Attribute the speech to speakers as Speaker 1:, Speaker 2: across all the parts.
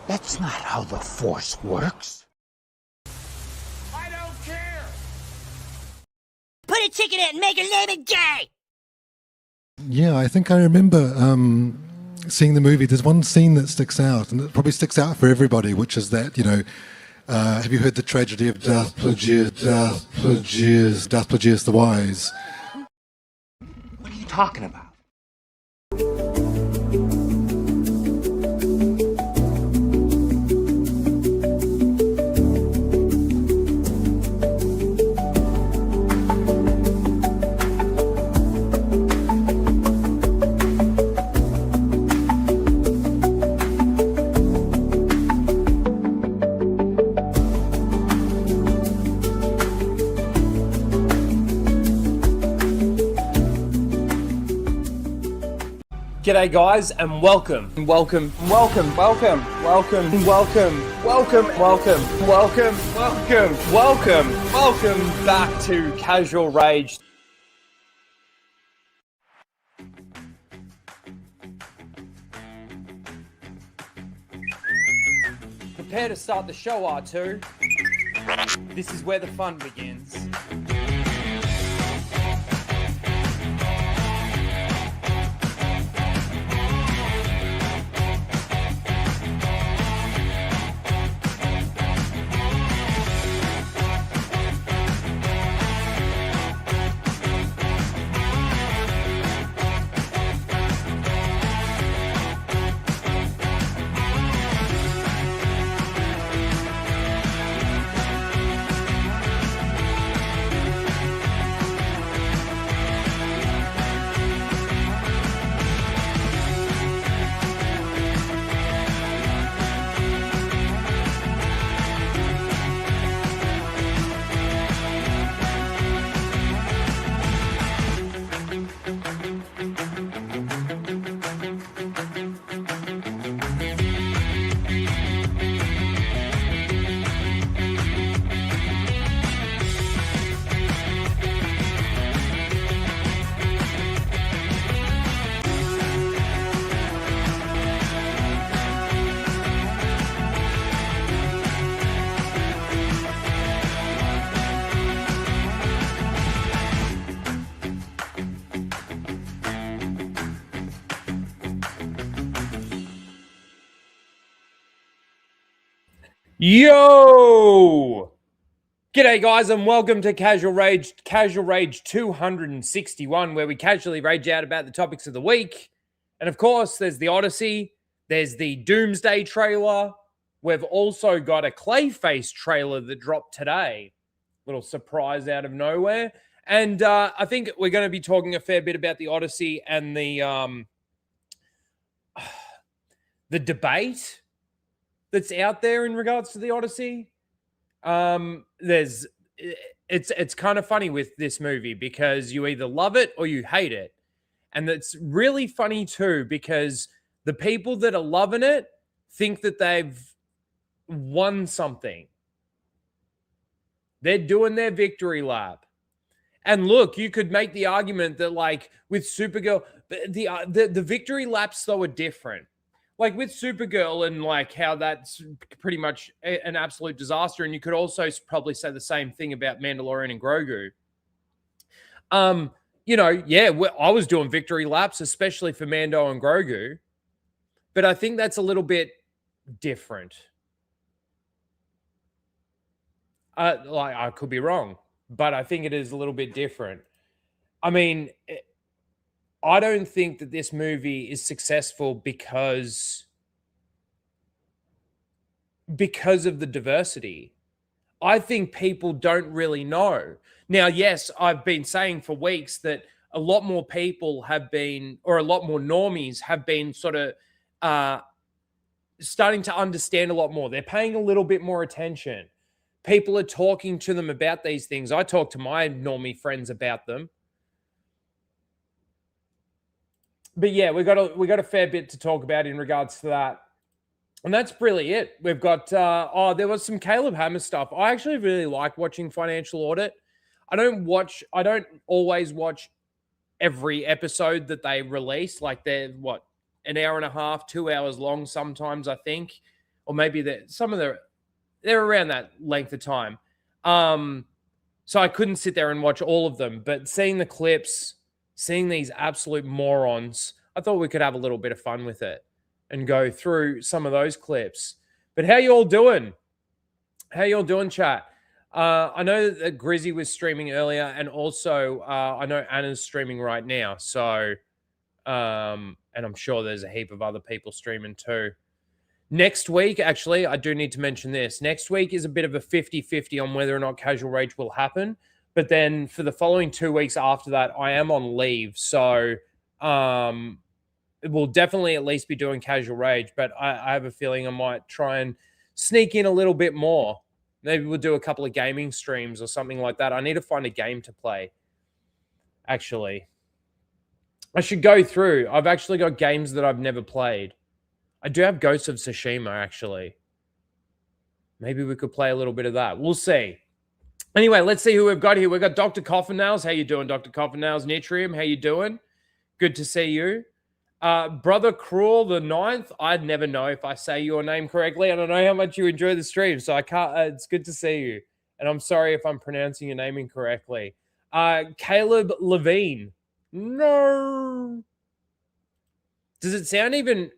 Speaker 1: That's not how the Force works.
Speaker 2: I don't care!
Speaker 3: Put a ticket in and make her name it gay!
Speaker 4: Yeah, I think I remember seeing the movie. There's one scene that sticks out, and it probably sticks out for everybody, which is that, have you heard the tragedy of Darth Plagueis the Wise?
Speaker 1: What are you talking about?
Speaker 5: G'day guys and welcome back to Casual Rage. Prepare to start the show, R2. This is where the fun begins. Yo! G'day guys and welcome to Casual Rage 261, where we casually rage out about the topics of the week. And of course, there's the Odyssey, there's the Doomsday trailer. We've also got a Clayface trailer that dropped today. Little surprise out of nowhere. And I think we're going to be talking a fair bit about the Odyssey and the debate that's out there in regards to the Odyssey. It's kind of funny with this movie because you either love it or you hate it. And it's really funny too because the people that are loving it think that they've won something. They're doing their victory lap. And look, you could make the argument that like with Supergirl, the victory laps though are different. Like with Supergirl and like how that's pretty much an absolute disaster. And you could also probably say the same thing about Mandalorian and Grogu. I was doing victory laps, especially for Mando and Grogu. But I think that's a little bit different. I could be wrong, but I think it is a little bit different. I mean, I don't think that this movie is successful because of the diversity. I think people don't really know. Now, yes, I've been saying for weeks that a lot more people have been, or a lot more normies have been sort of starting to understand a lot more. They're paying a little bit more attention. People are talking to them about these things. I talk to my normie friends about them. But yeah, we got a fair bit to talk about in regards to that. And that's really it. We've got, there was some Caleb Hammer stuff. I actually really like watching Financial Audit. I don't always watch every episode that they release. Like they're, an hour and a half, 2 hours long sometimes, I think. or maybe they're around that length of time. So I couldn't sit there and watch all of them, but seeing the clips, seeing these absolute morons, I thought we could have a little bit of fun with it and go through some of those clips. But how you all doing? How you all doing, chat? I know that Grizzy was streaming earlier, and also I know Anna's streaming right now. So, and I'm sure there's a heap of other people streaming too. Next week, actually, I do need to mention this. Next week is a bit of a 50-50 on whether or not Casual Rage will happen. But then for the following 2 weeks after that, I am on leave. So we'll definitely at least be doing Casual Rage. But I have a feeling I might try and sneak in a little bit more. Maybe we'll do a couple of gaming streams or something like that. I need to find a game to play, actually. I should go through. I've actually got games that I've never played. I do have Ghosts of Tsushima, actually. Maybe we could play a little bit of that. We'll see. Anyway, let's see who we've got here. We've got Dr. Coffinnails. How you doing, Dr. Coffinnails? Nitrium, how you doing? Good to see you. Brother Cruel the Ninth. I'd never know if I say your name correctly. I don't know how much you enjoy the stream, so I can't. It's good to see you. And I'm sorry if I'm pronouncing your name incorrectly. Caleb Levine. No. Does it sound even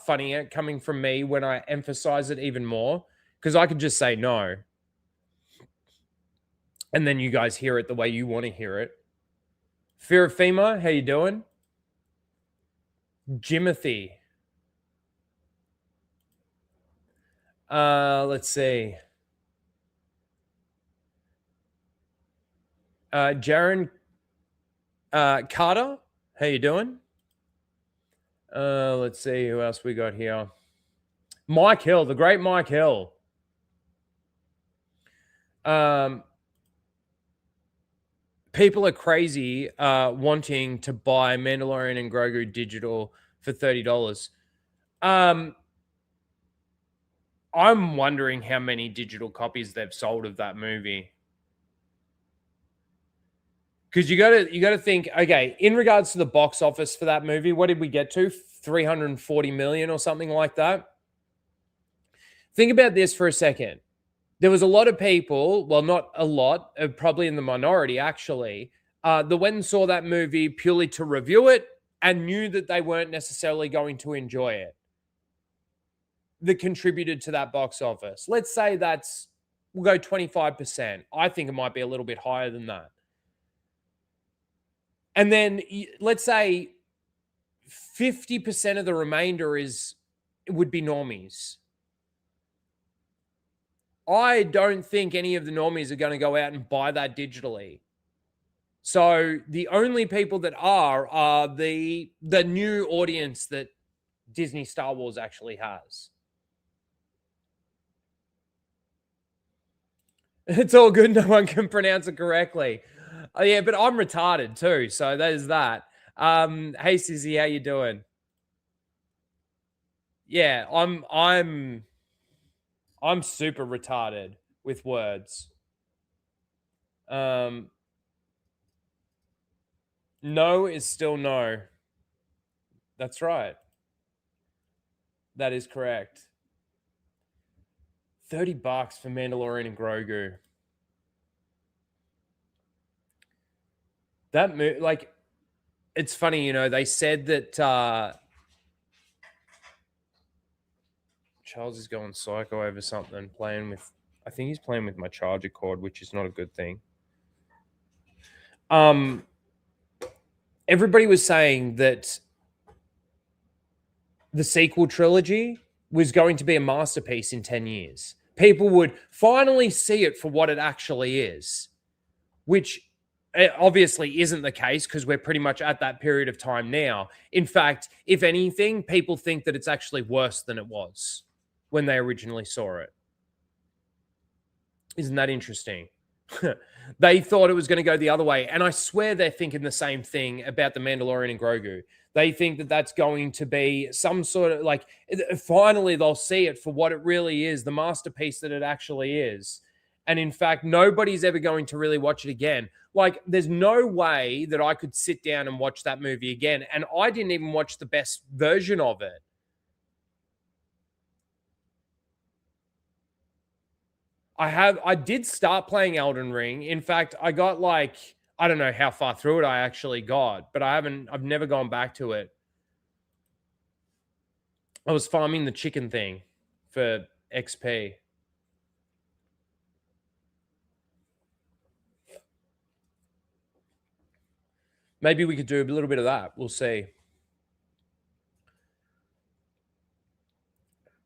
Speaker 5: funnier coming from me when I emphasize it even more? Because I could just say no. And then you guys hear it the way you want to hear it. Fear of Fema, how you doing? Jimothy. Let's see. Jaron Carter, how you doing? Let's see who else we got here. Mike Hill, the great Mike Hill. People are crazy wanting to buy Mandalorian and Grogu digital for $30. I'm wondering how many digital copies they've sold of that movie. Because you gotta think, okay, in regards to the box office for that movie, what did we get to? 340 million or something like that. Think about this for a second. There was a lot of people, well, not a lot, probably in the minority actually, that went and saw that movie purely to review it and knew that they weren't necessarily going to enjoy it. That contributed to that box office. Let's say we'll go 25%. I think it might be a little bit higher than that. And then let's say 50% of the remainder would be normies. I don't think any of the normies are going to go out and buy that digitally. So the only people that are the new audience that Disney Star Wars actually has. It's all good. No one can pronounce it correctly. Oh, yeah, but I'm retarded too. So there's that. Hey, Sissy, how you doing? Yeah, I'm super retarded with words. No is still no. That's right. That is correct. $30 for Mandalorian and Grogu. That like, it's funny, they said that Charles is going psycho over something, I think he's playing with my charger cord, which is not a good thing. Everybody was saying that the sequel trilogy was going to be a masterpiece in 10 years. People would finally see it for what it actually is, which obviously isn't the case because we're pretty much at that period of time now. In fact, if anything, people think that it's actually worse than it was when they originally saw it. Isn't that interesting? They thought it was going to go the other way. And I swear they're thinking the same thing about The Mandalorian and Grogu. They think that that's going to be some sort of like, finally they'll see it for what it really is, the masterpiece that it actually is. And in fact, nobody's ever going to really watch it again. Like, there's no way that I could sit down and watch that movie again. And I didn't even watch the best version of it. I did start playing Elden Ring. In fact, I got like, I don't know how far through it I actually got, but I've never gone back to it. I was farming the chicken thing for XP. Maybe we could do a little bit of that. We'll see.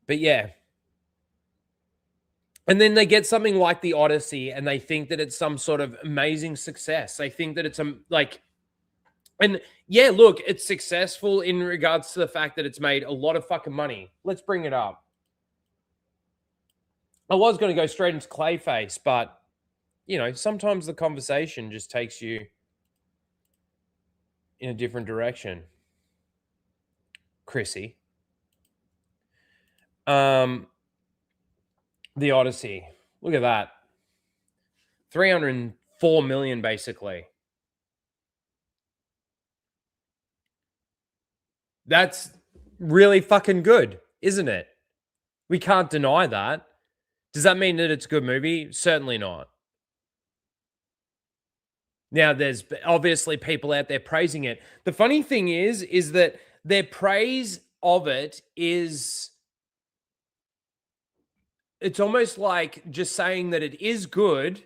Speaker 5: But yeah. And then they get something like the Odyssey and they think that it's some sort of amazing success. They think that it's like, and yeah, look, it's successful in regards to the fact that it's made a lot of fucking money. Let's bring it up. I was going to go straight into Clayface, but you know, sometimes the conversation just takes you in a different direction. Chrissy. The Odyssey. Look at that. 304 million, basically. That's really fucking good, isn't it? We can't deny that. Does that mean that it's a good movie? Certainly not. Now, there's obviously people out there praising it. The funny thing is that their praise of it is, it's almost like just saying that it is good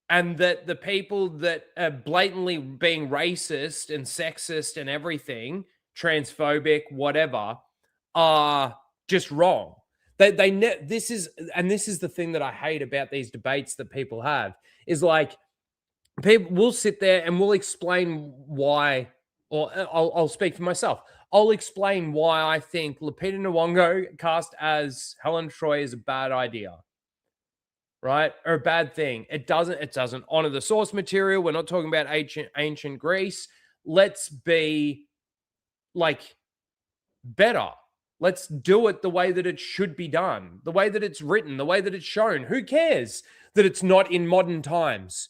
Speaker 5: and that the people that are blatantly being racist and sexist and everything, transphobic, whatever, are just wrong. This is the thing that I hate about these debates that people have, is like, people will sit there and we'll explain why, or I'll speak for myself. I'll explain why I think Lupita Nyong'o cast as Helen Troy is a bad idea, right? Or a bad thing. It doesn't honor the source material. We're not talking about ancient Greece. Let's be like better. Let's do it the way that it should be done, the way that it's written, the way that it's shown. Who cares that it's not in modern times?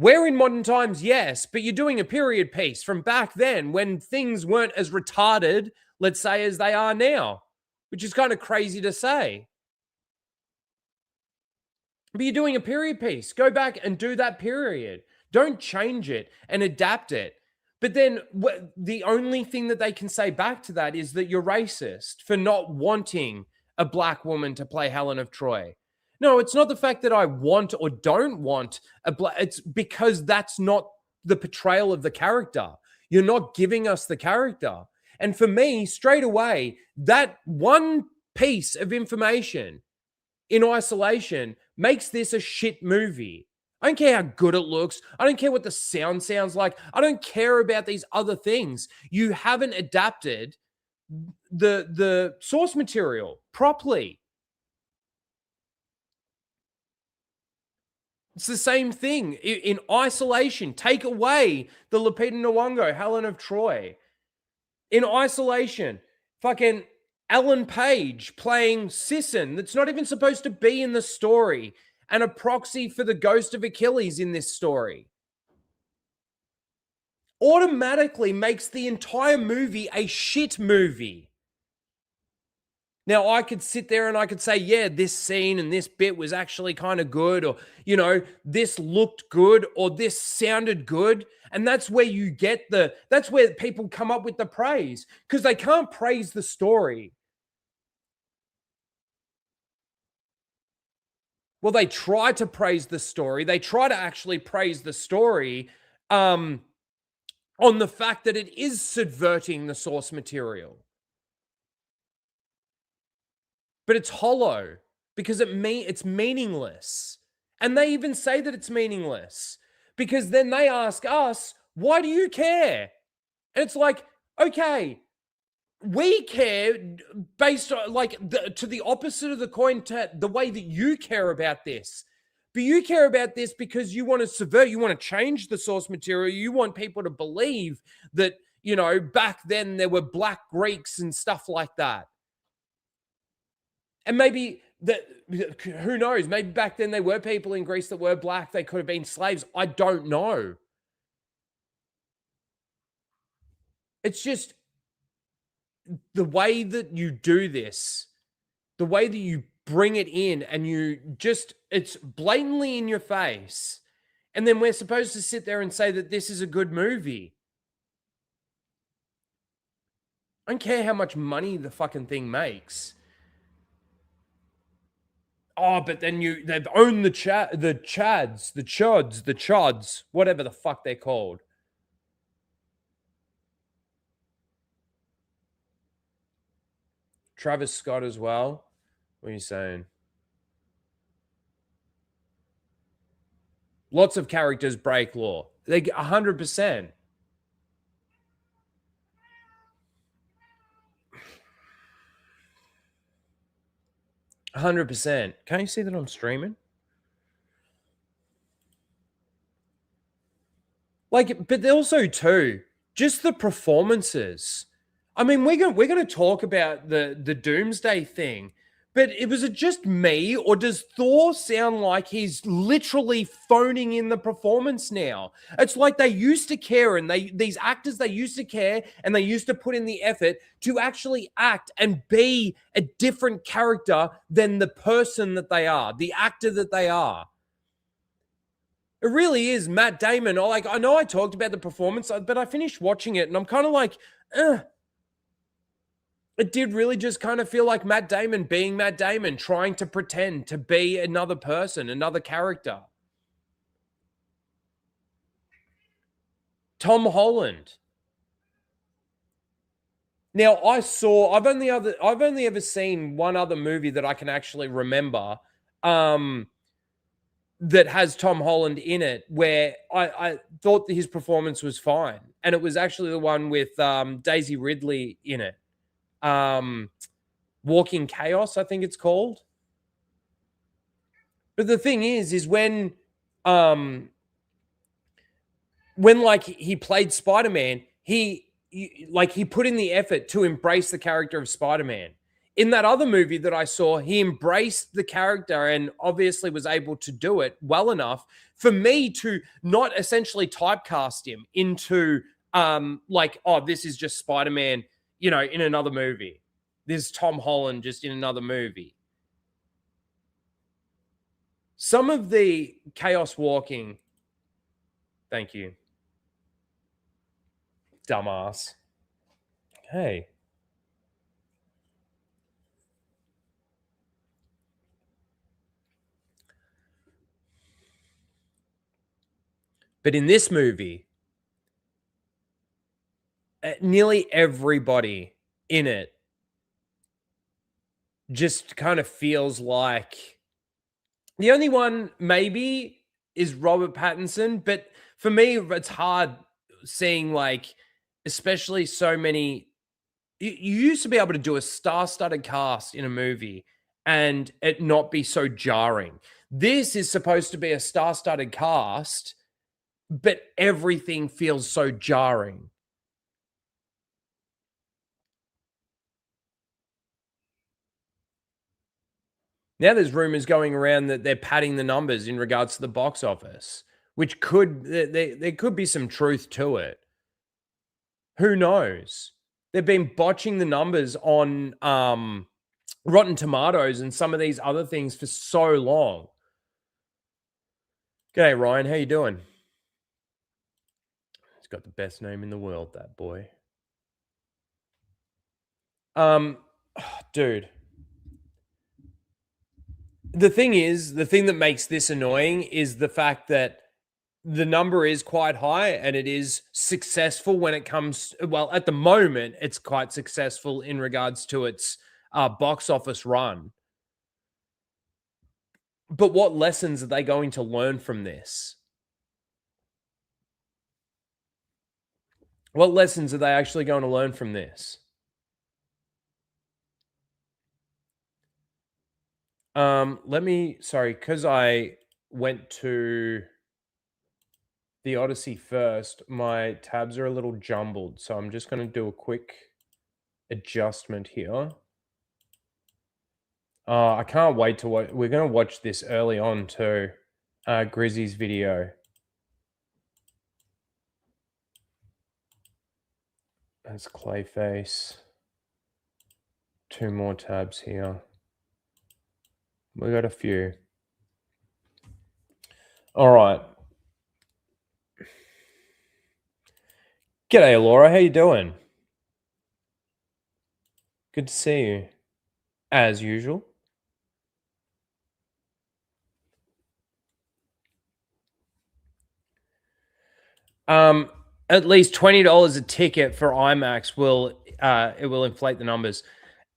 Speaker 5: We're in modern times, yes, but you're doing a period piece from back then when things weren't as retarded, let's say, as they are now, which is kind of crazy to say. But you're doing a period piece. Go back and do that period. Don't change it and adapt it. But then the only thing that they can say back to that is that you're racist for not wanting a black woman to play Helen of Troy. No, it's not the fact that I want or don't want a black. It's because that's not the portrayal of the character. You're not giving us the character. And for me, straight away, that one piece of information in isolation makes this a shit movie. I don't care how good it looks. I don't care what the sound sounds like. I don't care about these other things. You haven't adapted the source material properly. It's the same thing. In isolation, take away the Lupita Nyong'o, Helen of Troy. In isolation, fucking Ellen Page playing Sisson that's not even supposed to be in the story, and a proxy for the ghost of Achilles in this story, automatically makes the entire movie a shit movie. Now, I could sit there and I could say, yeah, this scene and this bit was actually kind of good, or, you know, this looked good, or this sounded good. And that's where you get that's where people come up with the praise, because they can't praise the story. Well, they try to praise the story. They try to actually praise the story on the fact that it is subverting the source material. But it's hollow because it's meaningless. And they even say that it's meaningless because then they ask us, why do you care? And it's like, okay, we care based on to the opposite of the coin, to the way that you care about this. But you care about this because you want to subvert, you want to change the source material. You want people to believe that, you know, back then there were black Greeks and stuff like that. And maybe who knows? Maybe back then there were people in Greece that were black. They could have been slaves. I don't know. It's just the way that you do this, the way that you bring it in and it's blatantly in your face. And then we're supposed to sit there and say that this is a good movie. I don't care how much money the fucking thing makes. Oh, but then they've owned the chods, whatever the fuck they're called. Travis Scott as well. What are you saying? Lots of characters break law. They 100%. 100%. Can't you see that I'm streaming? Like, but also too, just the performances. I mean, we're gonna talk about the Doomsday thing, but was it just me, or does Thor sound like he's literally phoning in the performance now? It's like they used to care, and these actors, they used to care, and they used to put in the effort to actually act and be a different character than the person that they are, the actor that they are. It really is Matt Damon. Like, I know I talked about the performance, but I finished watching it and I'm kind of like, It did really just kind of feel like Matt Damon being Matt Damon, trying to pretend to be another person, another character. Tom Holland. Now, I've only ever seen one other movie that I can actually remember. That has Tom Holland in it, where I thought that his performance was fine. And it was actually the one with Daisy Ridley in it. Walking Chaos, I think it's called. But the thing is when like he played Spider-Man, he put in the effort to embrace the character of Spider-Man. In that other movie that I saw, he embraced the character and obviously was able to do it well enough for me to not essentially typecast him into this is just Spider-Man, in another movie. This is Tom Holland just in another movie. Some of the chaos walking, thank you, dumbass. Hey. But in this movie, nearly everybody in it just kind of feels like the only one maybe is Robert Pattinson. But for me, it's hard seeing especially so many. You used to be able to do a star-studded cast in a movie and it not be so jarring. This is supposed to be a star-studded cast, but everything feels so jarring. Now there's rumors going around that they're padding the numbers in regards to the box office, which there could be some truth to it. Who knows? They've been botching the numbers on Rotten Tomatoes and some of these other things for so long. G'day, Ryan. How you doing? He's got the best name in the world, that boy. Dude. The thing that makes this annoying is the fact that the number is quite high and it is successful when it comes, well, at the moment, it's quite successful in regards to its box office run. But what lessons are they going to learn from this? What lessons are they actually going to learn from this? Because I went to the Odyssey first, my tabs are a little jumbled. So I'm just going to do a quick adjustment here. I can't wait to watch. We're going to watch this early on too. Grizzy's video. That's Clayface. 2 more tabs here. We got a few. All right. G'day, Laura. How you doing? Good to see you, as usual. At least $20 a ticket for IMAX will inflate the numbers.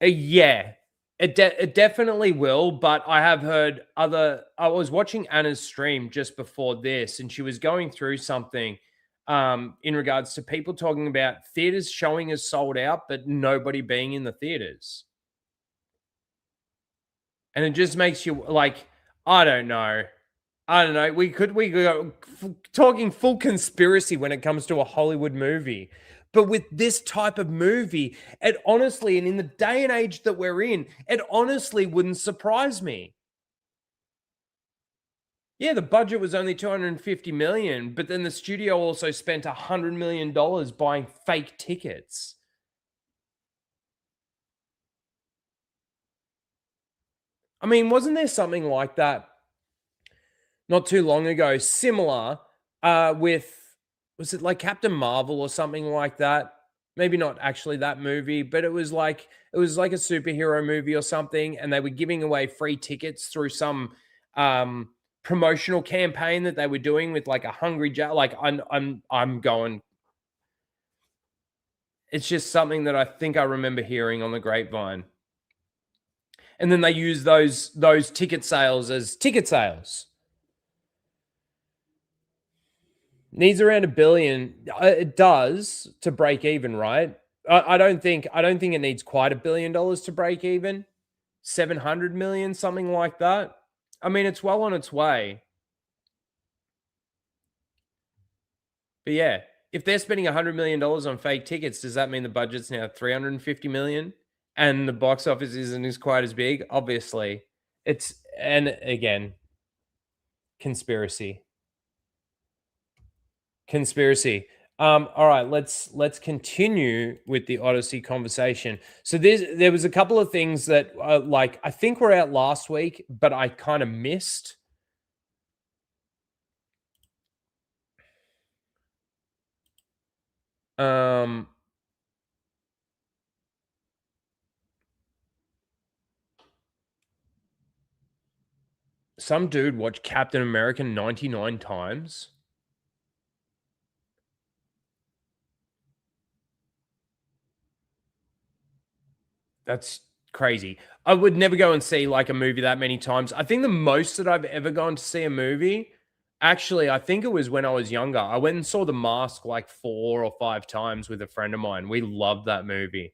Speaker 5: Yeah, it definitely will. But I have heard I was watching Anna's stream just before this, and she was going through something in regards to people talking about theaters showing as sold out, but nobody being in the theaters. And it just makes you like, I don't know. We could go talking full conspiracy when it comes to a Hollywood movie. But with this type of movie, it honestly, and in the day and age that we're in, it honestly wouldn't surprise me. Yeah, the budget was only 250 million, but then the studio also spent $100 million buying fake tickets. I mean, wasn't there something like that not too long ago, similar with, was it like Captain Marvel or something like that? Maybe not actually that movie, but it was like a superhero movie or something, and they were giving away free tickets through some promotional campaign that they were doing with like a Hungry Jack. Like I'm going. It's just something that I think I remember hearing on the grapevine. And then they use those ticket sales as ticket sales. Needs around $1 billion. It does to break even, right? I don't think it needs quite $1 billion to break even. 700 million, something like that. I mean, it's well on its way. But yeah, if they're spending $100 million on fake tickets, does that mean the budget's now 350 million and the box office isn't quite as big? Obviously, and again, conspiracy. All right, let's continue with the Odyssey conversation. So there was a couple of things that like I think were out last week, but I kind of missed. Some dude watched Captain America 99 times. That's crazy. I would never go and see like a movie that many times. I think the most that I've ever gone to see a movie, actually, I think it was when I was younger. I went and saw The Mask like 4 or 5 times with a friend of mine. We loved that movie.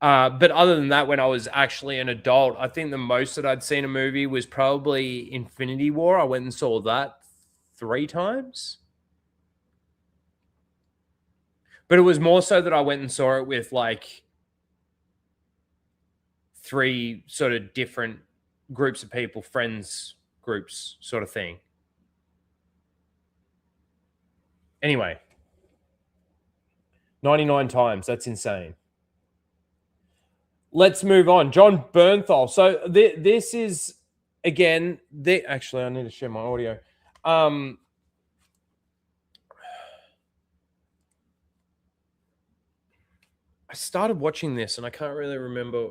Speaker 5: But other than that, when I was actually an adult, I think the most that I'd seen a movie was probably Infinity War. I went and saw that 3 times. But it was more so that I went and saw it with like 3 sort of different groups of people, friends groups sort of thing. Anyway, 99 times. That's insane. Let's move on. John Bernthal. So this is, again, actually, I need to share my audio. I started watching this and I can't really remember,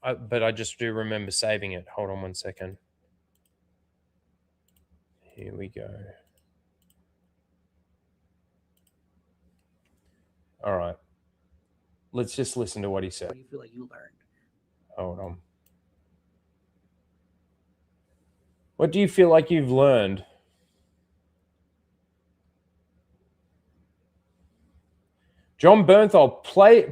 Speaker 5: but I just do remember saving it. Hold on one second. Here we go. All right. Let's just listen to what he said.
Speaker 6: What do you feel like you learned?
Speaker 5: Hold on. What do you feel like you've learned? John Bernthal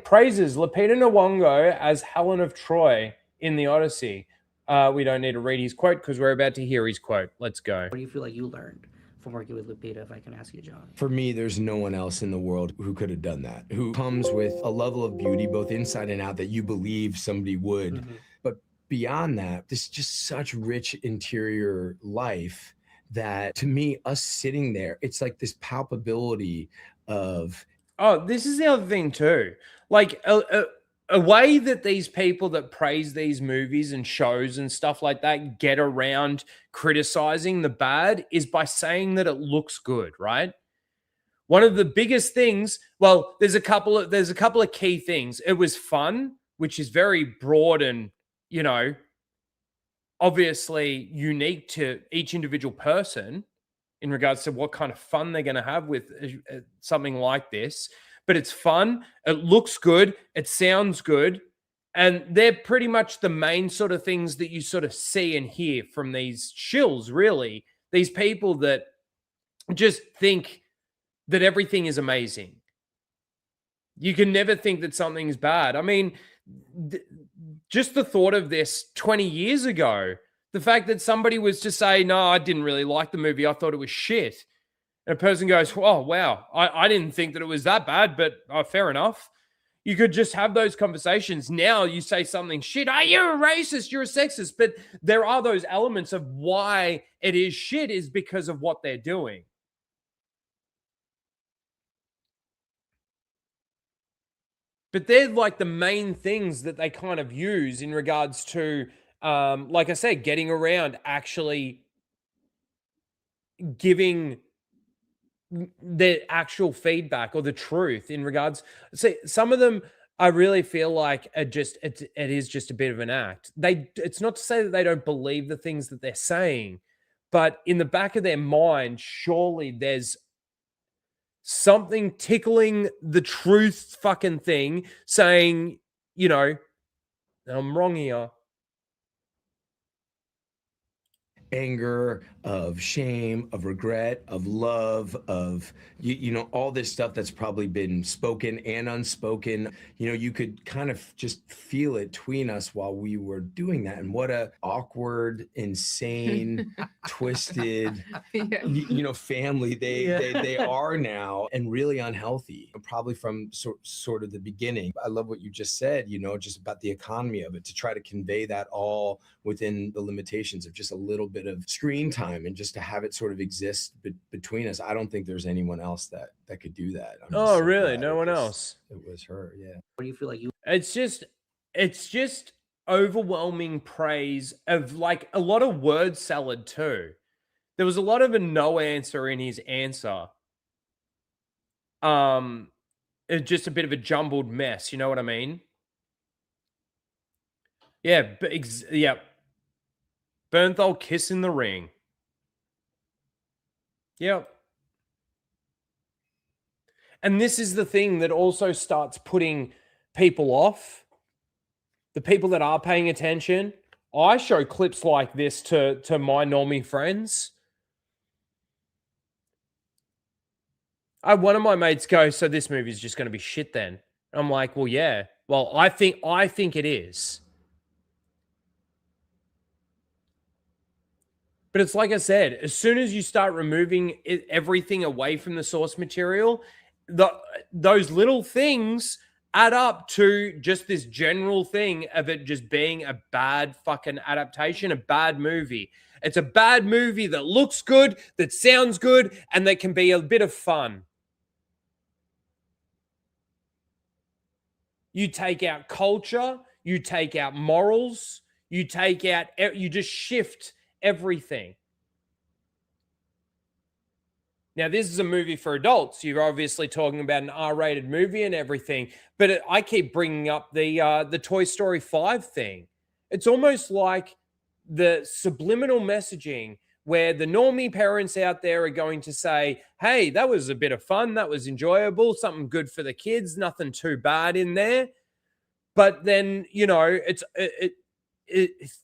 Speaker 5: praises Lupita Nyong'o as Helen of Troy in the Odyssey. We don't need to read his quote because we're about to hear his quote. Let's go.
Speaker 6: What do you feel like you learned from working with Lupita, if I can ask you, John?
Speaker 7: For me, there's no one else in the world who could have done that, who comes with a level of beauty, both inside and out, that you believe somebody would. Mm-hmm. But beyond that, this is just such rich interior life that, to me, us sitting there, it's like this palpability of...
Speaker 5: Oh, this is the other thing too. Like a way that these people that praise these movies and shows and stuff like that get around criticizing the bad is by saying that it looks good, right? One of the biggest things, well, there's a couple of key things. It was fun, which is very broad and, you know, obviously unique to each individual person in regards to what kind of fun they're going to have with something like this. But it's fun. It looks good. It sounds good. And they're pretty much the main sort of things that you sort of see and hear from these shills, really. These people that just think that everything is amazing. You can never think that something's bad. I mean, just the thought of this 20 years ago, the fact that somebody was to say, no, I didn't really like the movie. I thought it was shit. And a person goes, oh, wow, I didn't think that it was that bad, but fair enough. You could just have those conversations. Now you say something shit. Oh, you're a racist. You're a sexist. But there are those elements of why it is shit is because of what they're doing. But they're like the main things that they kind of use in regards to, like I said, getting around actually giving the actual feedback or the truth in regards. See, some of them I really feel like it is just a bit of an act. It's not to say that they don't believe the things that they're saying, but in the back of their mind, surely there's something tickling the truth fucking thing saying, you know, I'm wrong here.
Speaker 7: Anger, of shame, of regret, of love, of you know, all this stuff that's probably been spoken and unspoken. You know, you could kind of just feel it between us while we were doing that. And what a awkward, insane, twisted, you know, family they are now, and really unhealthy, probably from sort of the beginning. I love what you just said, you know, just about the economy of it, to try to convey that all within the limitations of just a little bit of screen time and just to have it sort of exist between us. I don't think there's anyone else that could do that.
Speaker 5: Oh, really? No one else?
Speaker 7: It was her. Yeah.
Speaker 6: What do you feel like you?
Speaker 5: It's just overwhelming praise of like a lot of word salad too. There was a lot of a no answer in his answer. It's just a bit of a jumbled mess. You know what I mean? Yeah. Yeah. Bernthal kissing the ring. Yep. And this is the thing that also starts putting people off. The people that are paying attention. I show clips like this to my normie friends. One of my mates goes, so this movie is just going to be shit then. I'm like, well, yeah. Well, I think it is. But it's like I said, as soon as you start removing everything away from the source material, those little things add up to just this general thing of it just being a bad fucking adaptation, a bad movie. It's a bad movie that looks good, that sounds good, and that can be a bit of fun. You take out culture, you take out morals, you just shift everything. Now, this is a movie for adults. You're obviously talking about an R-rated movie and everything, but I keep bringing up the Toy Story 5 thing. It's almost like the subliminal messaging where the normie parents out there are going to say, hey, that was a bit of fun, that was enjoyable, something good for the kids, nothing too bad in there. But then, you know, it's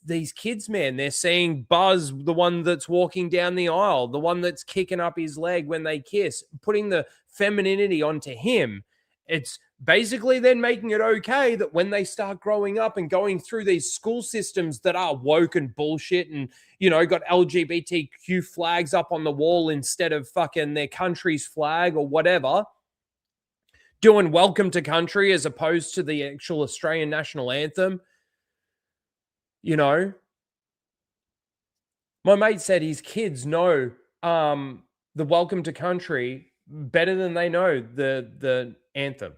Speaker 5: these kids, man, they're seeing Buzz, the one that's walking down the aisle, the one that's kicking up his leg when they kiss, putting the femininity onto him. It's basically then making it okay that when they start growing up and going through these school systems that are woke and bullshit and, you know, got LGBTQ flags up on the wall instead of fucking their country's flag or whatever, doing Welcome to Country as opposed to the actual Australian national anthem. You know, my mate said his kids know the Welcome to Country better than they know the anthem,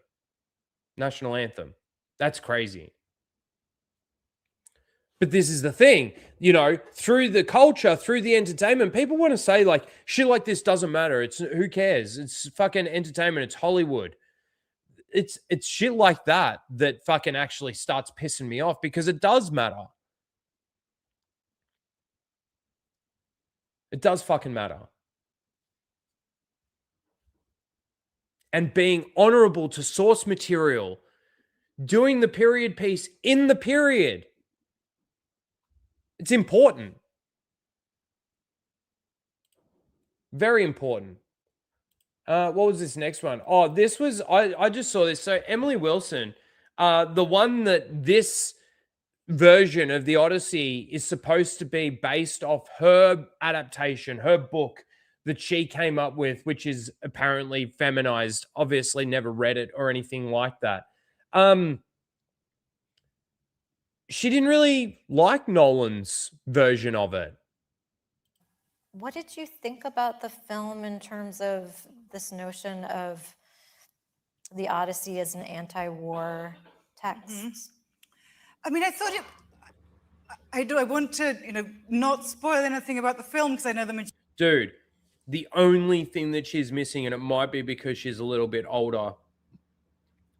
Speaker 5: national anthem. That's crazy. But this is the thing, you know, through the culture, through the entertainment, people want to say like shit like this doesn't matter. It's who cares? It's fucking entertainment. It's Hollywood. It's shit like that that fucking actually starts pissing me off because it does matter. It does fucking matter. And being honorable to source material, doing the period piece in the period. It's important. Very important. What was this next one? Oh, this was, I just saw this. So Emily Wilson, the one that this version of the Odyssey is supposed to be based off her adaptation, her book that she came up with, which is apparently feminized. Obviously never read it or anything like that. She didn't really like Nolan's version of it.
Speaker 8: What did you think about the film in terms of this notion of the Odyssey as an anti-war text?
Speaker 9: I mean, I thought I want to, not spoil anything about the film because I know the majority.
Speaker 5: Dude, the only thing that she's missing, and it might be because she's a little bit older,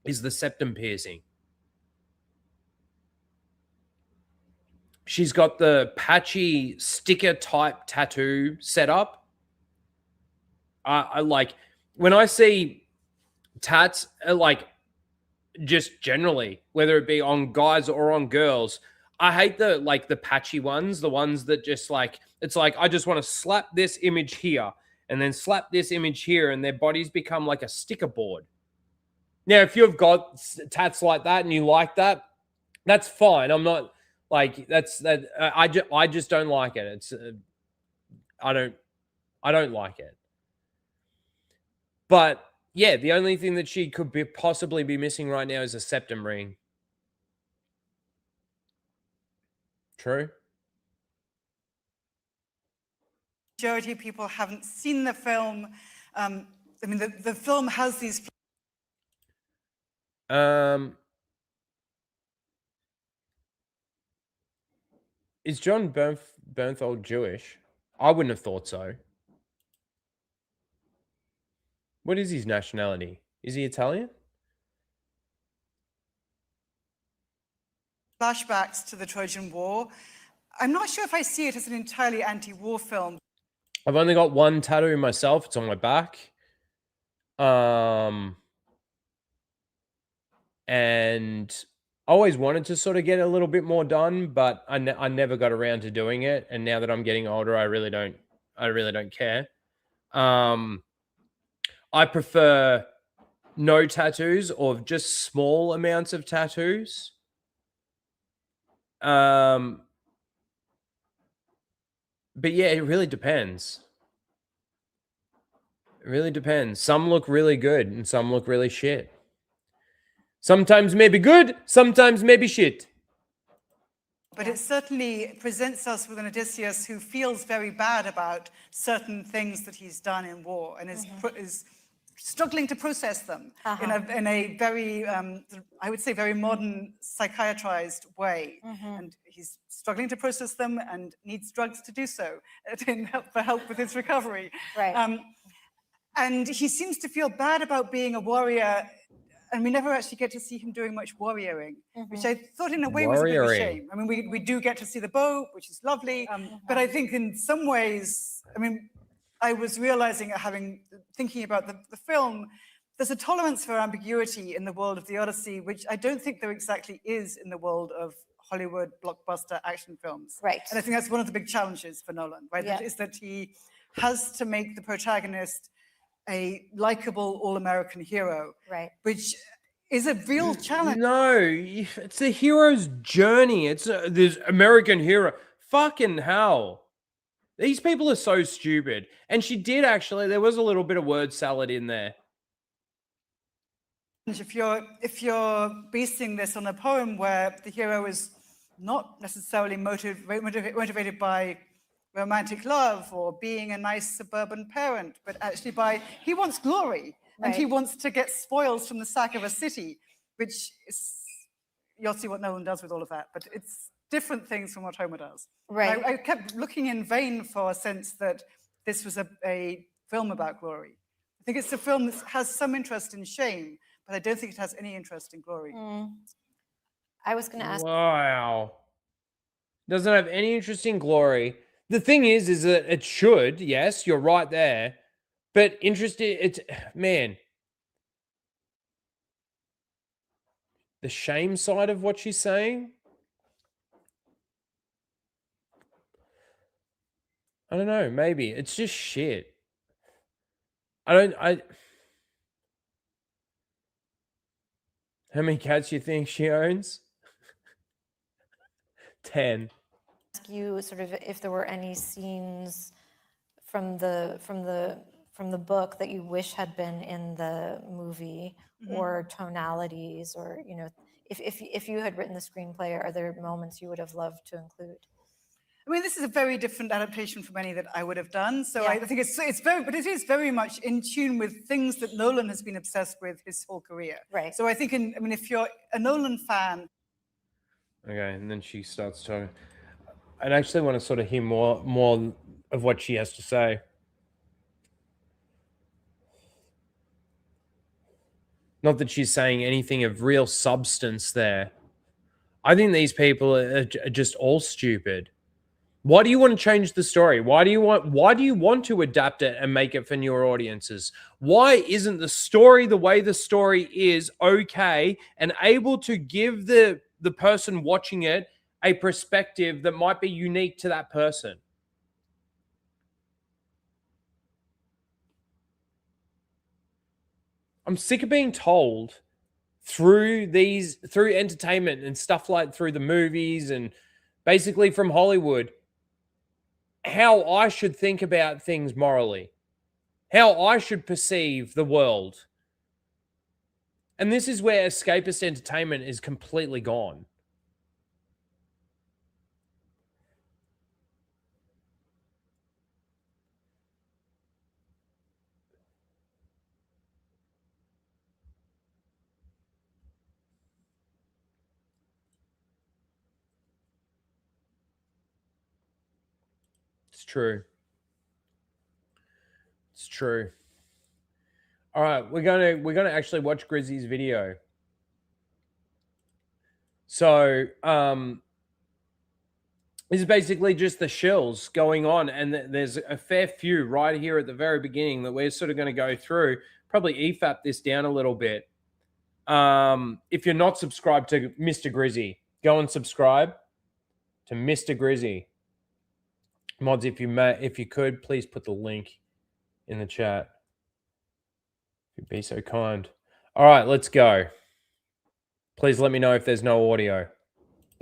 Speaker 5: is the septum piercing. She's got the patchy sticker type tattoo set up. I like when I see tats, like just generally, whether it be on guys or on girls, I hate the patchy ones, the ones that just like, it's like, I just want to slap this image here and then slap this image here and their bodies become like a sticker board. Now, if you've got tats like that and you like that, that's fine. I'm not like, I just don't like it. It's, I don't like it. But yeah, the only thing that she could possibly be missing right now is a septum ring. True.
Speaker 9: Majority of people haven't seen the film. I mean, the film has these.
Speaker 5: Is John Bernthal Jewish? I wouldn't have thought so. What is his nationality? Is he Italian?
Speaker 9: Flashbacks to the Trojan War. I'm not sure if I see it as an entirely anti-war film.
Speaker 5: I've only got one tattoo myself. It's on my back. And I always wanted to sort of get a little bit more done, but I never got around to doing it. And now that I'm getting older, I really don't care. I prefer no tattoos or just small amounts of tattoos. But yeah, it really depends. It really depends. Some look really good and some look really shit. Sometimes maybe good, sometimes maybe shit.
Speaker 9: But it certainly presents us with an Odysseus who feels very bad about certain things that he's done in war and is struggling to process them in a very, I would say, very modern psychiatrized way. And he's struggling to process them and needs drugs to do so for help with his recovery.
Speaker 8: Right.
Speaker 9: And he seems to feel bad about being a warrior, and we never actually get to see him doing much warrioring, which I thought in a way was a bit of a shame. I mean, we do get to see the boat, which is lovely, but I think in some ways, I mean, I was realizing, thinking about the film, there's a tolerance for ambiguity in the world of the Odyssey, which I don't think there exactly is in the world of Hollywood blockbuster action films.
Speaker 8: Right.
Speaker 9: And I think that's one of the big challenges for Nolan, right?
Speaker 8: Yeah.
Speaker 9: Is that he has to make the protagonist a likable all-American hero,
Speaker 8: Right.
Speaker 9: which is a real challenge.
Speaker 5: No, it's the hero's journey. It's this American hero. Fucking hell. These people are so stupid. And she did actually, there was a little bit of word salad in there.
Speaker 9: If you're basing this on a poem where the hero is not necessarily motivated by romantic love or being a nice suburban parent, but actually he wants glory and he wants to get spoils from the sack of a city, which is you'll see what Nolan does with all of that. But it's different things from what Homer does.
Speaker 8: Right.
Speaker 9: I kept looking in vain for a sense that this was a film about glory. I think it's a film that has some interest in shame, but I don't think it has any interest in glory.
Speaker 8: I was going to ask.
Speaker 5: Wow. Doesn't have any interest in glory. The thing is that it should. Yes, you're right there. But interested, it's, man. The shame side of what she's saying? I don't know. Maybe. It's just shit. How many cats you think she owns? 10.
Speaker 8: Ask you sort of if there were any scenes from the book that you wish had been in the movie, or tonalities, or if you had written the screenplay, are there moments you would have loved to include?
Speaker 9: I mean, this is a very different adaptation from any that I would have done. So I think but it is very much in tune with things that Nolan has been obsessed with his whole career.
Speaker 8: Right.
Speaker 9: So I think, if you're a Nolan fan.
Speaker 5: Okay, and then she starts talking. I'd actually want to sort of hear more of what she has to say. Not that she's saying anything of real substance there. I think these people are just all stupid. Why do you want to change the story? Why do you want to adapt it and make it for newer audiences? Why isn't the story the way the story is okay and able to give the person watching it a perspective that might be unique to that person? I'm sick of being told through entertainment and stuff, like through the movies and basically from Hollywood, how I should think about things morally, how I should perceive the world. And this is where escapist entertainment is completely gone. It's true. It's true. All right, we're gonna actually watch Grizzy's video. So this is basically just the shills going on, and there's a fair few right here at the very beginning that we're sort of going to go through. Probably EFAP this down a little bit. If you're not subscribed to Mr. Grizzy, go and subscribe to Mr. Grizzy. Mods, if you could, please put the link in the chat. If you'd be so kind. All right, let's go. Please let me know if there's no audio.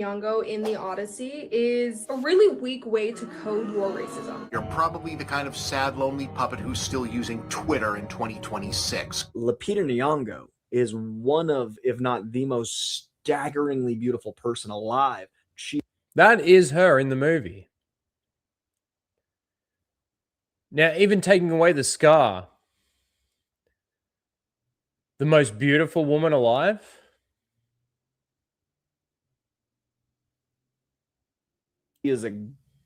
Speaker 10: Nyong'o in the Odyssey is a really weak way to code war racism.
Speaker 2: You're probably the kind of sad, lonely puppet who's still using Twitter in 2026.
Speaker 11: Lupita Nyong'o is one of, if not the most staggeringly beautiful person alive.
Speaker 5: That is her in the movie. Now, even taking away the scar, the most beautiful woman alive.
Speaker 11: She is a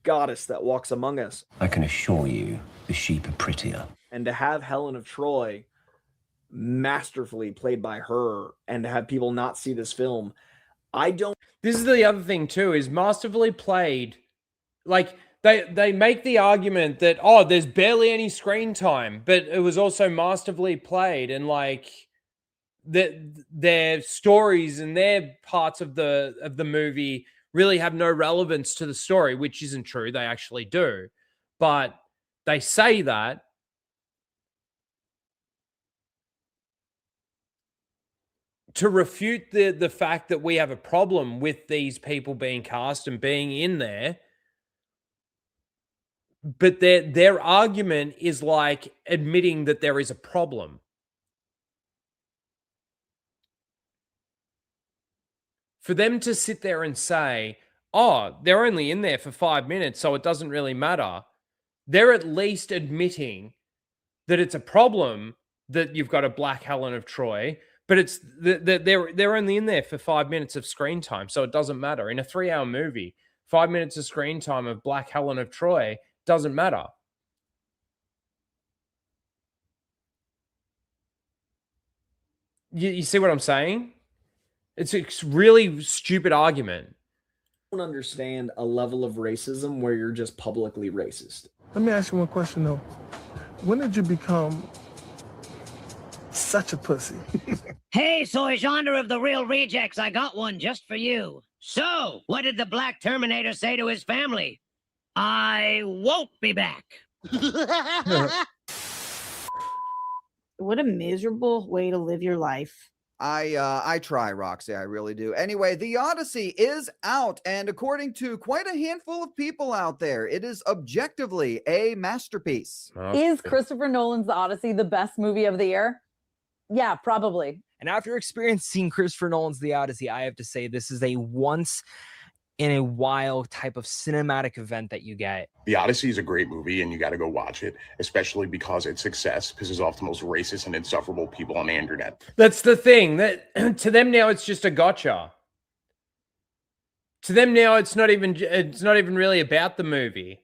Speaker 11: goddess that walks among us.
Speaker 1: I can assure you, the sheep are prettier.
Speaker 11: And to have Helen of Troy masterfully played by her, and to have people not see this film,
Speaker 5: This is the other thing too, is masterfully played. Like, they make the argument that, oh, there's barely any screen time, but it was also masterfully played, and like their stories and their parts of the movie really have no relevance to the story, which isn't true. They actually do. But they say that. To refute the fact that we have a problem with these people being cast and being in there. But their argument is like admitting that there is a problem. For them to sit there and say, oh, they're only in there for 5 minutes, so it doesn't really matter. They're at least admitting that it's a problem that you've got a black Helen of Troy, But it's they're only in there for 5 minutes of screen time, so it doesn't matter. In a 3-hour movie, 5 minutes of screen time of Black Helen of Troy doesn't matter. You see what I'm saying? It's a really stupid argument.
Speaker 11: I don't understand a level of racism where you're just publicly racist.
Speaker 12: Let me ask you one question though. When did you become such a pussy?
Speaker 3: Hey, soy genre of the real rejects, I got one just for you. So, what did the Black Terminator say to his family? I won't be back.
Speaker 13: What a miserable way to live your life.
Speaker 14: I try, Roxy, I really do. Anyway, the Odyssey is out, and according to quite a handful of people out there, it is objectively a masterpiece.
Speaker 15: Is Christopher Nolan's The Odyssey the best movie of the year? Yeah, probably.
Speaker 16: And after experiencing Christopher Nolan's The Odyssey, I have to say this is a once in a while type of cinematic event that you get.
Speaker 17: The Odyssey is a great movie, and you got to go watch it, especially because its success pisses off the most racist and insufferable people on the internet.
Speaker 5: That's the thing. That to them now it's just a gotcha. To them now it's not even really about the movie.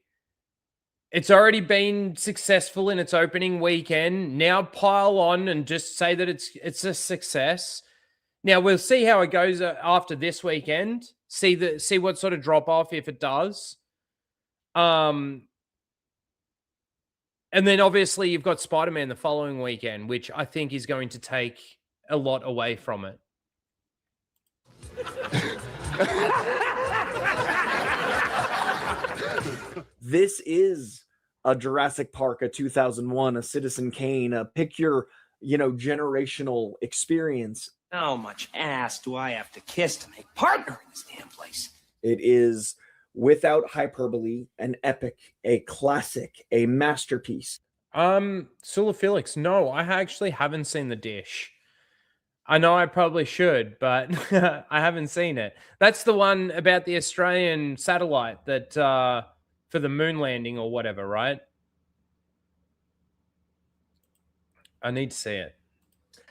Speaker 5: It's already been successful in its opening weekend. Now pile on and just say that it's a success. Now we'll see how it goes after this weekend. See what sort of drop off if it does. And then obviously you've got Spider-Man the following weekend, which I think is going to take a lot away from it.
Speaker 11: This is a Jurassic Park, a 2001, a Citizen Kane, a pick your, generational experience.
Speaker 18: How much ass do I have to kiss to make partner in this damn place?
Speaker 11: It is, without hyperbole, an epic, a classic, a masterpiece.
Speaker 5: Sula Felix, no, I actually haven't seen The Dish. I know I probably should, but I haven't seen it. That's the one about the Australian satellite that for the moon landing or whatever, right? I need to see it.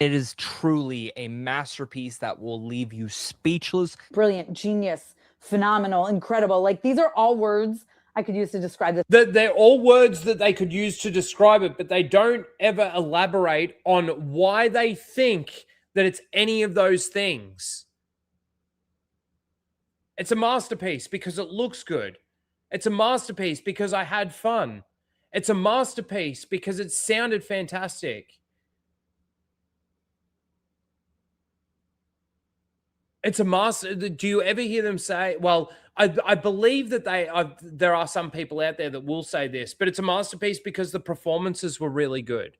Speaker 16: It is truly a masterpiece that will leave you speechless.
Speaker 15: Brilliant, genius, phenomenal, incredible. Like, these are all words I could use to describe this.
Speaker 5: They're all words that they could use to describe it, but they don't ever elaborate on why they think that it's any of those things. It's a masterpiece because it looks good. It's a masterpiece because I had fun. It's a masterpiece because it sounded fantastic. It's a master. Do you ever hear them say, well, I believe that there are some people out there that will say this, but it's a masterpiece because the performances were really good.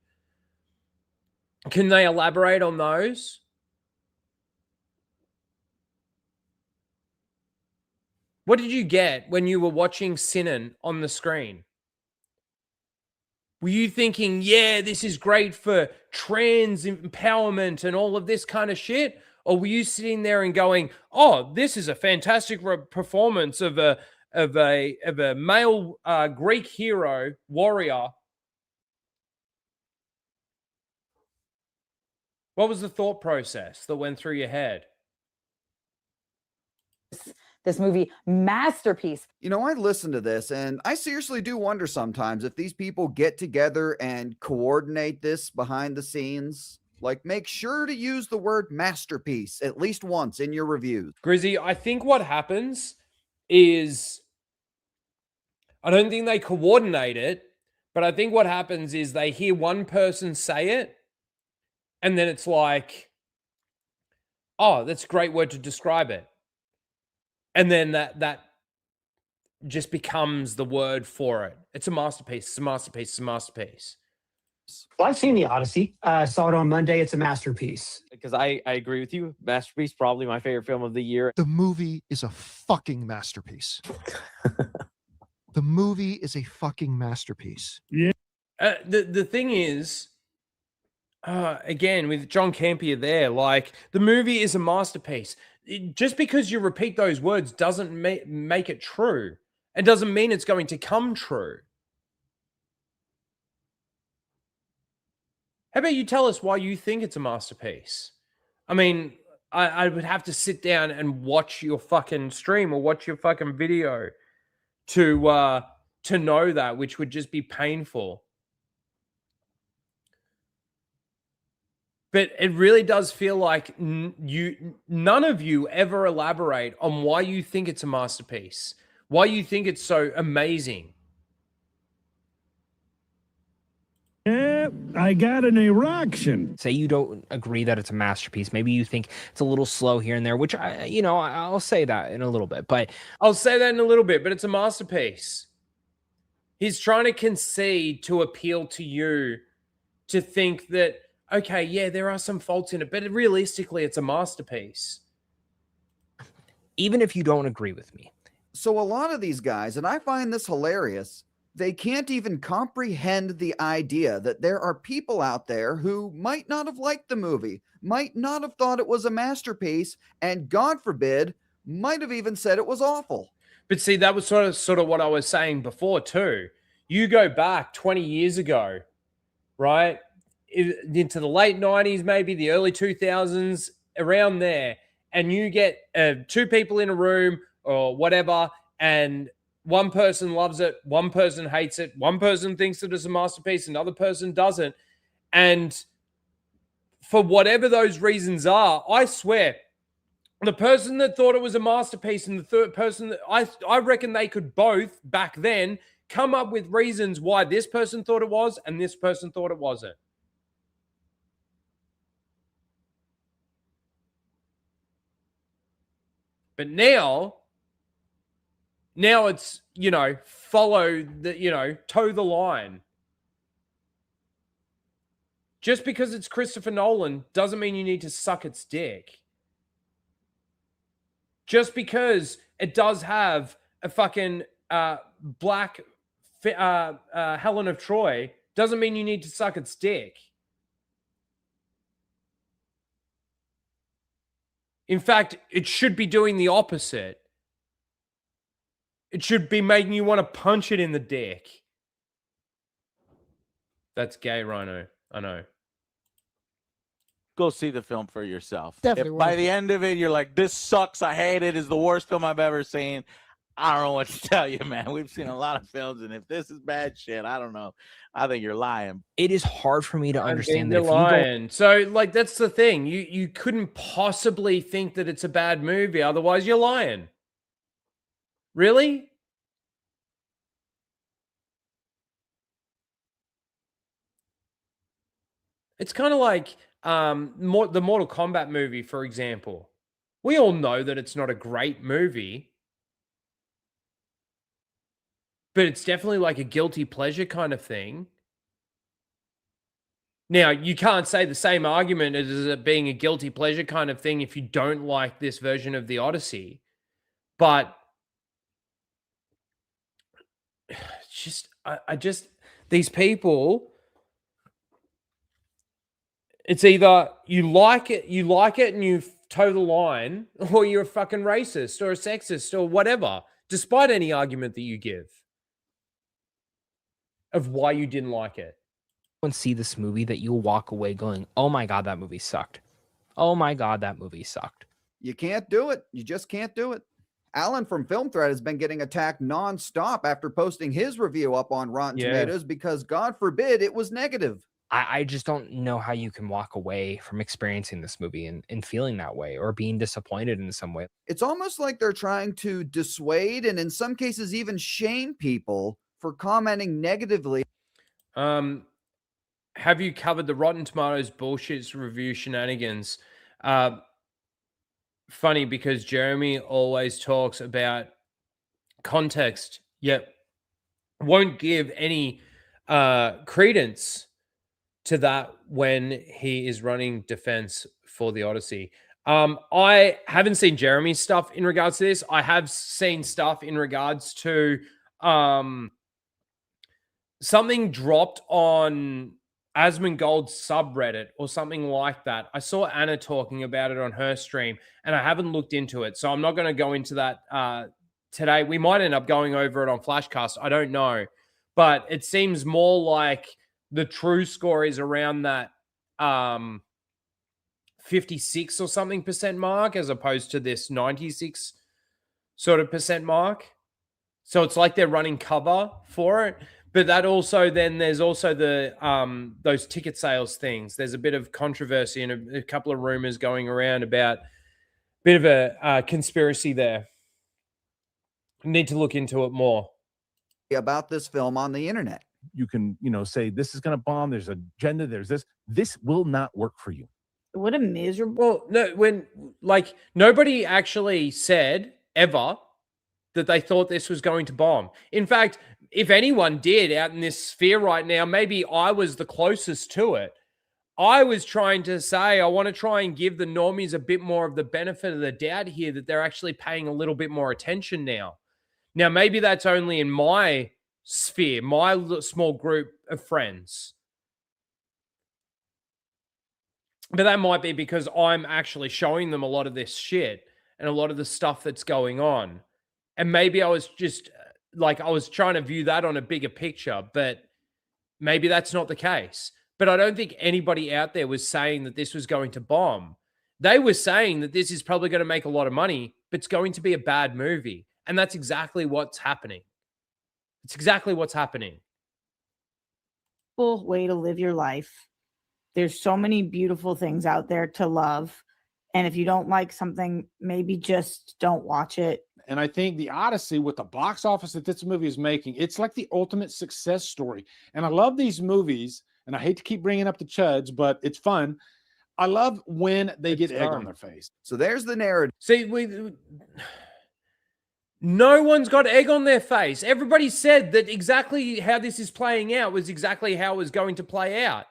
Speaker 5: Can they elaborate on those? What did you get when you were watching Sinan on the screen? Were you thinking, yeah, this is great for trans empowerment and all of this kind of shit? Or were you sitting there and going, "Oh, this is a fantastic performance of a male Greek hero warrior"? What was the thought process that went through your head?
Speaker 15: This movie, masterpiece.
Speaker 14: I listen to this and I seriously do wonder sometimes if these people get together and coordinate this behind the scenes. Like, make sure to use the word masterpiece at least once in your reviews.
Speaker 5: Grizzy, I think what happens is, I don't think they coordinate it, but I think what happens is they hear one person say it, and then it's like, oh, that's a great word to describe it. And then that just becomes the word for it. It's a masterpiece. It's a masterpiece. It's a masterpiece.
Speaker 19: Well, I've seen The Odyssey. Saw it on Monday. It's a masterpiece.
Speaker 20: Because I agree with you. Masterpiece, probably my favorite film of the year.
Speaker 21: The movie is a fucking masterpiece. The movie is a fucking masterpiece.
Speaker 5: Yeah. The thing is, again, with John Campier there, like, the movie is a masterpiece. Just because you repeat those words doesn't make it true. It doesn't mean it's going to come true. How about you tell us why you think it's a masterpiece? I mean, I would have to sit down and watch your fucking stream or watch your fucking video to know that, which would just be painful. But it really does feel like none of you ever elaborate on why you think it's a masterpiece, why you think it's so amazing.
Speaker 4: I got an erection.
Speaker 16: Say you don't agree that it's a masterpiece. Maybe you think it's a little slow here and there, which I'll say that in a little bit. But
Speaker 5: I'll say that in a little bit, but it's a masterpiece. He's trying to concede to appeal to you to think that, okay, yeah, there are some faults in it, but realistically, it's a masterpiece.
Speaker 16: Even if you don't agree with me.
Speaker 14: So a lot of these guys, and I find this hilarious, they can't even comprehend the idea that there are people out there who might not have liked the movie, might not have thought it was a masterpiece, and God forbid, might have even said it was awful.
Speaker 5: But see, that was sort of what I was saying before too. You go back 20 years ago, right? Into the late 90s, maybe the early 2000s, around there, and you get two people in a room or whatever, and one person loves it, one person hates it, one person thinks it is a masterpiece, another person doesn't. And for whatever those reasons are, I swear, the person that thought it was a masterpiece and the third person, that I reckon they could both back then come up with reasons why this person thought it was and this person thought it wasn't. But now it's, follow the, toe the line. Just because it's Christopher Nolan doesn't mean you need to suck its dick. Just because it does have a fucking black Helen of Troy doesn't mean you need to suck its dick. In fact, it should be doing the opposite. It should be making you want to punch it in the dick. That's gay, Rhino. I know.
Speaker 22: Go see the film for yourself.
Speaker 21: Definitely
Speaker 22: If by
Speaker 21: worth
Speaker 22: the end of it, you're like, this sucks. I hate it. It's the worst film I've ever seen. I don't know what to tell you, man. We've seen a lot of films, and if this is bad shit, I don't know. I think you're lying.
Speaker 16: It is hard for me to understand that
Speaker 5: You're
Speaker 16: if you
Speaker 5: lying. So, that's the thing. You couldn't possibly think that it's a bad movie. Otherwise, you're lying. Really? It's kind of like the Mortal Kombat movie, for example. We all know that it's not a great movie, but it's definitely like a guilty pleasure kind of thing. Now, you can't say the same argument as it being a guilty pleasure kind of thing if you don't like this version of the Odyssey. But these people, it's either you like it and you toe the line, or you're a fucking racist or a sexist or whatever, despite any argument that you give of why you didn't like it.
Speaker 16: and see this movie that you'll walk away going, oh my God, that movie sucked. Oh my God, that movie sucked.
Speaker 14: You can't do it. You just can't do it. Alan from Film Thread has been getting attacked nonstop after posting his review up on Rotten Tomatoes because, God forbid, it was negative.
Speaker 16: I just don't know how you can walk away from experiencing this movie and feeling that way or being disappointed in some way.
Speaker 14: It's almost like they're trying to dissuade and in some cases even shame people for commenting negatively.
Speaker 5: Have you covered the Rotten Tomatoes bullshit review shenanigans? Funny because Jeremy always talks about context, yet won't give any credence to that when he is running defense for the Odyssey. I haven't seen Jeremy's stuff in regards to this. I have seen stuff in regards to something dropped on Asmongold's subreddit or something like that. I saw Anna talking about it on her stream, and I haven't looked into it, so I'm not going to go into that today. We might end up going over it on Flashcast. I don't know, but it seems more like the true score is around that 56 or something percent mark as opposed to this 96 sort of percent mark. So it's like they're running cover for it. But that also, then there's also the those ticket sales things. There's a bit of controversy and a couple of rumors going around about a bit of a conspiracy there. Need to look into it more.
Speaker 14: About this film on the internet.
Speaker 4: You can, say this is going to bomb. There's an agenda. There's this. This will not work for you.
Speaker 13: What a miserable.
Speaker 5: Well, no, when like nobody actually said ever that they thought this was going to bomb. In fact, if anyone did out in this sphere right now, maybe I was the closest to it. I was trying to say, I want to try and give the normies a bit more of the benefit of the doubt here, that they're actually paying a little bit more attention now. Now, maybe that's only in my sphere, my small group of friends. But that might be because I'm actually showing them a lot of this shit and a lot of the stuff that's going on. And maybe I was just like, I was trying to view that on a bigger picture, but maybe that's not the case. But I don't think anybody out there was saying that this was going to bomb. They were saying that this is probably going to make a lot of money, but it's going to be a bad movie. And that's exactly what's happening. It's exactly what's happening.
Speaker 13: Way to live your life. There's so many beautiful things out there to love. And if you don't like something, maybe just don't watch it.
Speaker 6: And I think the Odyssey, with the box office that this movie is making, it's like the ultimate success story. And I love these movies, and I hate to keep bringing up the chuds, but it's fun. I love when they get egg on their face.
Speaker 14: So there's the narrative.
Speaker 5: See, no one's got egg on their face. Everybody said that exactly how this is playing out was exactly how it was going to play out.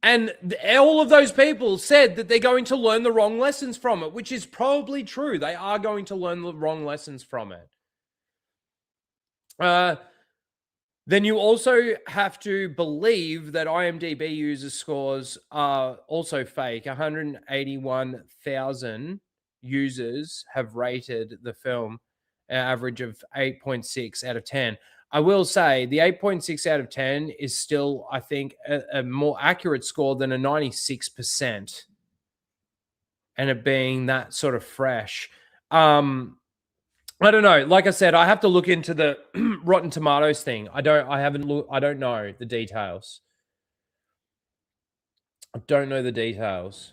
Speaker 5: And all of those people said that they're going to learn the wrong lessons from it, which is probably true. They are going to learn the wrong lessons from it. Then you also have to believe that IMDb user scores are also fake. 181,000 users have rated the film, an average of 8.6 out of 10. I will say the 8.6 out of 10 is still, I think, a more accurate score than a 96%. And it being that sort of fresh. I don't know. Like I said, I have to look into the Rotten Tomatoes thing. I don't know the details. I don't know the details.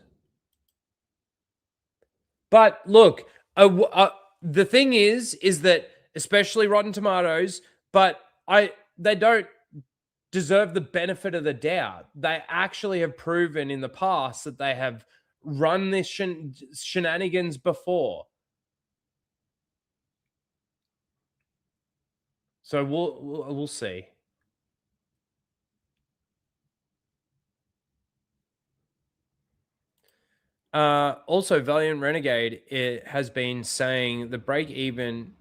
Speaker 5: But look, the thing is that especially Rotten Tomatoes, but they don't deserve the benefit of the doubt. They actually have proven in the past that they have run this shenanigans before. So we'll see. Also, Valiant Renegade, it has been saying the break even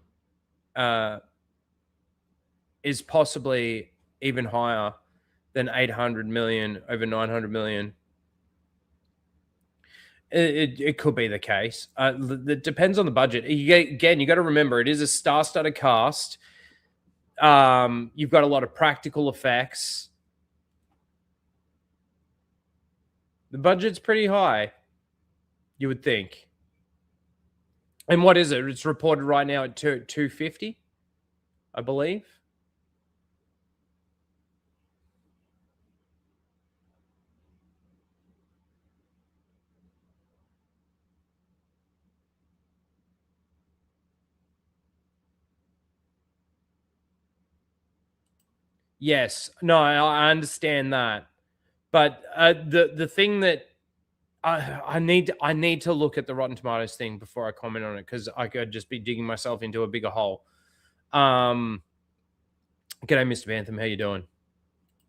Speaker 5: is possibly even higher than 800 million over 900 million. It could be the case. It depends on the budget. You got to remember, it is a star-studded cast. You've got a lot of practical effects. The budget's pretty high, you would think. And what is it? It's reported right now at 250, I believe. Yes, no, I understand that, but the thing that I need to look at the Rotten Tomatoes thing before I comment on it, because I could just be digging myself into a bigger hole. G'day, Mr. Bantham, how you doing?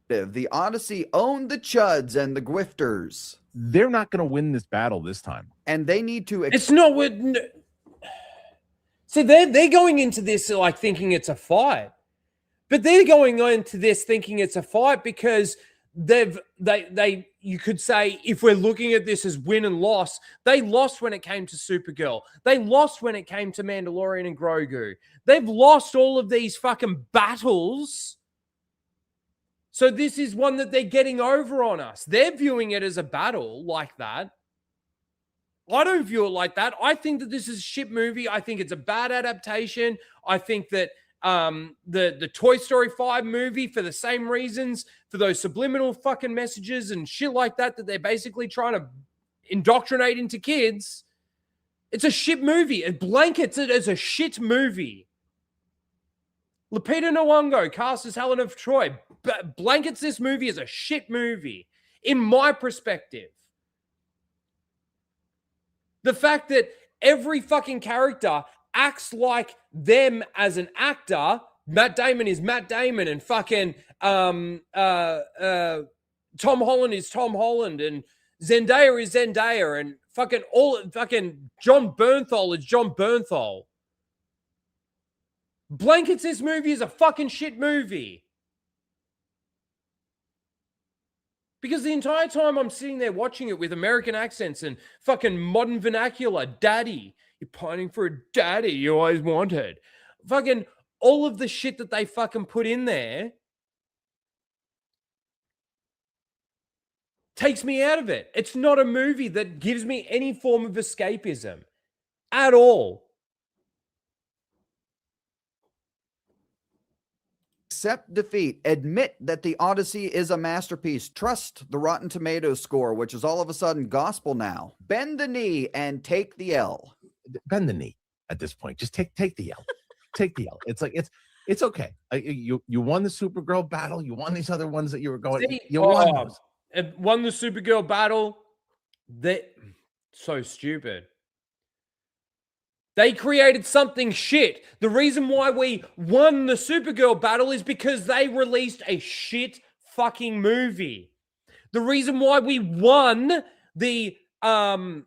Speaker 14: The Odyssey owned the chuds and the grifters.
Speaker 4: They're not going to win this battle this time,
Speaker 14: and they need to.
Speaker 5: It's not what. See, they're going into this like thinking it's a fight. But they're going into this thinking it's a fight because you could say, if we're looking at this as win and loss, they lost when it came to Supergirl. They lost when it came to Mandalorian and Grogu. They've lost all of these fucking battles. So this is one that they're getting over on us. They're viewing it as a battle like that. I don't view it like that. I think that this is a shit movie. I think it's a bad adaptation. I think that the Toy Story 5 movie, for the same reasons, for those subliminal fucking messages and shit like that they're basically trying to indoctrinate into kids, it's a shit movie. It blankets it as a shit movie. Lupita Nyong'o cast as Helen of Troy blankets this movie as a shit movie, in my perspective. The fact that every fucking character acts like them as an actor. Matt Damon is Matt Damon, and fucking Tom Holland is Tom Holland, and Zendaya is Zendaya, and fucking John Bernthal is John Bernthal. Blankets this movie as a fucking shit movie. Because the entire time I'm sitting there watching it with American accents and fucking modern vernacular, daddy, you're pining for a daddy you always wanted. Fucking all of the shit that they fucking put in there takes me out of it. It's not a movie that gives me any form of escapism at all.
Speaker 14: Accept defeat. Admit that the Odyssey is a masterpiece. Trust the Rotten Tomatoes score, which is all of a sudden gospel now. Bend the knee and take the L.
Speaker 4: Bend the knee at this point. Just take the L. Take the L. It's like it's okay. You won the Supergirl battle. You won these other ones that you were going. You won those.
Speaker 5: It won the Supergirl battle. So stupid. They created something shit. The reason why we won the Supergirl battle is because they released a shit fucking movie. The reason why we won the Mando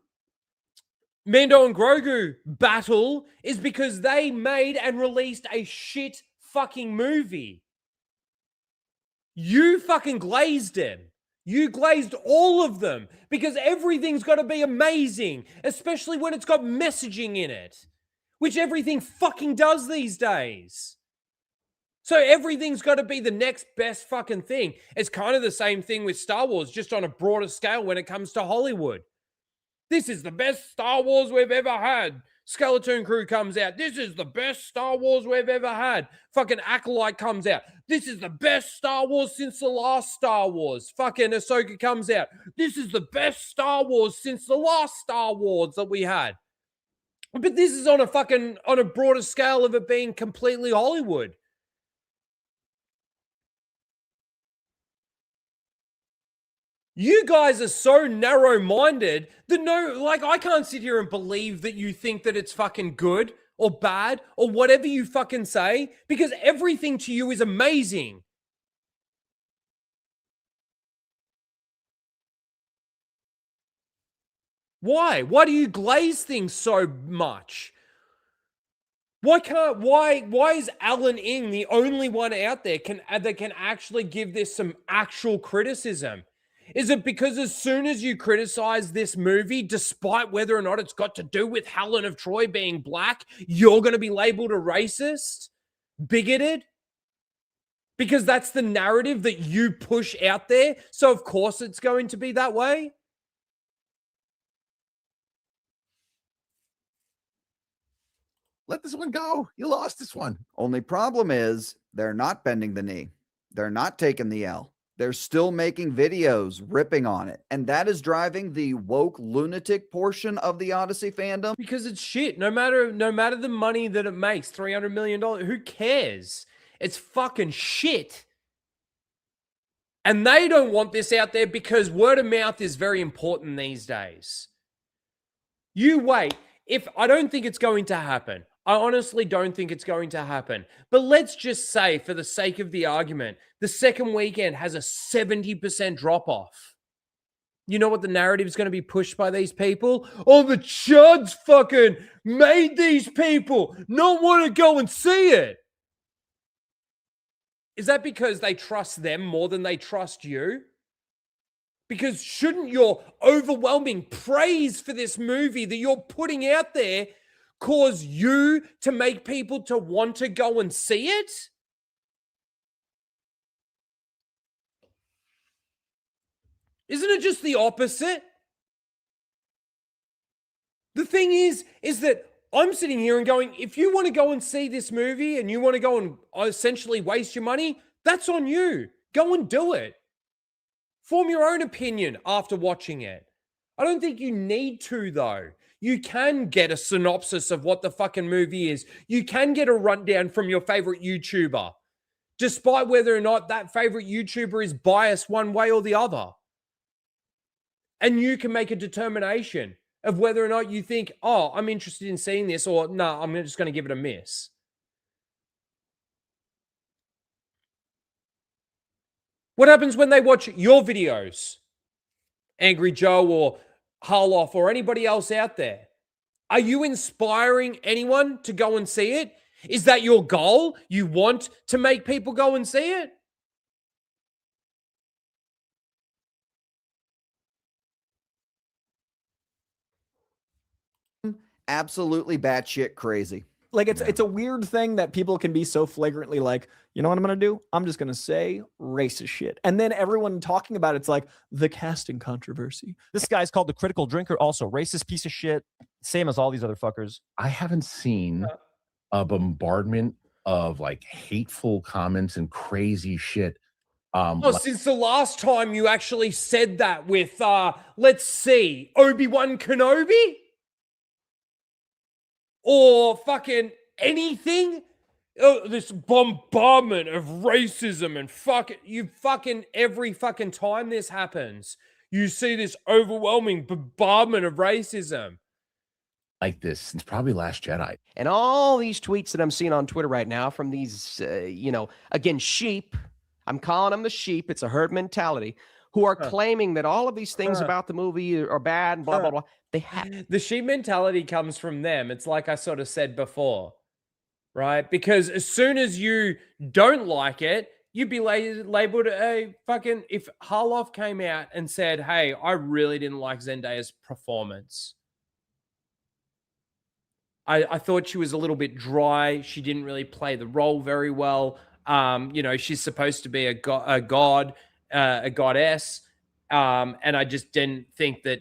Speaker 5: and Grogu battle is because they made and released a shit fucking movie. You fucking glazed them. You glazed all of them because everything's got to be amazing, especially when it's got messaging in it, which everything fucking does these days. So everything's got to be the next best fucking thing. It's kind of the same thing with Star Wars, just on a broader scale when it comes to Hollywood. This is the best Star Wars we've ever had. Skeleton Crew comes out. This is the best Star Wars we've ever had. Fucking Acolyte comes out. This is the best Star Wars since the last Star Wars. Fucking Ahsoka comes out. This is the best Star Wars since the last Star Wars that we had. But this is on a broader scale of it being completely Hollywood. You guys are so narrow-minded that I can't sit here and believe that you think that it's fucking good or bad or whatever you fucking say, because everything to you is amazing. Why? Why do you glaze things so much? Why is Alan Ing the only one out there that can actually give this some actual criticism? Is it because as soon as you criticize this movie, despite whether or not it's got to do with Helen of Troy being black, you're going to be labeled a racist? Bigoted? Because that's the narrative that you push out there, so of course it's going to be that way?
Speaker 4: Let this one go. You lost this one.
Speaker 14: Only problem is they're not bending the knee. They're not taking the L. They're still making videos ripping on it. And that is driving the woke lunatic portion of the Odyssey fandom.
Speaker 5: Because it's shit. No matter the money that it makes, $300 million, who cares? It's fucking shit. And they don't want this out there because word of mouth is very important these days. You wait. I don't think it's going to happen. I honestly don't think it's going to happen. But let's just say, for the sake of the argument, the second weekend has a 70% drop-off. You know what the narrative is going to be pushed by these people? Oh, the chuds fucking made these people not want to go and see it. Is that because they trust them more than they trust you? Because shouldn't your overwhelming praise for this movie that you're putting out there cause you to make people to want to go and see it? Isn't it just the opposite? The thing is that I'm sitting here and going, if you want to go and see this movie and you want to go and essentially waste your money, that's on you. Go and do it. Form your own opinion after watching it. I don't think you need to, though. You can get a synopsis of what the fucking movie is. You can get a rundown from your favorite YouTuber, despite whether or not that favorite YouTuber is biased one way or the other. And you can make a determination of whether or not you think, oh, I'm interested in seeing this, or no, I'm just going to give it a miss. What happens when they watch your videos? Angry Joe or Harloff or anybody else out there? Are you inspiring anyone to go and see it? Is that your goal? You want to make people go and see it?
Speaker 14: Absolutely batshit crazy.
Speaker 11: Like it's a weird thing that people can be so flagrantly like, you know what I'm gonna do? I'm just gonna say racist shit, and then everyone talking about it's like the casting controversy.
Speaker 7: This guy's called the critical drinker, also racist piece of shit, same as all these other fuckers.
Speaker 4: I haven't seen a bombardment of like hateful comments and crazy shit.
Speaker 5: Since the last time you actually said that with, let's see, Obi-Wan Kenobi? Or fucking anything? Oh, this bombardment of racism and every fucking time this happens, you see this overwhelming bombardment of racism.
Speaker 4: Like this since probably Last Jedi.
Speaker 8: And all these tweets that I'm seeing on Twitter right now from these, again, sheep, I'm calling them the sheep, it's a herd mentality, who are claiming that all of these things about the movie are bad and blah, blah, blah.
Speaker 5: The sheep mentality comes from them. It's like I sort of said before, right? Because as soon as you don't like it, you'd be labeled a fucking... If Harloff came out and said, hey, I really didn't like Zendaya's performance. I thought she was a little bit dry. She didn't really play the role very well. She's supposed to be a goddess. And I just didn't think that,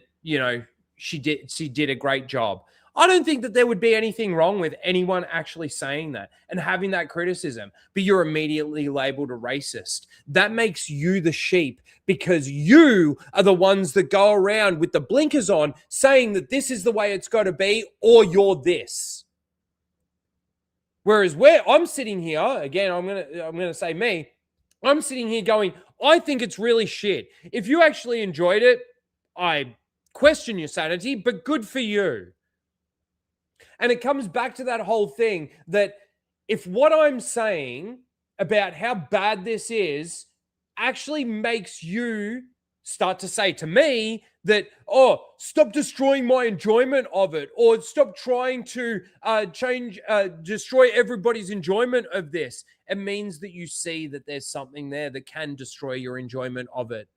Speaker 5: she did a great job. I don't think that there would be anything wrong with anyone actually saying that and having that criticism, but you're immediately labeled a racist. That makes you the sheep because you are the ones that go around with the blinkers on saying that this is the way it's got to be or you're this. Whereas where I'm sitting here, again, I'm gonna say me, I'm sitting here going, I think it's really shit. If you actually enjoyed it, I question your sanity, but good for you. And it comes back to that whole thing that if what I'm saying about how bad this is actually makes you start to say to me that, oh, stop destroying my enjoyment of it, or stop trying to destroy everybody's enjoyment of this, it means that you see that there's something there that can destroy your enjoyment of it.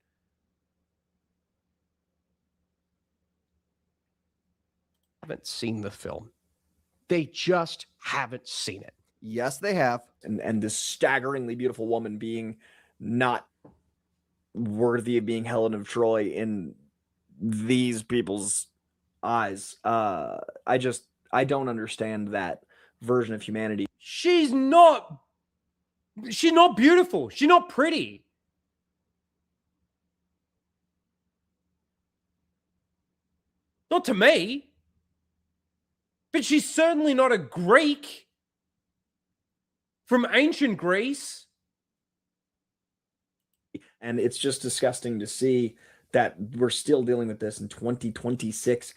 Speaker 8: Haven't seen the film. They just haven't seen it.
Speaker 14: Yes, they have.
Speaker 11: And this staggeringly beautiful woman being not worthy of being Helen of Troy in these people's eyes. I don't understand that version of humanity.
Speaker 5: She's not beautiful. She's not pretty. Not to me. But she's certainly not a Greek from ancient Greece.
Speaker 11: And it's just disgusting to see that we're still dealing with this in 2026.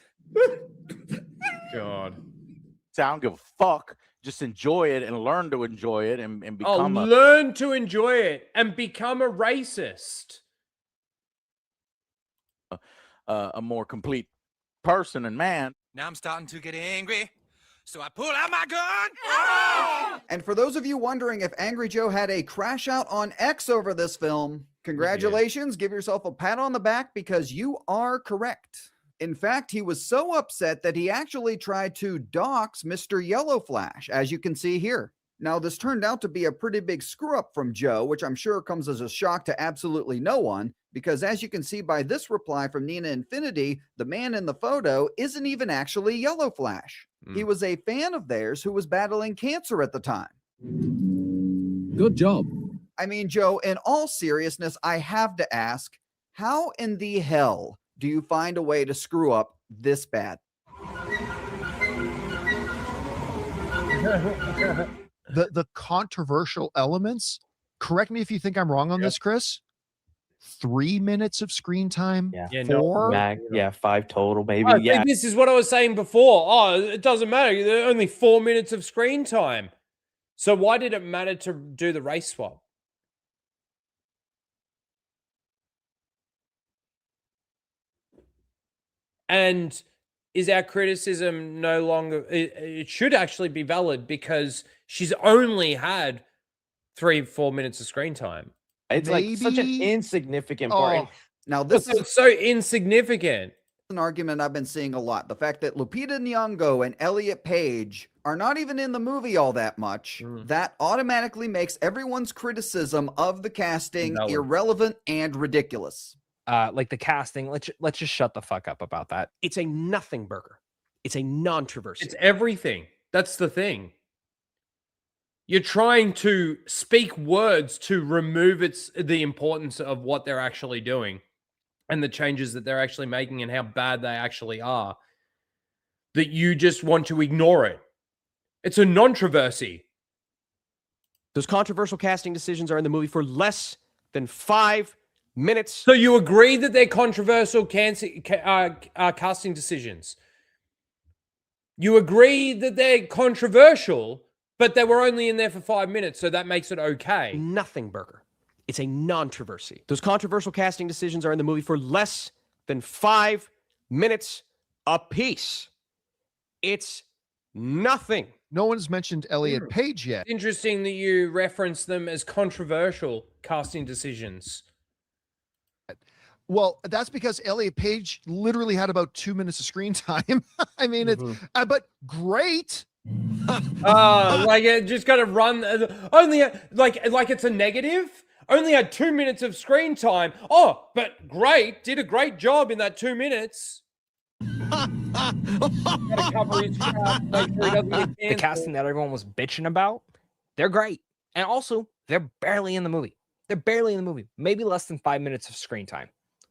Speaker 5: God.
Speaker 22: I don't give a fuck. Just enjoy it and learn to enjoy it and become
Speaker 5: learn to enjoy it and become a racist.
Speaker 22: A more complete person and man.
Speaker 23: Now I'm starting to get angry, so I pull out my gun.
Speaker 14: And for those of you wondering if Angry Joe had a crash out on X over this film, congratulations, give yourself a pat on the back because you are correct. In fact, he was so upset that he actually tried to dox Mr. Yellow Flash, as you can see here. Now, this turned out to be a pretty big screw up from Joe, which I'm sure comes as a shock to absolutely no one, because as you can see by this reply from Nina Infinity, the man in the photo isn't even actually Yellow Flash. He was a fan of theirs who was battling cancer at the time.
Speaker 2: Good job.
Speaker 14: I mean, Joe, in all seriousness, I have to ask, how in the hell do you find a way to screw up this bad?
Speaker 21: The controversial elements, correct me if you think I'm wrong on this, Chris. 3 minutes of screen time.
Speaker 20: Yeah,
Speaker 21: 4.
Speaker 20: yeah, 5 total, maybe.
Speaker 5: Oh,
Speaker 20: yeah,
Speaker 5: this is what I was saying before. Oh, it doesn't matter. There are only 4 minutes of screen time. So why did it matter to do the race swap? And is our criticism no longer, it should actually be valid because she's only had 3-4 minutes of screen time.
Speaker 20: it's like such an
Speaker 21: Maybe-
Speaker 20: insignificant part. And
Speaker 14: Now, this is
Speaker 5: It's so insignificant.
Speaker 14: an argument I've been seeing a lot. The fact that Lupita Nyong'o and Elliot Page are not even in the movie all that much, that automatically makes everyone's criticism of the casting
Speaker 5: Valid.
Speaker 14: irrelevant and ridiculous.
Speaker 16: Like the casting, let's just shut the fuck up about that.
Speaker 8: It's a nothing burger. It's a non-traversy.
Speaker 5: It's everything. That's the thing. You're trying to speak words to remove the importance of what they're actually doing and the changes that they're actually making and how bad they actually are. That you just want to ignore it. It's a non-traversy.
Speaker 8: Those controversial casting decisions are in the movie for less than 5 minutes.
Speaker 5: So you agree that they're controversial casting decisions. You agree that they're controversial, but they were only in there for 5 minutes, so that makes it okay.
Speaker 8: Nothing burger. It's a non-traversy. Those controversial casting decisions are in the movie for less than 5 minutes apiece. It's nothing.
Speaker 21: No one's mentioned Elliot Page yet.
Speaker 5: Interesting that you reference them as controversial casting decisions.
Speaker 21: Well, that's because Elliot Page literally had about 2 minutes of screen time. I mean, it's but great.
Speaker 5: Like it just got to run only like it's a negative. Only had 2 minutes of screen time. Oh, but great, did a great job in that 2 minutes.
Speaker 16: The casting that everyone was bitching about, they're great. And also, they're barely in the movie. They're barely in the movie. Maybe less than 5 minutes of screen time.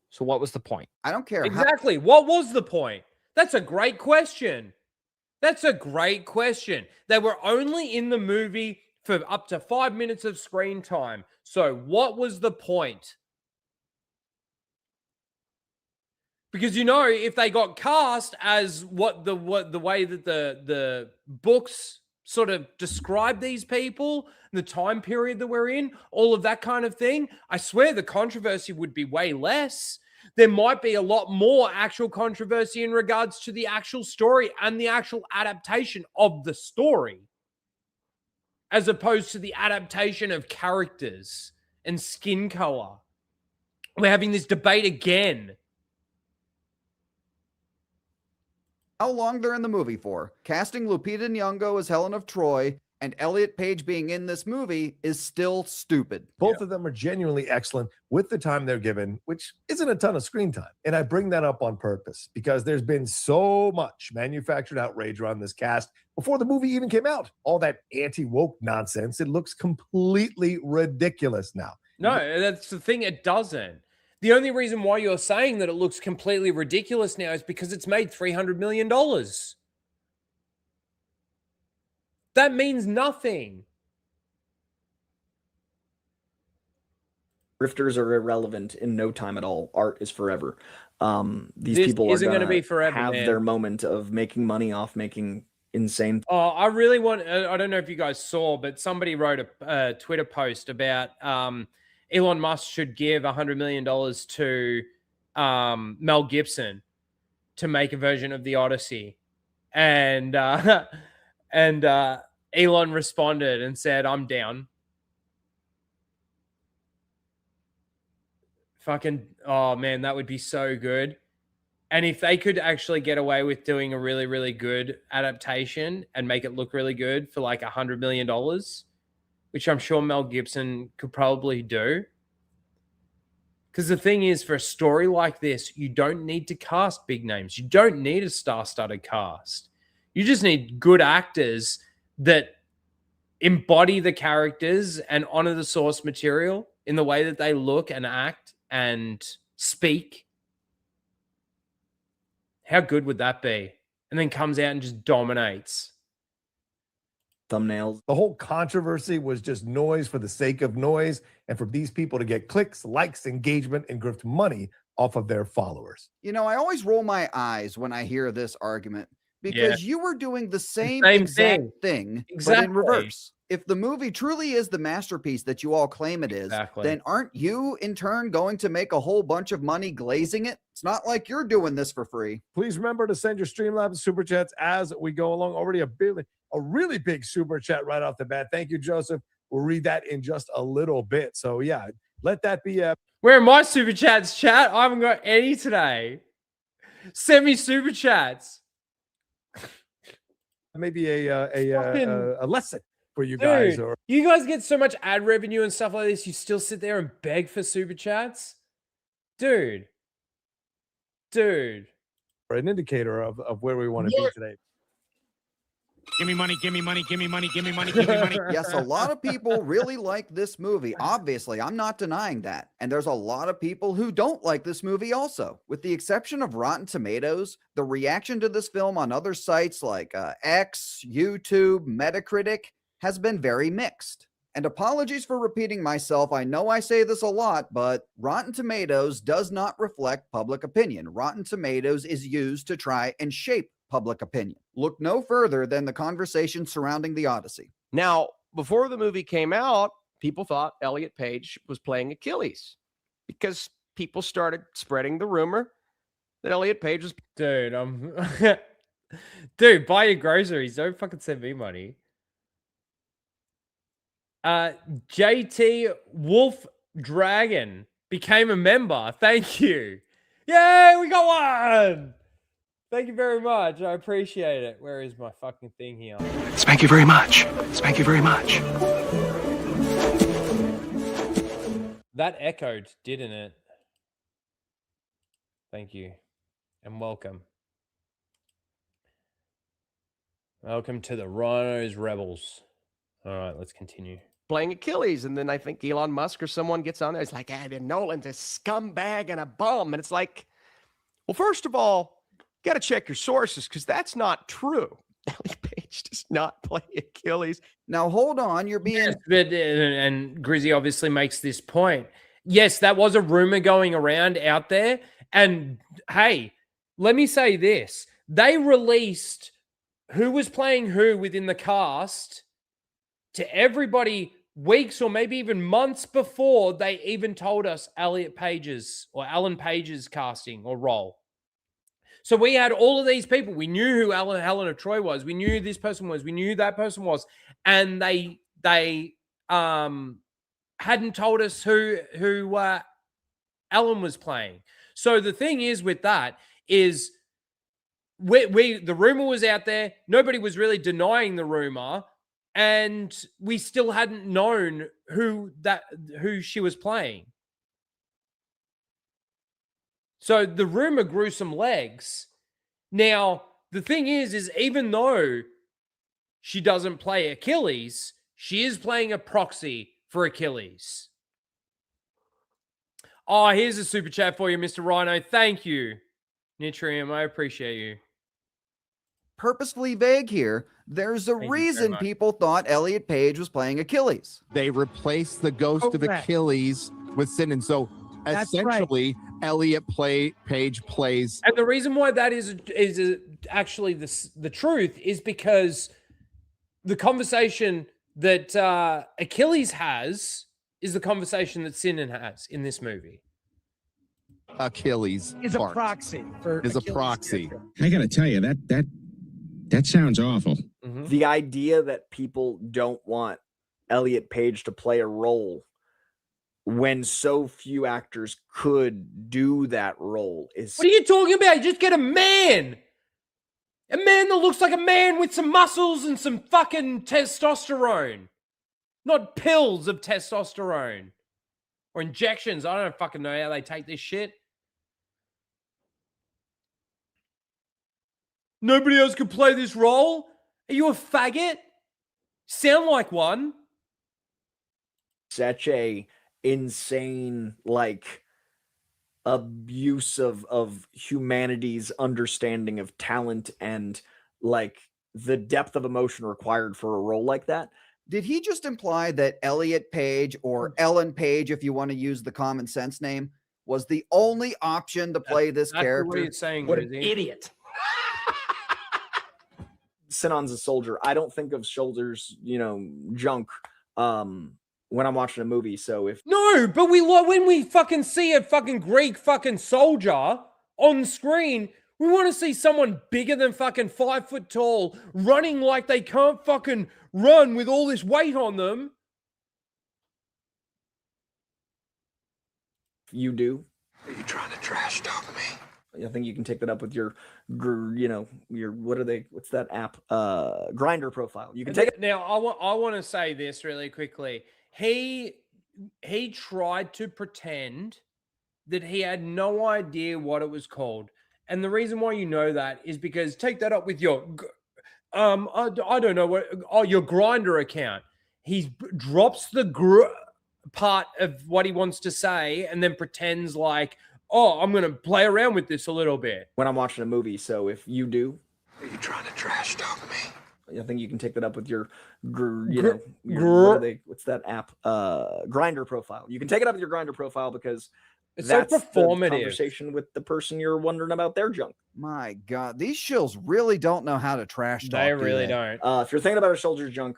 Speaker 16: So what was the point?
Speaker 14: I don't care.
Speaker 5: Exactly. What was the point? That's a great question. That's a great question. They were only in the movie for up to 5 minutes of screen time. So what was the point? Because if they got cast as what the way that the books sort of describe these people, the time period that we're in, all of that kind of thing, I swear the controversy would be way less. There might be a lot more actual controversy in regards to the actual story and the actual adaptation of the story, as opposed to the adaptation of characters and skin color. We're having this debate again.
Speaker 14: How long they're in the movie for. Casting Lupita Nyong'o as Helen of Troy and Elliot Page being in this movie is still stupid.
Speaker 4: Both of them are genuinely excellent with the time they're given, which isn't a ton of screen time. And I bring that up on purpose because there's been so much manufactured outrage around this cast before the movie even came out. All that anti-woke nonsense. It looks completely ridiculous now.
Speaker 5: No, that's the thing. It doesn't. The only reason why you're saying that it looks completely ridiculous now is because it's made $300 million. That means nothing.
Speaker 11: Grifters are irrelevant in no time at all. Art is forever. These
Speaker 5: This
Speaker 11: people are
Speaker 5: isn't
Speaker 11: going
Speaker 5: gonna be forever,
Speaker 11: have
Speaker 5: man.
Speaker 11: their moment of making money off making insane.
Speaker 5: Oh, I really want. I don't know if you guys saw, but somebody wrote a Twitter post about Elon Musk should give $100 million to Mel Gibson to make a version of the Odyssey, and Elon responded and said, "I'm down." Fucking, oh man, that would be so good. And if they could actually get away with doing a really, really good adaptation and make it look really good for like $100 million, which I'm sure Mel Gibson could probably do. Because the thing is, for a story like this, you don't need to cast big names. You don't need a star-studded cast. You just need good actors that embody the characters and honor the source material in the way that they look and act and speak. How good would that be? And then comes out and just dominates.
Speaker 11: Thumbnails.
Speaker 4: The whole controversy was just noise for the sake of noise and for these people to get clicks, likes, engagement, and grift money off of their followers.
Speaker 14: You know, I always roll my eyes when I hear this argument because you were doing the same exact thing, but in reverse. If the movie truly is the masterpiece that you all claim it is, then aren't you in turn going to make a whole bunch of money glazing it? It's not like you're doing this for free.
Speaker 4: Please remember to send your Streamlabs super chats as we go along. Already a really big super chat right off the bat. Thank you, Joseph. We'll read that in just a little bit. So yeah, let that be a.
Speaker 5: Where are my super chats, chat? I haven't got any today. Send me super chats.
Speaker 4: Maybe a lesson for you
Speaker 5: Dude,
Speaker 4: guys. Or
Speaker 5: you guys get so much ad revenue and stuff like this. You still sit there and beg for super chats, dude.
Speaker 4: or an indicator of where we want to be today.
Speaker 1: Give me money, give me money, give me money, give me money, give me money.
Speaker 14: Yes, a lot of people really like this movie. Obviously, I'm not denying that. And there's a lot of people who don't like this movie also. With the exception of Rotten Tomatoes, the reaction to this film on other sites like X, YouTube, Metacritic has been very mixed. And apologies for repeating myself. I know I say this a lot, but Rotten Tomatoes does not reflect public opinion. Rotten Tomatoes is used to try and shape public opinion. Look no further than the conversation surrounding the Odyssey.
Speaker 8: Now, before the movie came out, people thought Elliot Page was playing Achilles because people started spreading the rumor that Elliot Page was.
Speaker 5: Dude, dude, buy your groceries. Don't fucking send me money. JT Wolf Dragon became a member. Thank you. Yay, we got one. Thank you very much. I appreciate it. Where is my fucking thing here?
Speaker 1: Thank you very much. Thank you very much.
Speaker 5: That echoed, didn't it? Thank you. And welcome. Welcome to the Rhinos Rebels. All right, let's continue.
Speaker 8: Playing Achilles, and then I think Elon Musk or someone gets on there. It's like, Nolan's a scumbag and a bum. And it's like, well, first of all, you got to check your sources because that's not true. Elliot Page does not play Achilles.
Speaker 14: Now, hold on. You're being...
Speaker 5: Yes, but, and Grizzy obviously makes this point. Yes, that was a rumor going around out there. And hey, let me say this. They released who was playing who within the cast to everybody weeks or maybe even months before they even told us Elliot Page's or Alan Page's casting or role. So we had all of these people. We knew who Helen of Troy was. We knew who this person was. We knew who that person was. And they hadn't told us who Ellen was playing. So the thing is with that is the rumor was out there. Nobody was really denying the rumor. And we still hadn't known who she was playing. So the rumor grew some legs. Now, the thing is even though she doesn't play Achilles, she is playing a proxy for Achilles. Oh, here's a super chat for you, Mr. Rhino. Thank you, Nitrium. I appreciate you.
Speaker 14: Purposefully vague here. There's a reason people thought Elliot Page was playing Achilles.
Speaker 9: They replaced the ghost of Achilles with Sinan. So essentially, Elliot Page plays.
Speaker 5: And the reason why that is actually the truth is because the conversation that Achilles has is the conversation that Sinan has in this movie.
Speaker 9: Achilles
Speaker 1: is a proxy for
Speaker 9: is a proxy.
Speaker 2: I gotta tell you, that sounds awful.
Speaker 5: Mm-hmm.
Speaker 11: The idea that people don't want Elliot Page to play a role when so few actors could do that role is
Speaker 5: What are you talking about? You just get a man that looks like a man with some muscles and some fucking testosterone, not pills of testosterone or injections. I don't fucking know how they take this shit. Nobody else could play this role? Are you a faggot? Sound like one.
Speaker 11: such a insane like abuse of humanity's understanding of talent and like the depth of emotion required for a role like that.
Speaker 14: Did he just imply that Elliot Page, or Ellen Page, if you want to use the common sense name, was the only option to play this character?
Speaker 5: What are you saying?
Speaker 18: What an idiot.
Speaker 11: Sinan's a soldier. I don't think of soldiers, junk when I'm watching a movie. So if
Speaker 5: No, but when we fucking see a fucking Greek fucking soldier on screen, we want to see someone bigger than fucking 5 foot tall, running like they can't fucking run with all this weight on them.
Speaker 11: you do,
Speaker 23: Are you trying to trash talk me?
Speaker 11: I think you can take that up with your what's that app? Grinder profile. You can take it.
Speaker 5: Now, I want to say this really quickly. He tried to pretend that he had no idea what it was called. And the reason why you know that is because take that up with your I don't know your Grinder account. He drops the part of what he wants to say and then pretends like, oh, I'm going to play around with this a little bit
Speaker 11: when I'm watching a movie. So if you do,
Speaker 23: Are you trying to trash talk me?
Speaker 11: I think you can take that up with your what's that app? Grinder profile. You can take it up with your Grinder profile because
Speaker 5: it's so
Speaker 11: that's the
Speaker 5: performative.
Speaker 11: conversation with the person you're wondering about their junk.
Speaker 14: My God, these shills really don't know how to trash talk.
Speaker 5: They really don't.
Speaker 11: If you're thinking about a soldier's junk,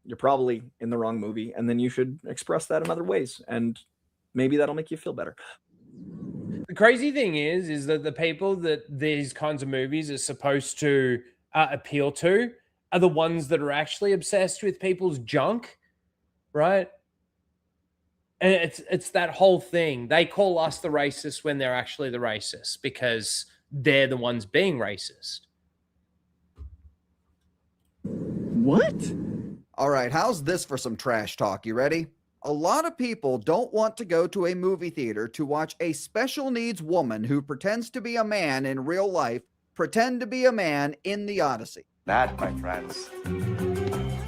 Speaker 11: you're probably in the wrong movie, and then you should express that in other ways, and maybe that'll make you feel better.
Speaker 5: The crazy thing is that the people that these kinds of movies are supposed to appeal to are the ones that are actually obsessed with people's junk, right? And it's that whole thing. They call us the racists when they're actually the racists because they're the ones being racist.
Speaker 14: What? All right, how's this for some trash talk? You ready? A lot of people don't want to go to a movie theater to watch a special needs woman who pretends to be a man in real life pretend to be a man in the Odyssey.
Speaker 3: That, my friends,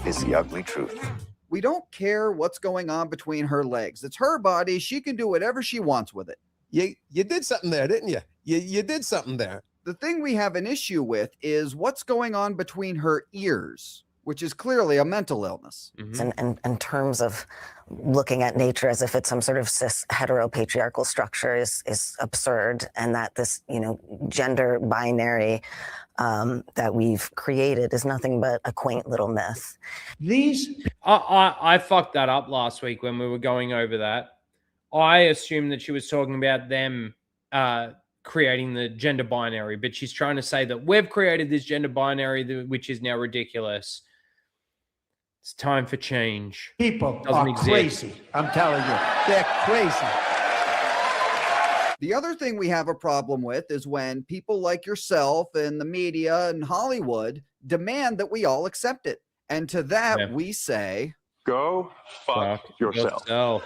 Speaker 3: is the ugly truth.
Speaker 14: We don't care what's going on between her legs. It's her body. She can do whatever she wants with it.
Speaker 10: You did something there, didn't you? You did something there.
Speaker 14: The thing we have an issue with is what's going on between her ears, which is clearly a mental illness.
Speaker 12: In terms of looking at nature as if it's some sort of cis heteropatriarchal structure is absurd, and that this gender binary that we've created is nothing but a quaint little myth.
Speaker 5: I fucked that up last week when we were going over that. I assumed that she was talking about them creating the gender binary, but she's trying to say that we've created this gender binary, which is now ridiculous. It's time for change.
Speaker 10: People are crazy. I'm telling you, they're crazy.
Speaker 14: The other thing we have a problem with is when people like yourself and the media and Hollywood demand that we all accept it. And to that, we say,
Speaker 24: go fuck yourself.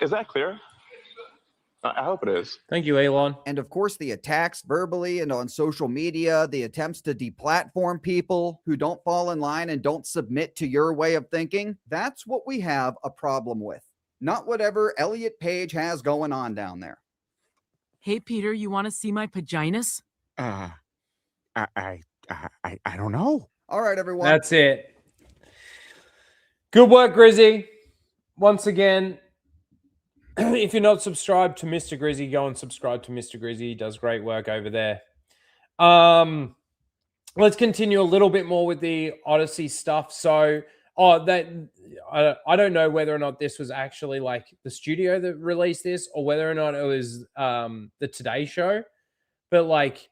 Speaker 24: Is that clear? I hope it is.
Speaker 5: Thank you, Elon.
Speaker 14: And of course, the attacks verbally and on social media, the attempts to deplatform people who don't fall in line and don't submit to your way of thinking, that's what we have a problem with. Not whatever Elliot Page has going on down there.
Speaker 25: Hey, Peter, you want to see my paginas?
Speaker 9: I don't know.
Speaker 14: All right, everyone.
Speaker 5: That's it. Good work, Grizzy. Once again, if you're not subscribed to Mr. Grizzy, go and subscribe to Mr. Grizzy. He does great work over there. Let's continue a little bit more with the Odyssey stuff. So, I don't know whether or not this was actually like the studio that released this or whether or not it was the Today Show. But like,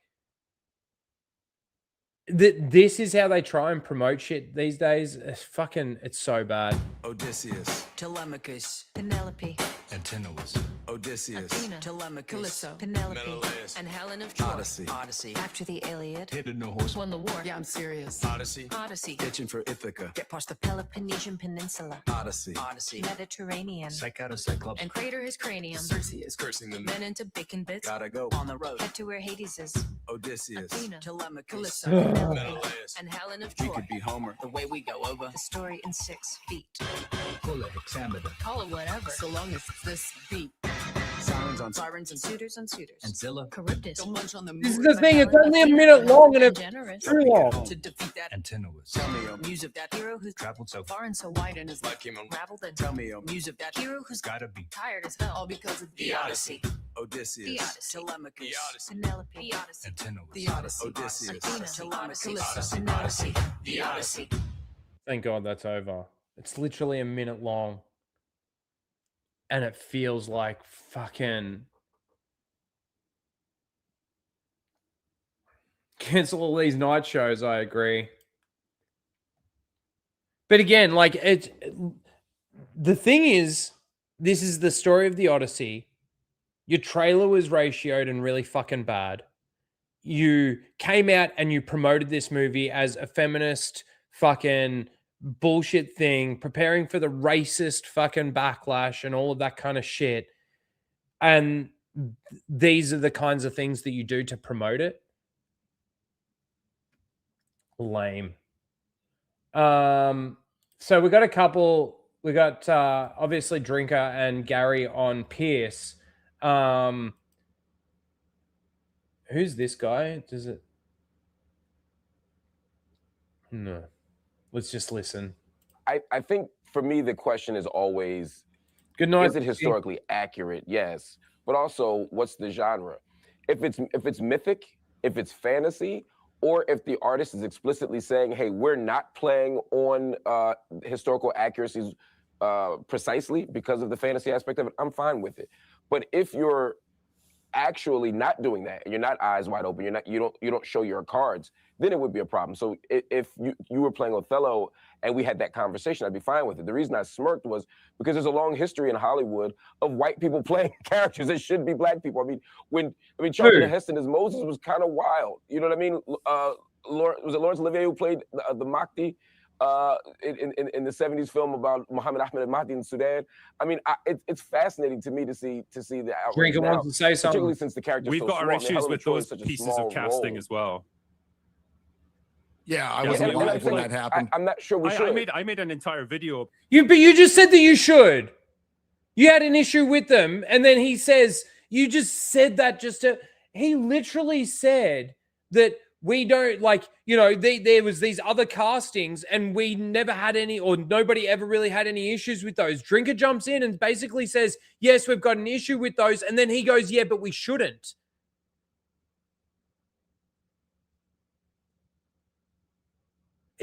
Speaker 5: this is how they try and promote shit these days. It's so bad.
Speaker 6: Odysseus,
Speaker 13: Telemachus,
Speaker 6: Penelope, Antinous, Odysseus,
Speaker 13: Athena, Telemachus,
Speaker 6: Calypso,
Speaker 13: Penelope,
Speaker 6: Menelaus,
Speaker 13: and Helen of Troy.
Speaker 6: Odyssey,
Speaker 13: After the Iliad,
Speaker 6: hidden no horse,
Speaker 13: won the war.
Speaker 6: Yeah, I'm serious.
Speaker 13: Odyssey,
Speaker 6: Itching for Ithaca,
Speaker 13: get past the Peloponnesian Peninsula.
Speaker 6: Odyssey,
Speaker 13: Mediterranean,
Speaker 6: Psych out of Cyclops,
Speaker 13: and crater his cranium.
Speaker 6: Circe is cursing them.
Speaker 13: Then into bacon bits.
Speaker 6: Gotta go.
Speaker 13: On the road. Head to where Hades is.
Speaker 6: Odysseus,
Speaker 13: Athena, Telemachus,
Speaker 6: Calypso,
Speaker 13: Penelope,
Speaker 6: Menelaus,
Speaker 13: and Helen of
Speaker 6: we
Speaker 13: Troy.
Speaker 6: could be Homer.
Speaker 13: The way we go over the story in 6 feet.
Speaker 6: Pull a hexameter.
Speaker 13: Call it whatever, so long as it's this beat.
Speaker 6: Sirens
Speaker 13: and suitors on suitors.
Speaker 6: and Zilla,
Speaker 13: Charybdis. Don't munch on the
Speaker 5: This is
Speaker 13: moon,
Speaker 5: the thing. It's
Speaker 13: but
Speaker 5: only a
Speaker 13: Helen
Speaker 5: minute
Speaker 13: of
Speaker 5: long, and
Speaker 13: Troy
Speaker 5: it's
Speaker 13: generous.
Speaker 5: too long.
Speaker 13: To defeat that
Speaker 6: Antinous. Tell me,
Speaker 13: muse of that hero who's
Speaker 6: traveled so
Speaker 13: far and so wide and his
Speaker 6: Like him,
Speaker 13: unraveled and
Speaker 6: Tell me,
Speaker 13: muse of that hero who's
Speaker 6: gotta be
Speaker 13: tired as hell all because of the Odyssey.
Speaker 6: Odysseus,
Speaker 13: The Odyssey. Telemachus.
Speaker 6: The Odyssey.
Speaker 13: Penelope. The Odyssey.
Speaker 6: Antinous,
Speaker 13: The Odyssey.
Speaker 6: Odysseus,
Speaker 13: Athena. Telemachus.
Speaker 6: Calypso,
Speaker 13: Penelope. The Odyssey.
Speaker 5: Thank God that's over. It's literally a minute long. And it feels like fucking cancel all these night shows, I agree. But again, like the thing is, this is the story of the Odyssey. Your trailer was ratioed and really fucking bad. You came out and you promoted this movie as a feminist fucking bullshit thing, preparing for the racist fucking backlash and all of that kind of shit. And these are the kinds of things that you do to promote it. Lame. So we got a couple. We got obviously Drinker and Gary on Pierce. Who's this guy? Does it? No. Let's just listen.
Speaker 15: I think for me the question is always,
Speaker 5: good night.
Speaker 15: Is it historically accurate? Yes, but also what's the genre? If it's mythic, if it's fantasy, or if the artist is explicitly saying, "Hey, we're not playing on historical accuracies precisely because of the fantasy aspect of it," I'm fine with it. But if you're actually not doing that and you're not eyes wide open, you don't show your cards, then it would be a problem. So if you were playing Othello and we had that conversation, I'd be fine with it. The reason I smirked was because there's a long history in Hollywood of white people playing characters that should be black people. Charlton Heston as Moses was kind of wild. You know what I mean? Was it Laurence Olivier who played the Mahdi in the 70s film about Muhammad Ahmed al-Mahdi in Sudan? I mean, it's fascinating to me to see the outrage
Speaker 5: Drinker
Speaker 15: now,
Speaker 5: wants to say something.
Speaker 15: particularly since the character's
Speaker 17: We've
Speaker 15: so
Speaker 17: got our
Speaker 15: small. I mean,
Speaker 17: issues
Speaker 15: Helen
Speaker 17: with
Speaker 15: of Troy
Speaker 17: those
Speaker 15: is such a
Speaker 17: pieces
Speaker 15: small
Speaker 17: of casting
Speaker 15: role.
Speaker 17: as well.
Speaker 9: Yeah, I
Speaker 15: Yeah,
Speaker 9: wasn't
Speaker 15: and I
Speaker 9: alive when
Speaker 15: feel
Speaker 9: that happened.
Speaker 15: I'm not sure we should.
Speaker 17: I made an entire video.
Speaker 5: But you just said that you should. You had an issue with them, and then he says you just said that just to. He literally said that we don't there was these other castings, and we never had any, or nobody ever really had any issues with those. Drinker jumps in and basically says, "Yes, we've got an issue with those," and then he goes, "Yeah, but we shouldn't."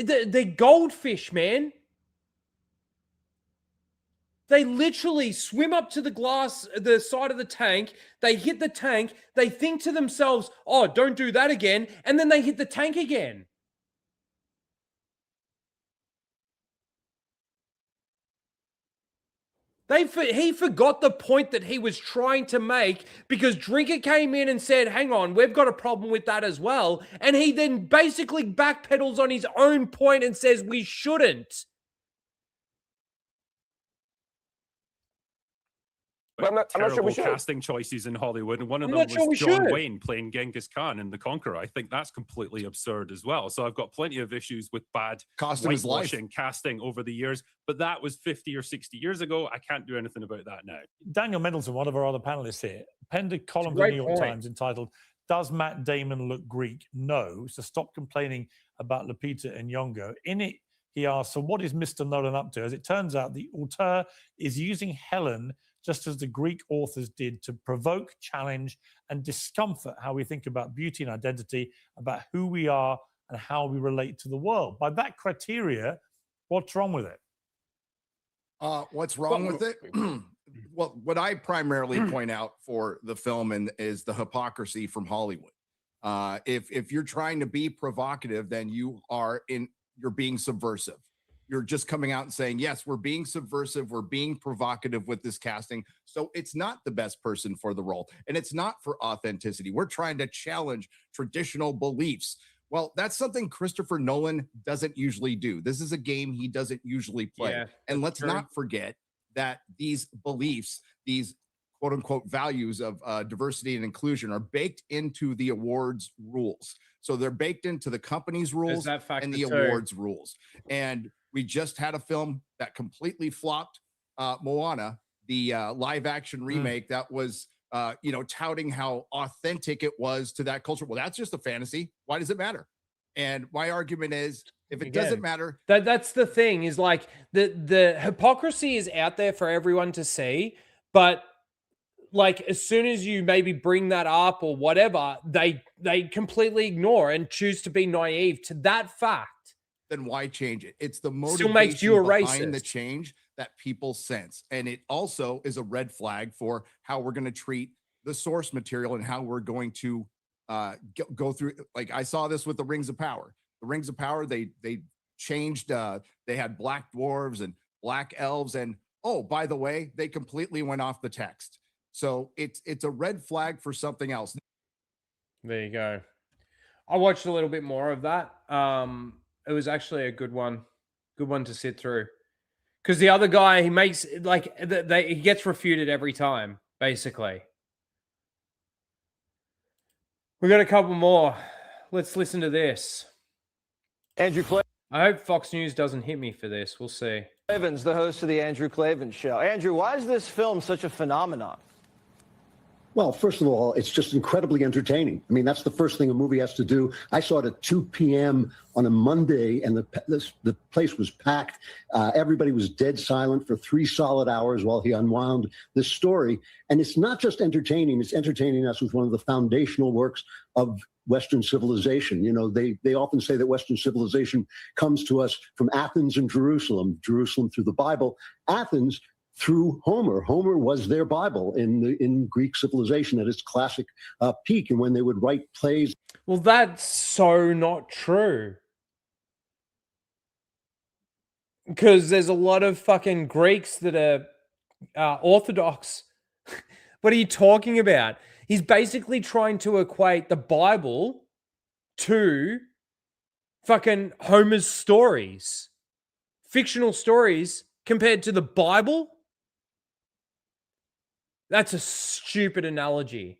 Speaker 5: They're goldfish, man. They literally swim up to the side of the tank. They hit the tank. They think to themselves, "Oh, don't do that again." And then they hit the tank again. He forgot the point that he was trying to make, because Drinker came in and said, "Hang on, we've got a problem with that as well." And he then basically backpedals on his own point and says we shouldn't.
Speaker 15: But I'm not sure
Speaker 17: Terrible
Speaker 15: we should.
Speaker 17: casting choices in Hollywood, and one of
Speaker 5: I'm
Speaker 17: them
Speaker 5: not sure we
Speaker 17: was John
Speaker 5: should.
Speaker 17: Wayne playing Genghis Khan in The Conqueror. I think that's completely absurd as well. So I've got plenty of issues with bad
Speaker 9: Cost him his life.
Speaker 17: whitewashing casting over the years, but that was 50 or 60 years ago. I can't do anything about that now.
Speaker 19: Daniel Mendelsohn, one of our other panelists here, penned a column for the
Speaker 17: great
Speaker 19: New York
Speaker 17: point.
Speaker 19: Times entitled, "Does Matt Damon Look Greek? No. So stop complaining about Lupita Nyong'o." In it, he asks, "So what is Mr. Nolan up to?" As it turns out, the auteur is using Helen just as the Greek authors did, to provoke, challenge, and discomfort how we think about beauty and identity, about who we are and how we relate to the world. By that criteria, what's wrong with it?
Speaker 9: What's wrong with it? Well, what I primarily point out for the film is the hypocrisy from Hollywood. If you're trying to be provocative, then you're being subversive. you're just coming out and saying, yes, we're being subversive, we're being provocative with this casting. So it's not the best person for the role, and it's not for authenticity. We're trying to challenge traditional beliefs. Well, that's something Christopher Nolan doesn't usually do. This is a game he doesn't usually play.
Speaker 5: Yeah,
Speaker 9: and let's
Speaker 5: true.
Speaker 9: not forget that these beliefs, these quote unquote values of diversity and inclusion are baked into the awards rules. So they're baked into the company's rules
Speaker 5: that factor
Speaker 9: and the
Speaker 5: too.
Speaker 9: awards rules. And we just had a film that completely flopped, Moana, the live action remake that was, touting how authentic it was to that culture. Well, that's just a fantasy. Why does it matter? And my argument is, if it doesn't matter,
Speaker 5: that's the thing, is like the hypocrisy is out there for everyone to see, but like as soon as you maybe bring that up or whatever, they completely ignore and choose to be naive to that fact.
Speaker 9: Then why change it? It's the motivation
Speaker 5: Still makes you a
Speaker 9: behind the
Speaker 5: racist.
Speaker 9: change that people sense. And it also is a red flag for how we're going to treat the source material and how we're going to go through. Like I saw this with the Rings of Power. The Rings of Power, they changed, they had black dwarves and black elves. And oh, by the way, they completely went off the text. So it's a red flag for something else.
Speaker 5: There you go. I watched a little bit more of that. It was actually a good one to sit through. Because the other guy, he makes like he gets refuted every time, basically. We got a couple more. Let's listen to this.
Speaker 7: Andrew Clay.
Speaker 5: I hope Fox News doesn't hit me for this. We'll see.
Speaker 7: Clavins, the host of the Andrew Clavins Show. Andrew, why is this film such a phenomenon?
Speaker 10: Well, first of all, it's just incredibly entertaining. I mean, that's the first thing a movie has to do. I saw it at 2 p.m. on a Monday, and the place was packed. Everybody was dead silent for 3 solid hours while he unwound this story. And it's not just entertaining. It's entertaining us with one of the foundational works of Western civilization. You know, they often say that Western civilization comes to us from Athens and Jerusalem through the Bible, Athens through Homer. Homer was their Bible in Greek civilization at its classic peak. And when they would write plays.
Speaker 5: Well, that's so not true. Because there's a lot of fucking Greeks that are Orthodox. What are you talking about? He's basically trying to equate the Bible to fucking Homer's stories. Fictional stories compared to the Bible? That's a stupid analogy.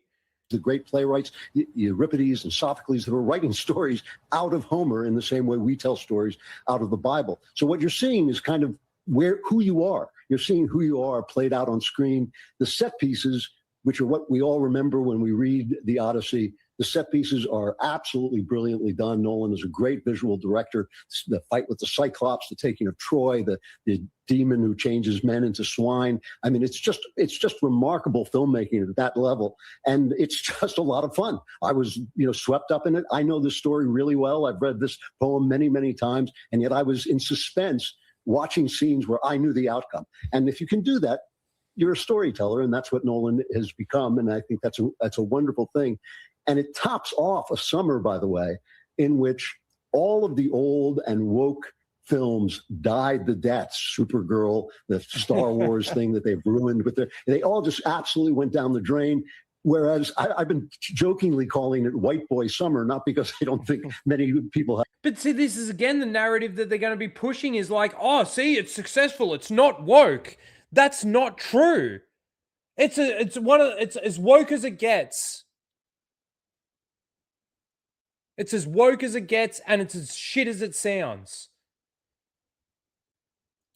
Speaker 10: The great playwrights, Euripides and Sophocles, that were writing stories out of Homer in the same way we tell stories out of the Bible. So what you're seeing is kind of who you are. You're seeing who you are played out on screen. The set pieces, which are what we all remember when we read the Odyssey, the set pieces are absolutely brilliantly done. Nolan is a great visual director. The fight with the Cyclops, the taking of Troy, the demon who changes men into swine. I mean, it's just remarkable filmmaking at that level. And it's just a lot of fun. I was, swept up in it. I know this story really well. I've read this poem many, many times. And yet I was in suspense watching scenes where I knew the outcome. And if you can do that, you're a storyteller, and that's what Nolan has become. And I think that's a wonderful thing. And it tops off a summer, by the way, in which all of the old and woke films died the deaths. Supergirl, the Star Wars thing that they've ruined they all just absolutely went down the drain. Whereas I've been jokingly calling it white boy summer, not because I don't think many people have.
Speaker 5: But see, this is again the narrative that they're going to be pushing is like, oh, see, it's successful. It's not woke. That's not true. It's as woke as it gets. It's as woke as it gets, and it's as shit as it sounds.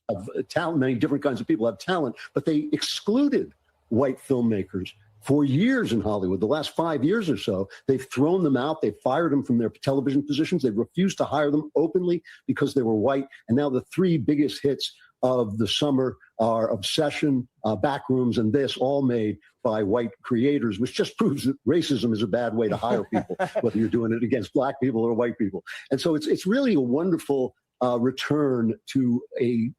Speaker 10: Of talent, many different kinds of people have talent, but they excluded white filmmakers for years in Hollywood. The last 5 years or so, they've thrown them out. They've fired them from their television positions. They've refused to hire them openly because they were white. And now the 3 biggest hits of the summer are Obsession, Backrooms, and this, all made by white creators, which just proves that racism is a bad way to hire people, whether you're doing it against black people or white people. And so it's really a wonderful return to a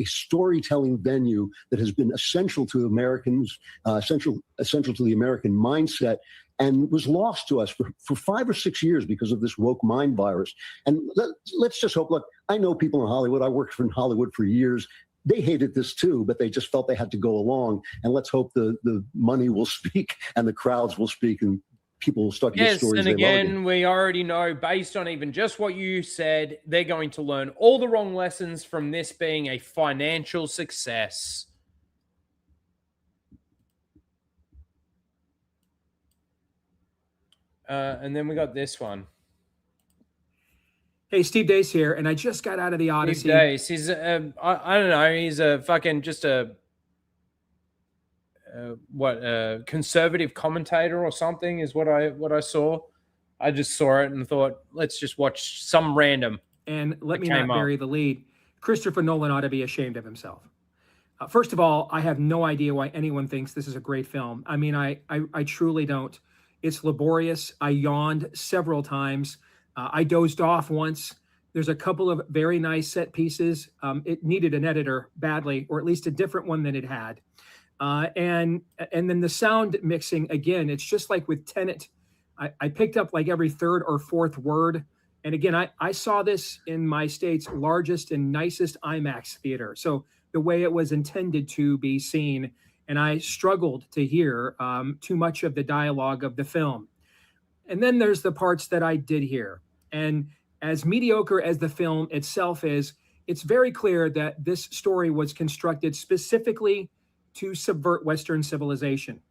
Speaker 10: storytelling venue that has been essential to Americans, essential to the American mindset. and was lost to us for 5 or 6 years because of this woke mind virus. And let's just hope, look, I know people in Hollywood. I worked in Hollywood for years. They hated this too, but they just felt they had to go along. And let's hope the money will speak and the crowds will speak and people will start to get stories
Speaker 5: and
Speaker 10: they love
Speaker 5: again, we already know, based on even just what you said, they're going to learn all the wrong lessons from this being a financial success. And then we got this one.
Speaker 4: Hey, Steve Dace here, and I just got out of the Odyssey.
Speaker 5: Steve Dace, he's I don't know, he's a fucking just a conservative commentator or something is what I saw. I just saw it and thought, let's just watch some random.
Speaker 4: And let me not bury the lead. Christopher Nolan ought to be ashamed of himself. First of all, I have no idea why anyone thinks this is a great film. I mean, I truly don't. It's laborious. I yawned several times. I dozed off once. There's a couple of very nice set pieces. It needed an editor badly, or at least a different one than it had. And then the sound mixing, again, it's just like with Tenet. I picked up like every third or fourth word. And again, I saw this in my state's largest and nicest IMAX theater. So the way it was intended to be seen. And I struggled to hear too much of the dialogue of the film. And then there's the parts that I did hear. And as mediocre as the film itself is, it's very clear that this story was constructed specifically to subvert Western civilization.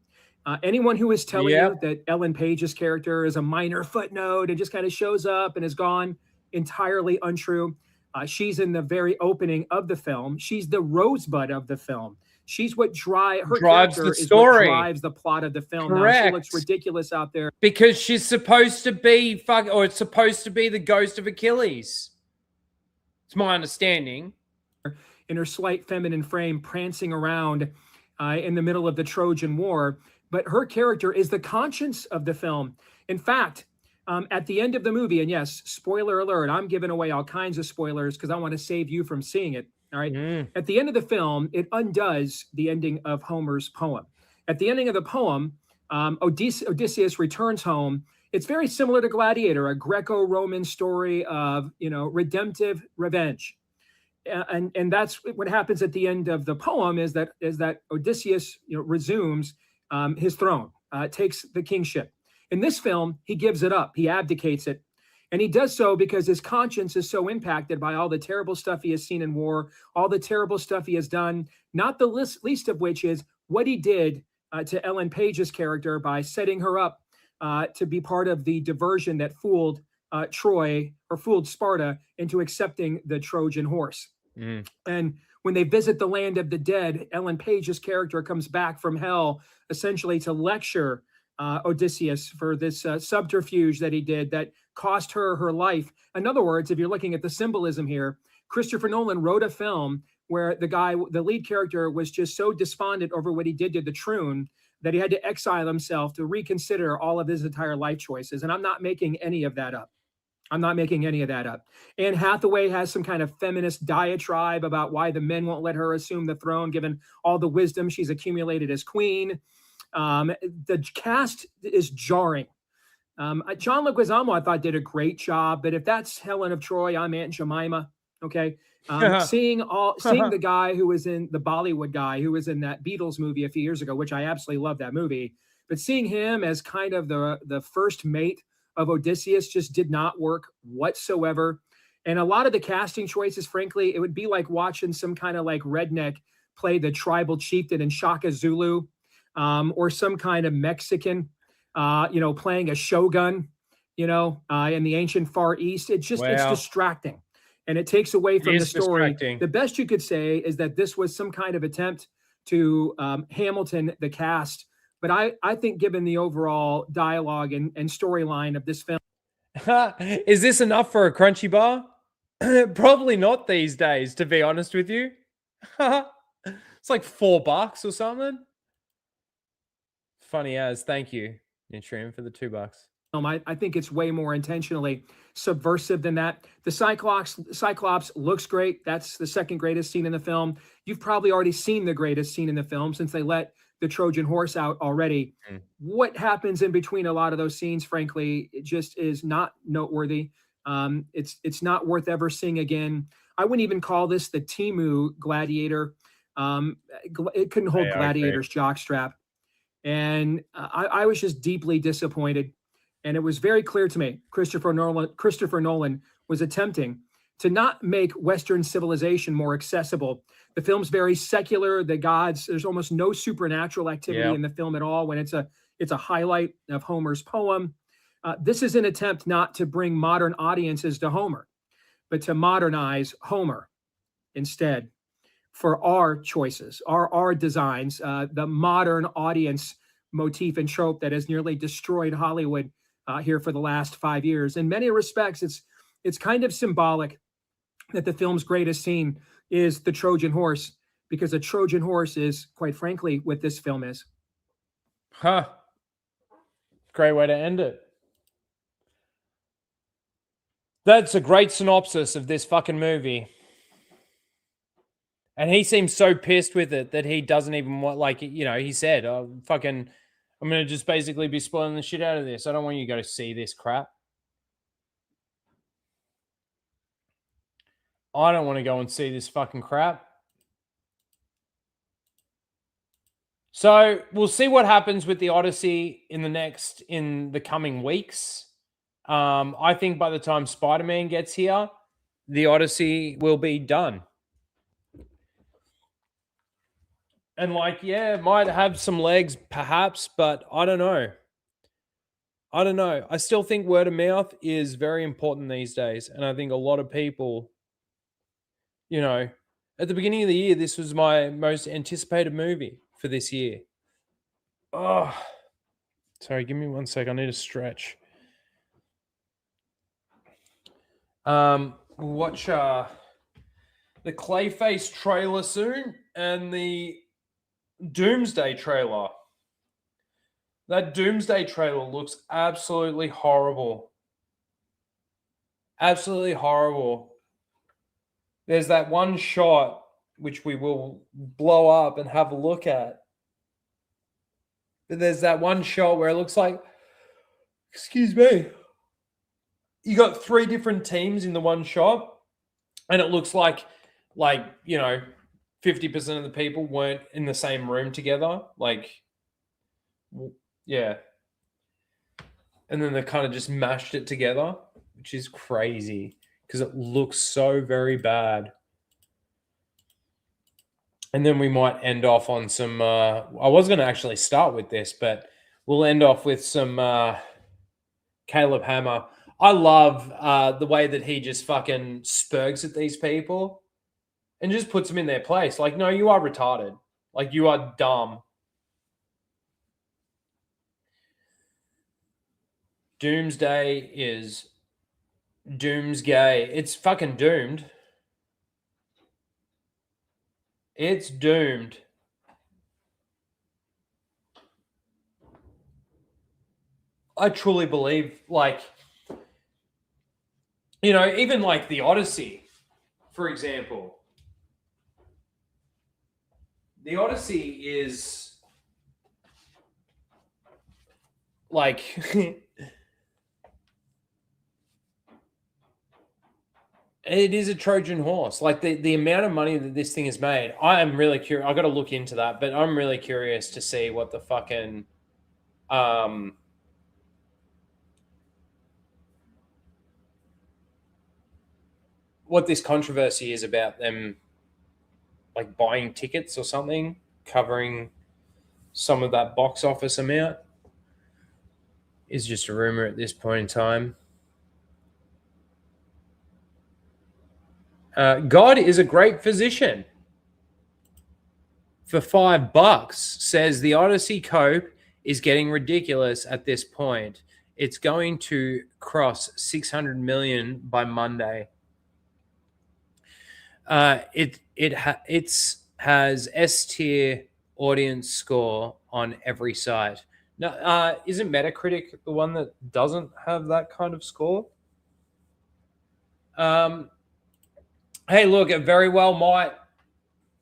Speaker 4: Anyone who is telling you that Ellen Page's character is a minor footnote and just kind of shows up and is gone, entirely untrue. She's in the very opening of the film. She's the rosebud of the film. She's what drives
Speaker 5: the story.
Speaker 4: Is what drives the plot of the film.
Speaker 5: Correct.
Speaker 4: Now, she looks ridiculous out there
Speaker 5: because she's supposed to be it's supposed to be the ghost of Achilles. It's my understanding.
Speaker 4: In her slight feminine frame, prancing around in the middle of the Trojan War. But her character is the conscience of the film. In fact, at the end of the movie, and yes, spoiler alert, I'm giving away all kinds of spoilers because I want to save you from seeing it. All right. At the end of the film, it undoes the ending of Homer's poem. At the ending of the poem, Odysseus returns home. It's very similar to Gladiator, a Greco-Roman story of, redemptive revenge. And that's what happens at the end of the poem is that Odysseus resumes his throne, takes the kingship. In this film, he gives it up. He abdicates it. And he does so because his conscience is so impacted by all the terrible stuff he has seen in war, all the terrible stuff he has done, not the least of which is what he did to Ellen Page's character by setting her up to be part of the diversion that fooled Troy or fooled Sparta into accepting the Trojan horse. And when they visit the land of the dead, Ellen Page's character comes back from hell essentially to lecture Odysseus for this subterfuge that he did that cost her life. In other words, if you're looking at the symbolism here, Christopher Nolan wrote a film where the lead character was just so despondent over what he did to the Troon that he had to exile himself to reconsider all of his entire life choices. And I'm not making any of that up. Anne Hathaway has some kind of feminist diatribe about why the men won't let her assume the throne, given all the wisdom she's accumulated as queen. The cast is jarring. John Leguizamo, I thought, did a great job. But if that's Helen of Troy, I'm Aunt Jemima. Okay. Seeing the guy who was in the Bollywood guy who was in that Beatles movie a few years ago, which I absolutely love that movie, but seeing him as kind of the first mate of Odysseus just did not work whatsoever. And a lot of the casting choices, frankly, it would be like watching some kind of like redneck play the tribal chieftain in Shaka Zulu, or some kind of Mexican, playing a shogun, in the ancient Far East. It's distracting. And it takes away from the story. The best you could say is that this was some kind of attempt to Hamilton the cast. But I think given the overall dialogue and storyline of this film.
Speaker 5: Is this enough for a crunchy bar? Probably not these days, to be honest with you. It's like $4 or something. Funny as. Thank you, Nutrium, for the $2.
Speaker 4: I think it's way more intentionally subversive than that. The Cyclops looks great. That's the second greatest scene in the film. You've probably already seen the greatest scene in the film since they let the Trojan horse out already. What happens in between a lot of those scenes, frankly, it just is not noteworthy. It's not worth ever seeing again. I wouldn't even call this the Timu Gladiator. It couldn't hold Gladiator's jockstrap. And I was just deeply disappointed. And it was very clear to me, Christopher Nolan was attempting to not make Western civilization more accessible. The film's very secular. The gods, there's almost no supernatural activity in the film at all when it's a highlight of Homer's poem. This is an attempt not to bring modern audiences to Homer, but to modernize Homer instead for our choices, our designs, the modern audience motif and trope that has nearly destroyed Hollywood here for the last 5 years. In many respects, it's kind of symbolic that the film's greatest scene is the Trojan horse, because the Trojan horse is, quite frankly, what this film is.
Speaker 5: Huh. Great way to end it. That's a great synopsis of this fucking movie. And he seems so pissed with it that he doesn't even want, like, you know, he said, I'm going to just basically be spoiling the shit out of this. I don't want you to go to see this crap. I don't want to go and see this fucking crap. So we'll see what happens with the Odyssey in the coming weeks. I think by the time Spider-Man gets here, the Odyssey will be done. And it might have some legs perhaps, but I don't know. I still think word of mouth is very important these days. And I think a lot of people, you know, at the beginning of the year, this was my most anticipated movie for this year. Oh, sorry, give me 1 sec. I need a stretch. We'll watch the Clayface trailer soon and the Doomsday trailer. That Doomsday trailer looks absolutely horrible. Absolutely horrible. There's that one shot which we will blow up and have a look at. But there's that one shot where it looks like, excuse me, you got 3 different teams in the one shot, and it looks like 50% of the people weren't in the same room together. Yeah. And then they kind of just mashed it together, which is crazy because it looks so very bad. And then we might end off on some, I was going to actually start with this, but we'll end off with some Caleb Hammer. I love the way that he just fucking spurgs at these people and just puts them in their place. Like, no, you are retarded. Like, you are dumb. Doomsday is Doomsgay. It's fucking doomed. It's doomed. I truly believe, even like the Odyssey, for example. The Odyssey is it is a Trojan horse. Like the amount of money that this thing has made, I am really curious. I got to look into that, but I'm really curious to see what the fucking what this controversy is about them buying tickets or something, covering some of that box office amount. Is just a rumor at this point in time. God is a great physician. For $5, says the Odyssey Cope is getting ridiculous at this point. It's going to cross 600 million by Monday. It has S-tier audience score on every site. Now, isn't Metacritic the one that doesn't have that kind of score? Hey, look, it very well might.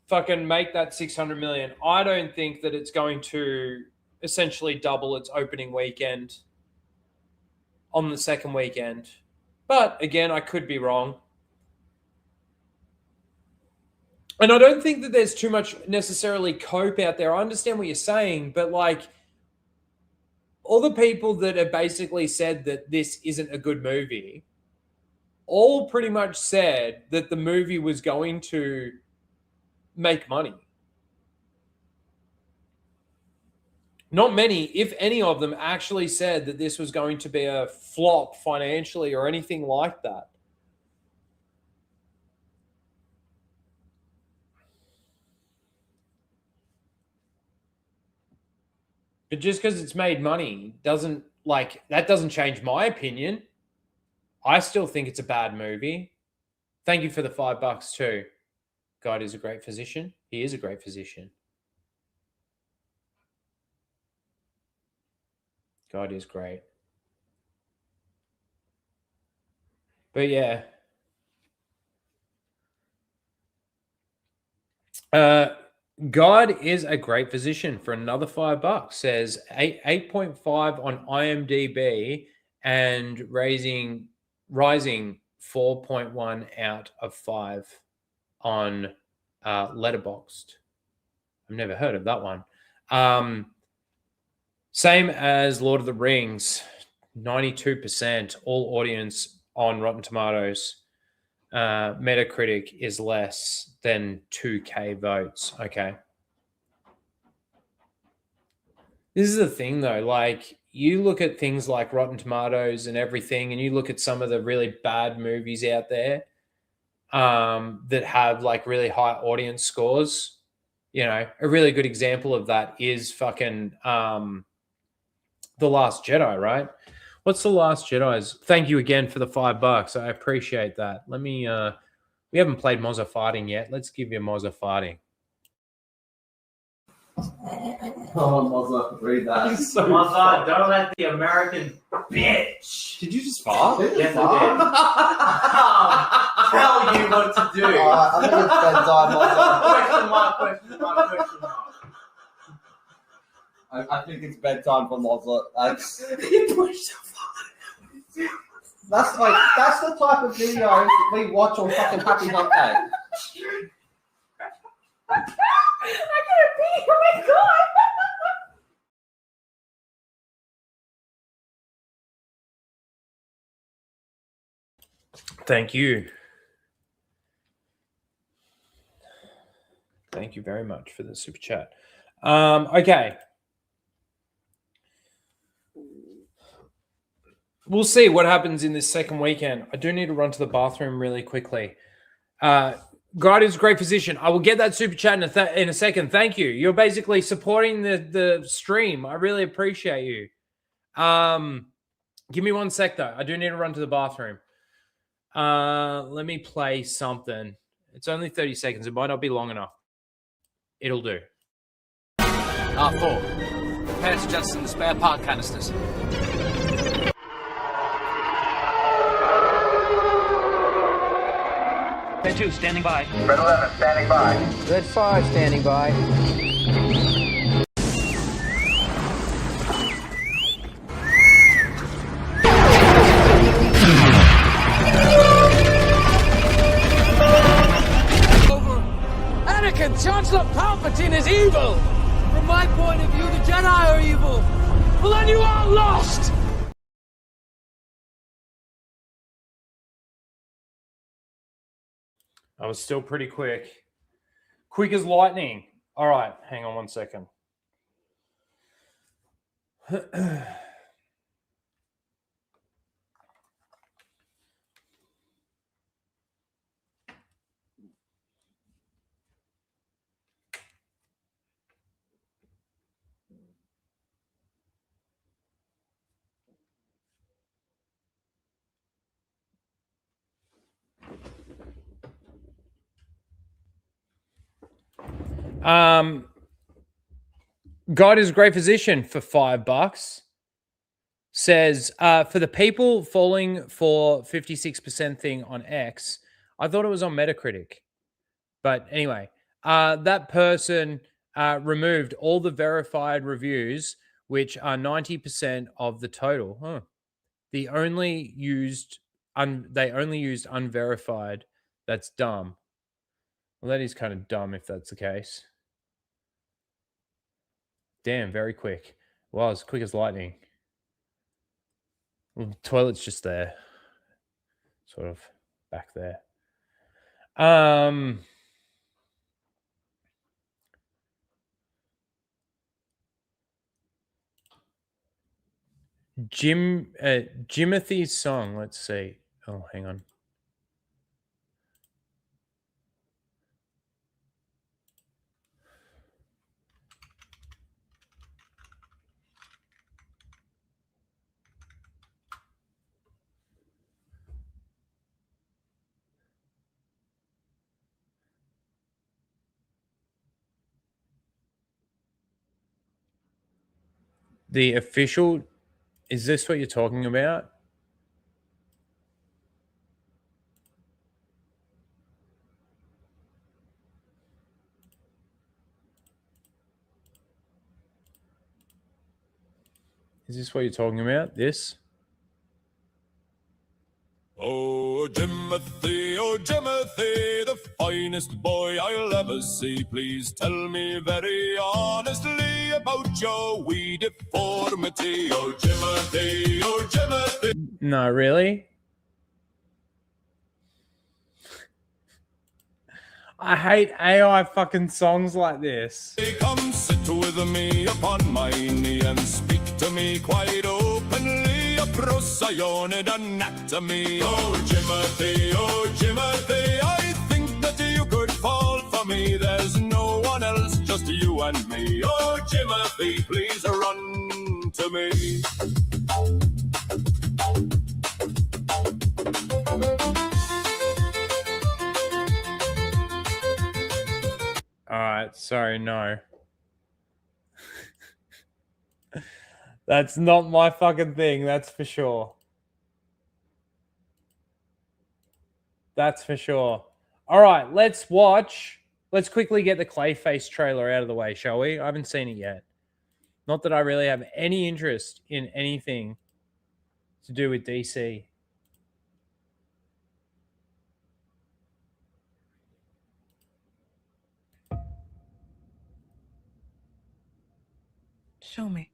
Speaker 5: fucking make that 600 million. I don't think that it's going to essentially double its opening weekend on the second weekend. But again, I could be wrong. And I don't think that there's too much necessarily cope out there. I understand what you're saying, but like all the people that have basically said that this isn't a good movie all pretty much said that the movie was going to make money. Not many, if any of them, actually said that this was going to be a flop financially or anything like that. But just because it's made money doesn't, like, that doesn't change my opinion. I still think it's a bad movie. Thank you for the $5 too. God is a great physician. He is a great physician. God is great. But yeah. God is a great physician for another $5. Says 8.5 on IMDb and rising 4.1 out of 5 on Letterboxd. I've never heard of that one. Same as Lord of the Rings, 92% all audience on Rotten Tomatoes. Metacritic is less than 2K votes. Okay. This is the thing though, like you look at things like Rotten Tomatoes and everything, and you look at some of the really bad movies out there that have like really high audience scores. You know, a really good example of that is fucking The Last Jedi, right? What's The Last Jedi's? Thank you again for the $5. I appreciate that. Let me we haven't played Mozza Fighting yet. Let's give you Mozza Fighting.
Speaker 8: Oh, Mozza, read that.
Speaker 18: So Mozza, don't let the American bitch.
Speaker 8: Did you just fart?
Speaker 18: Yes, I did. Tell you what to do.
Speaker 8: I think it's bedtime, Mozza.
Speaker 18: Question mark.
Speaker 8: I think it's bedtime for Mozza. That's the type of videos that we watch on fucking Happy Hump Day.
Speaker 13: I can't pee. Oh my god.
Speaker 5: Thank you. Thank you very much for the super chat. Okay. We'll see what happens in this second weekend. I do need to run to the bathroom really quickly. God is a great physician. I will get that super chat in a second. Thank you. You're basically supporting the stream. I really appreciate you. Give me 1 sec, though. I do need to run to the bathroom. Let me play something. It's only 30 seconds. It might not be long enough. It'll do.
Speaker 18: R4. Prepare to jettison the spare part canisters. Red 2 standing by.
Speaker 16: Red 11 standing by.
Speaker 7: Red 5 standing by.
Speaker 13: Anakin, Chancellor Palpatine is evil! From my point of view, the Jedi are evil! Well, then you are lost!
Speaker 5: I was still pretty quick. Quick as lightning. All right, hang on 1 second. God is a great physician for $5. Says, for the people falling for 56% thing on X, I thought it was on Metacritic. But anyway, that person removed all the verified reviews, which are 90% of the total. Huh. They only used unverified. That's dumb. Well, that is kind of dumb if that's the case. Damn, very quick. Wow, as quick as lightning. Well, the toilet's just there. Sort of back there. Jimothy's song, let's see. Oh, hang on. The official, is this what you're talking about? Is this what you're talking about? This?
Speaker 1: Oh, Jimothy, the finest boy I'll ever see. Please tell me very honestly about your wee deformity. Oh, Jimothy.
Speaker 5: No, really? I hate AI fucking songs like this.
Speaker 1: Come sit with me upon my knee and speak to me quite openly. A procyonid anatomy. Oh, Jimothy, I think that you could fall for me. There's no one else, just you and me. Oh, Jimothy, please run to me.
Speaker 5: All right, sorry, no. That's not my fucking thing, that's for sure. That's for sure. All right, let's quickly get the Clayface trailer out of the way, shall we? I haven't seen it yet. Not that I really have any interest in anything to do with DC.
Speaker 16: Show me.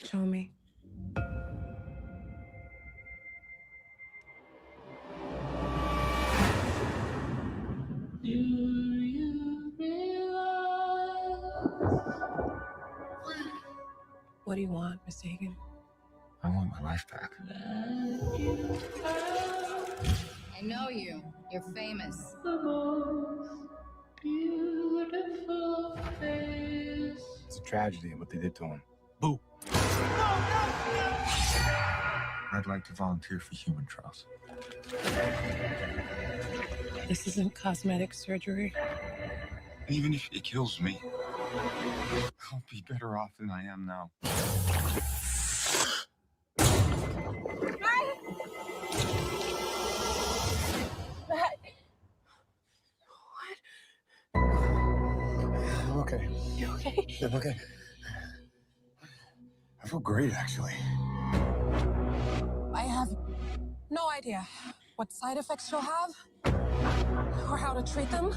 Speaker 16: Show me.
Speaker 13: Do you realize?
Speaker 16: What do you want, Miss Hagen?
Speaker 20: I want my life back.
Speaker 21: I know you. You're famous.
Speaker 13: The most beautiful face.
Speaker 20: It's a tragedy what they did to him. Boo. I'd like to volunteer for human trials.
Speaker 16: This isn't cosmetic surgery.
Speaker 20: Even if it kills me, I'll be better off than I am now. I'm okay.
Speaker 16: You okay?
Speaker 20: I'm okay. I feel great, actually.
Speaker 16: I have no idea what side effects you'll have or how to treat them.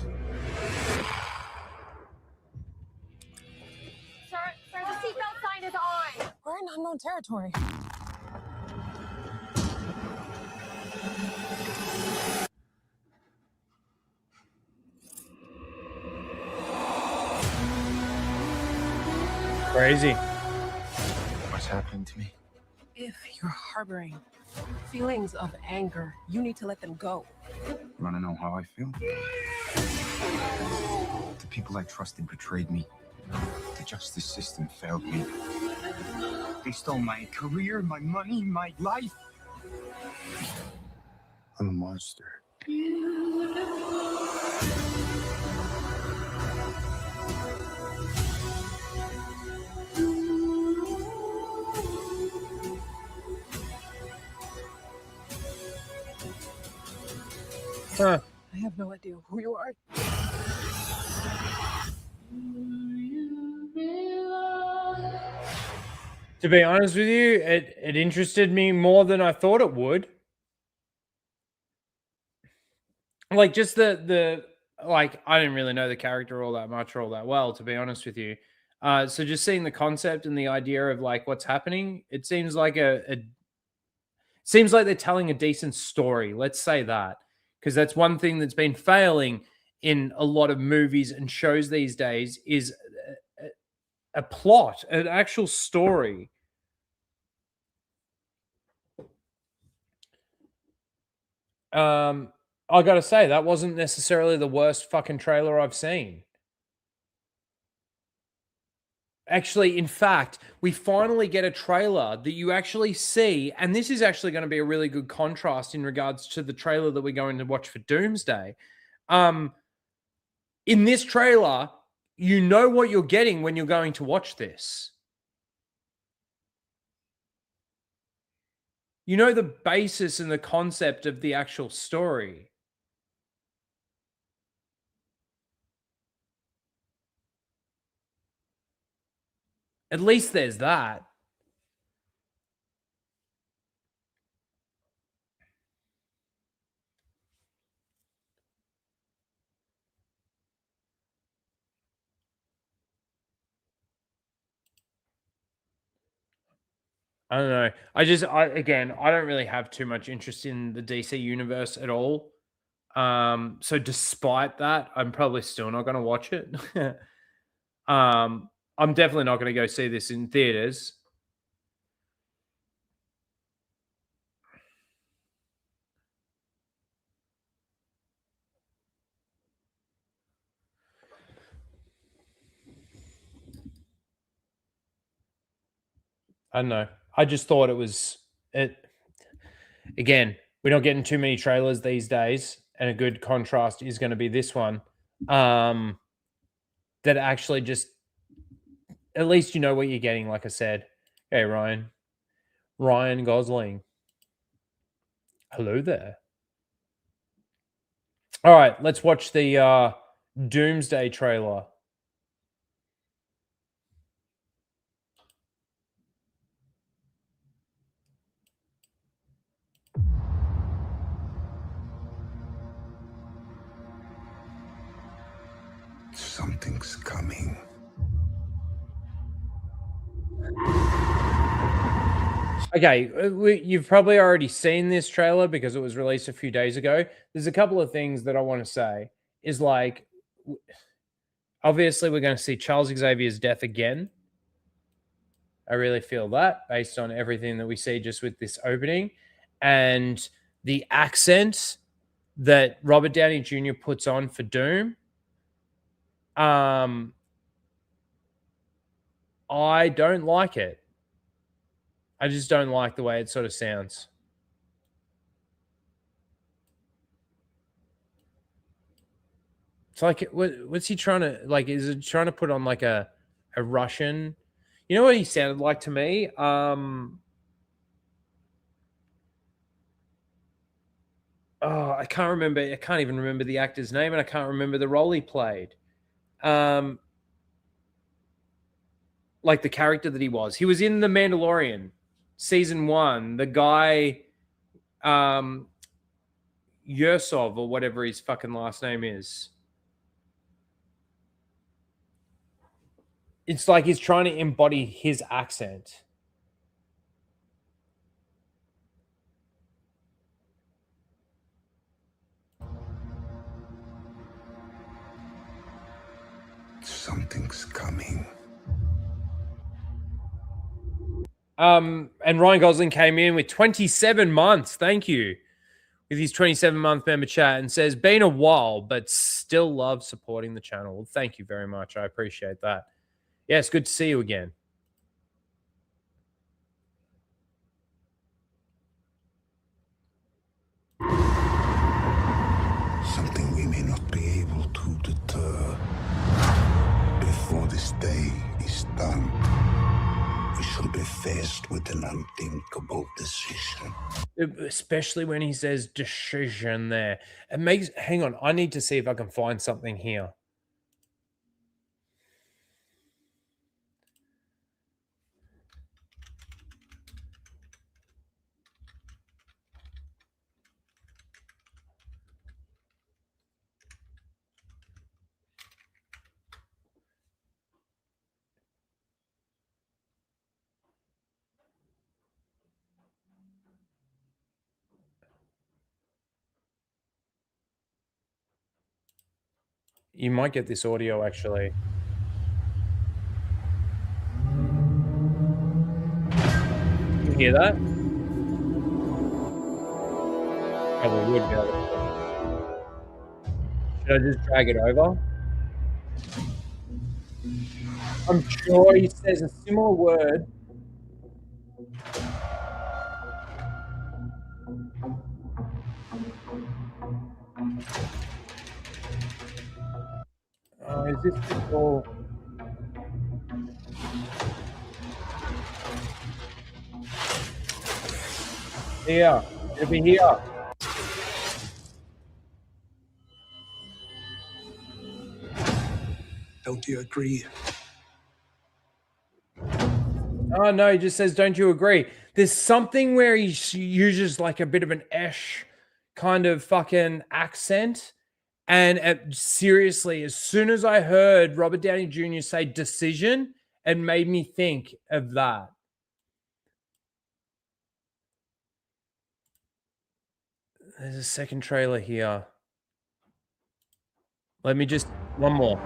Speaker 21: Sir, the seatbelt sign is on.
Speaker 16: We're in unknown territory.
Speaker 5: Crazy.
Speaker 20: What's happening to me?
Speaker 16: If you're harboring feelings of anger, you need to let them go.
Speaker 20: You want to know how I feel? The people I trusted betrayed me. The justice system failed me. They stole my career, my money, my life. I'm a monster.
Speaker 5: Huh.
Speaker 16: I have no idea who you are.
Speaker 5: To be honest with you, it interested me more than I thought it would. Like just the like I didn't really know the character all that much or all that well, to be honest with you. So just seeing the concept and the idea of like what's happening, it seems like seems like they're telling a decent story. Let's say that, because that's one thing that's been failing in a lot of movies and shows these days is a plot, an actual story. I gotta say, that wasn't necessarily the worst fucking trailer I've seen. Actually, in fact, we finally get a trailer that you actually see, and this is actually going to be a really good contrast in regards to the trailer that we're going to watch for Doomsday. In this trailer, you know what you're getting when you're going to watch this. You know the basis and the concept of the actual story. At least there's that. I don't know. Again, I don't really have too much interest in the DC universe at all. So despite that, I'm probably still not going to watch it. I'm definitely not going to go see this in theaters. I don't know. I just thought it was it. Again, we're not getting too many trailers these days, and a good contrast is going to be this one. That actually just, at least you know what you're getting. Like I said, hey Ryan Gosling, hello there. All right, let's watch the Doomsday trailer.
Speaker 20: Something's coming.
Speaker 5: Okay, you've probably already seen this trailer because it was released a few days ago. There's a couple of things that I want to say. Is like, obviously, we're going to see Charles Xavier's death again. I really feel that based on everything that we see just with this opening. And the accent that Robert Downey Jr. puts on for Doom. I don't like it. I just don't like the way it sort of sounds. It's like, what's he trying to, like, is it trying to put on like a Russian? You know what he sounded like to me? I can't remember. I can't even remember the actor's name, and I can't remember the role he played. Like the character that he was. He was in The Mandalorian, season 1. The guy, Yursov, or whatever his fucking last name is. It's like he's trying to embody his accent.
Speaker 20: Something's coming.
Speaker 5: And Ryan Gosling came in with 27 months. Thank you. With his 27-month member chat, and says, been a while, but still love supporting the channel. Well, thank you very much. I appreciate that. Yeah, it's good to see you again.
Speaker 20: Something we may not be able to deter. Before this day is done, we shall shall be faced with an unthinkable decision.
Speaker 5: Especially when he says decision there. It makes, hang on, I need to see if I can find something here. You might get this audio actually. You hear that? Probably would be able to. Should I just drag it over? I'm sure he says a similar word. Oh, is this just all? Here. It'll be here.
Speaker 20: Don't you agree?
Speaker 5: Oh, no, he just says, don't you agree? There's something where he uses like a bit of an esh kind of fucking accent. And seriously, as soon as I heard Robert Downey Jr. say decision, it made me think of that. There's a second trailer here. Let me just, one more.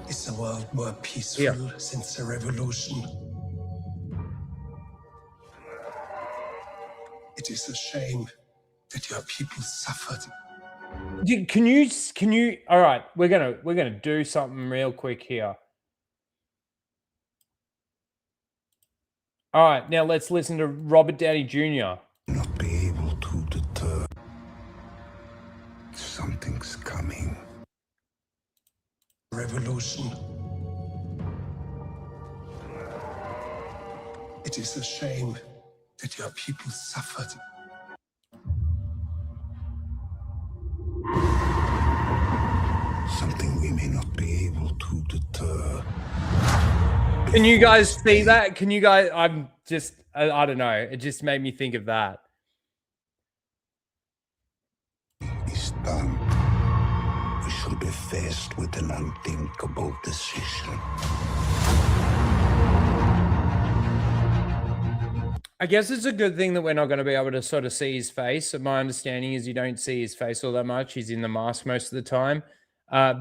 Speaker 20: Is the world more peaceful since the revolution? It is a shame that your people suffered.
Speaker 5: Can you? All right, we're gonna do something real quick here. All right, now let's listen to Robert Downey Jr.
Speaker 20: Not be able to deter. Something's coming. Revolution. It is a shame that your people suffered. Something we may not be able to deter.
Speaker 5: Can you guys see that? Can you guys? I'm just, I don't know. It just made me think of that.
Speaker 20: Is done. We shall be faced with an unthinkable decision.
Speaker 5: I guess it's a good thing that we're not going to be able to sort of see his face. My understanding is you don't see his face all that much. He's in the mask most of the time.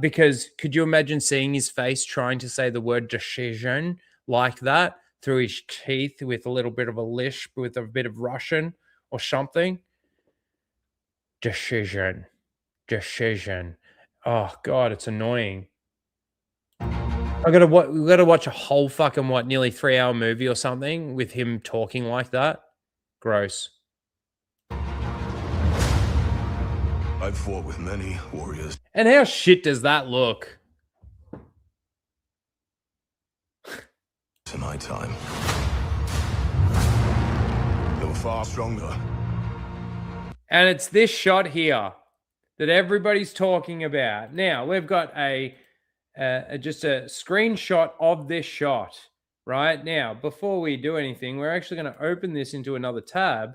Speaker 5: Because could you imagine seeing his face trying to say the word decision like that through his teeth with a little bit of a lisp, with a bit of Russian or something? Decision. Oh God, it's annoying. We gotta watch a whole fucking nearly 3-hour movie or something with him talking like that. Gross.
Speaker 1: I've fought with many warriors.
Speaker 5: And how shit does that look?
Speaker 1: To my time. They were far stronger.
Speaker 5: And it's this shot here that everybody's talking about. Now, we've got just a screenshot of this shot. Right now, before we do anything, we're actually going to open this into another tab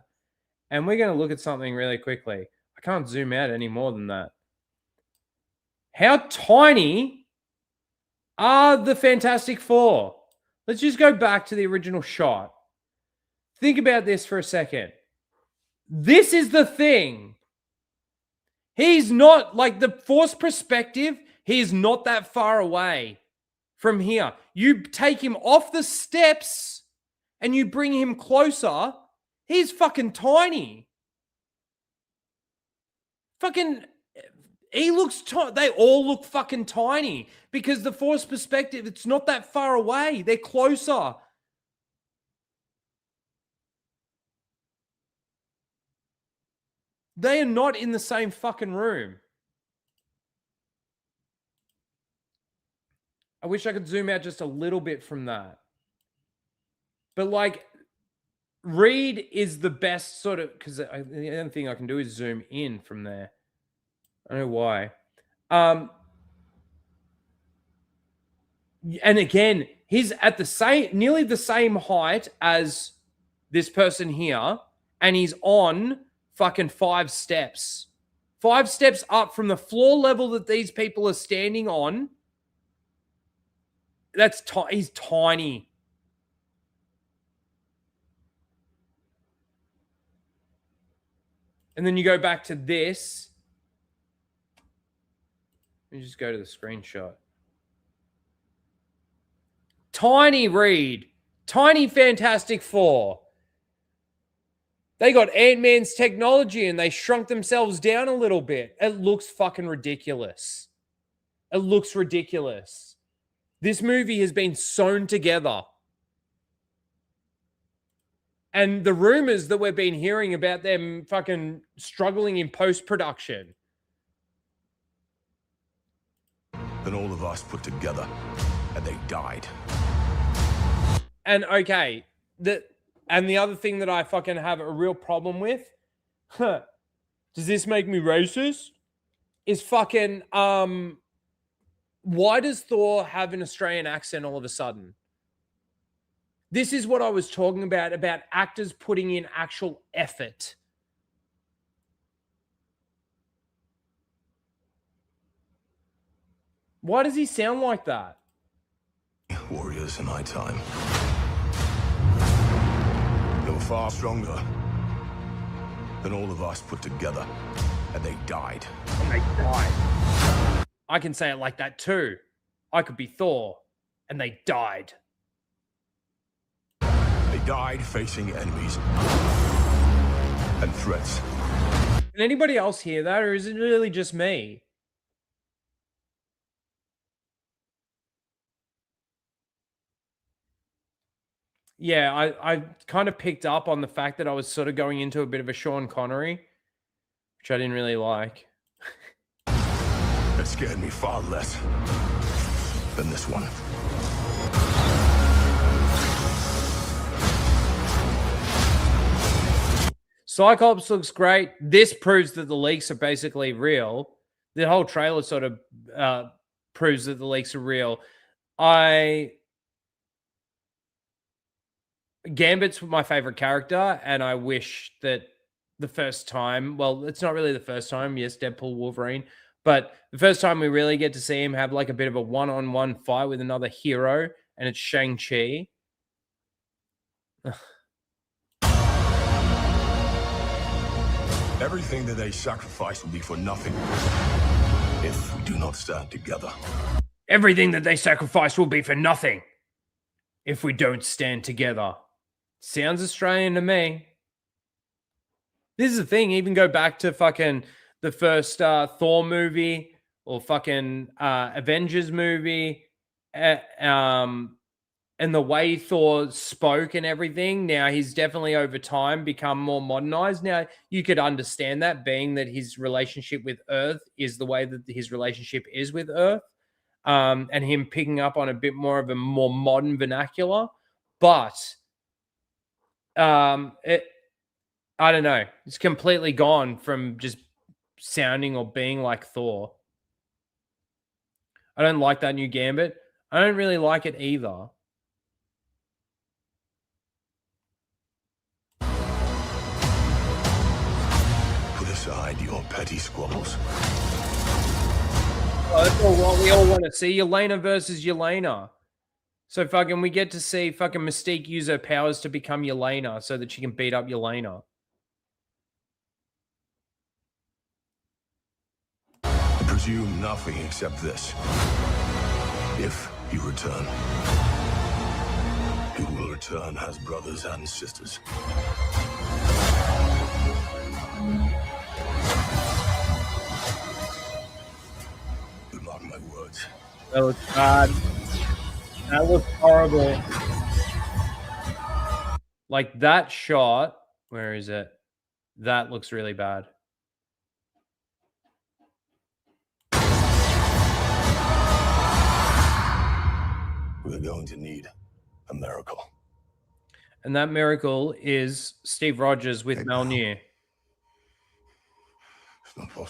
Speaker 5: and we're going to look at something really quickly. I can't zoom out any more than that. How tiny are the Fantastic Four? Let's just go back to the original shot. Think about this for a second. This is the thing. He's not, like, the forced perspective, he's not that far away from here. You take him off the steps and you bring him closer, he's fucking tiny. Fucking, he looks, they all look fucking tiny because the forced perspective, it's not that far away. They're closer. They are not in the same fucking room. I wish I could zoom out just a little bit from that. But like, Reed is the best sort of, because the only thing I can do is zoom in from there. I don't know why. And again, he's at the same, nearly the same height as this person here, and he's on fucking 5 steps. 5 steps up from the floor level that these people are standing on. He's tiny. And then you go back to this. Let me just go to the screenshot. Tiny Reed. Tiny Fantastic Four. They got Ant-Man's technology and they shrunk themselves down a little bit. It looks fucking ridiculous. It looks ridiculous. This movie has been sewn together. And the rumors that we've been hearing about them fucking struggling in post-production.
Speaker 1: Then all of us put together, and they died.
Speaker 5: And okay, the other thing that I fucking have a real problem with, does this make me racist? Is fucking, why does Thor have an Australian accent all of a sudden? This is what I was talking about actors putting in actual effort. Why does he sound like that?
Speaker 1: Warriors in my time. They were far stronger than all of us put together, and they died.
Speaker 5: And they died. I can say it like that too. I could be Thor, and they died.
Speaker 1: They died facing enemies and threats.
Speaker 5: Can anybody else hear that, or is it really just me? Yeah, I kind of picked up on the fact that I was sort of going into a bit of a Sean Connery, which I didn't really like.
Speaker 1: That scared me far less than this one.
Speaker 5: Cyclops looks great. This proves that the leaks are basically real. The whole trailer sort of proves that the leaks are real. Gambit's my favorite character, and I wish that the first time, well, it's not really the first time, yes, Deadpool, Wolverine, but the first time we really get to see him have like a bit of a one-on-one fight with another hero, and it's Shang-Chi.
Speaker 1: Everything that they sacrifice will be for nothing if we do not stand together.
Speaker 5: Everything that they sacrifice will be for nothing if we don't stand together. Sounds Australian to me. This is the thing. Even go back to fucking the first Thor movie or fucking Avengers movie, and the way Thor spoke and everything. Now he's definitely over time become more modernized. Now you could understand that, being that his relationship with Earth is the way that his relationship is with Earth, and him picking up on a bit more of a more modern vernacular, but. I don't know. It's completely gone from just sounding or being like Thor. I don't like that new Gambit. I don't really like it either.
Speaker 1: Put aside your petty squabbles.
Speaker 5: Oh, that's all what we all want to see. Yelena versus Yelena. So fucking we get to see fucking Mystique use her powers to become Yelena so that she can beat up Yelena.
Speaker 1: Presume nothing except this. If you return, who will return has brothers and sisters. You mark my words.
Speaker 5: That was bad. That was horrible. Like that shot, where is it? That looks really bad.
Speaker 1: We're going to need a miracle.
Speaker 5: And that miracle is Steve Rogers with Mjolnir.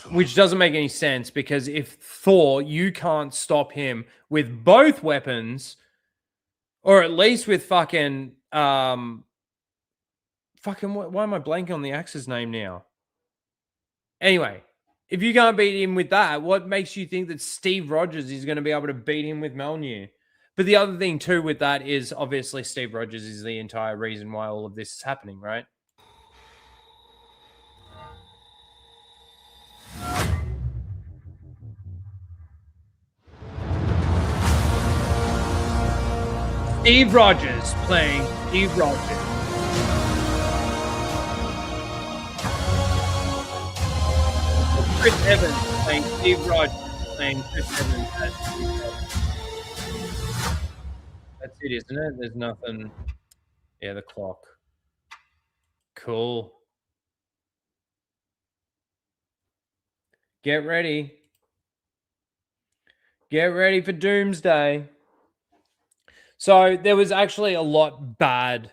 Speaker 5: Which doesn't make any sense, because if Thor, you can't stop him with both weapons, or at least with fucking why am I blanking on the axe's name now? Anyway, if you can't beat him with that, what makes you think that Steve Rogers is going to be able to beat him with Mjolnir? But the other thing too with that is obviously Steve Rogers is the entire reason why all of this is happening, right? Steve Rogers playing Steve Rogers. Chris Evans playing Steve Rogers playing Chris Evans as Steve Rogers. That's it, isn't it? There's nothing. Yeah, the clock. Cool. Get ready. Get ready for Doomsday. So there was actually a lot of bad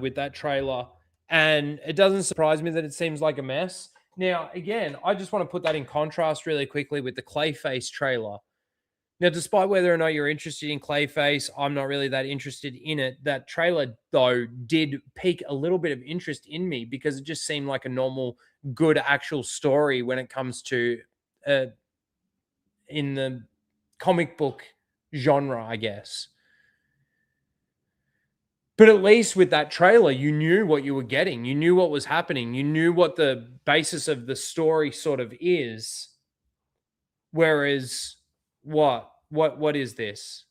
Speaker 5: with that trailer. And it doesn't surprise me that it seems like a mess. Now, again, I just want to put that in contrast really quickly with the Clayface trailer. Now, despite whether or not you're interested in Clayface, I'm not really that interested in it. That trailer, though, did pique a little bit of interest in me because it just seemed like a normal, good actual story when it comes to in the comic book genre, I guess. But at least with that trailer, you knew what you were getting. You knew what was happening. You knew what the basis of the story sort of is. Whereas, what is this?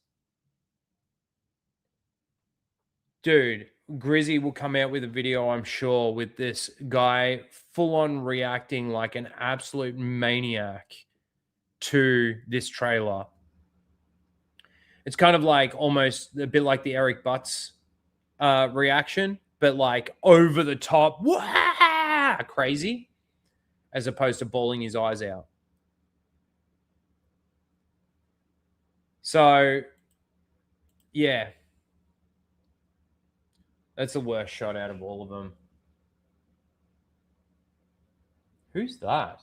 Speaker 5: Dude, Grizzy will come out with a video, I'm sure, with this guy full-on reacting like an absolute maniac to this trailer. It's kind of like almost a bit like the Eric Butts reaction, but like over the top, wah, crazy, as opposed to bawling his eyes out. So, yeah, that's the worst shot out of all of them. Who's that?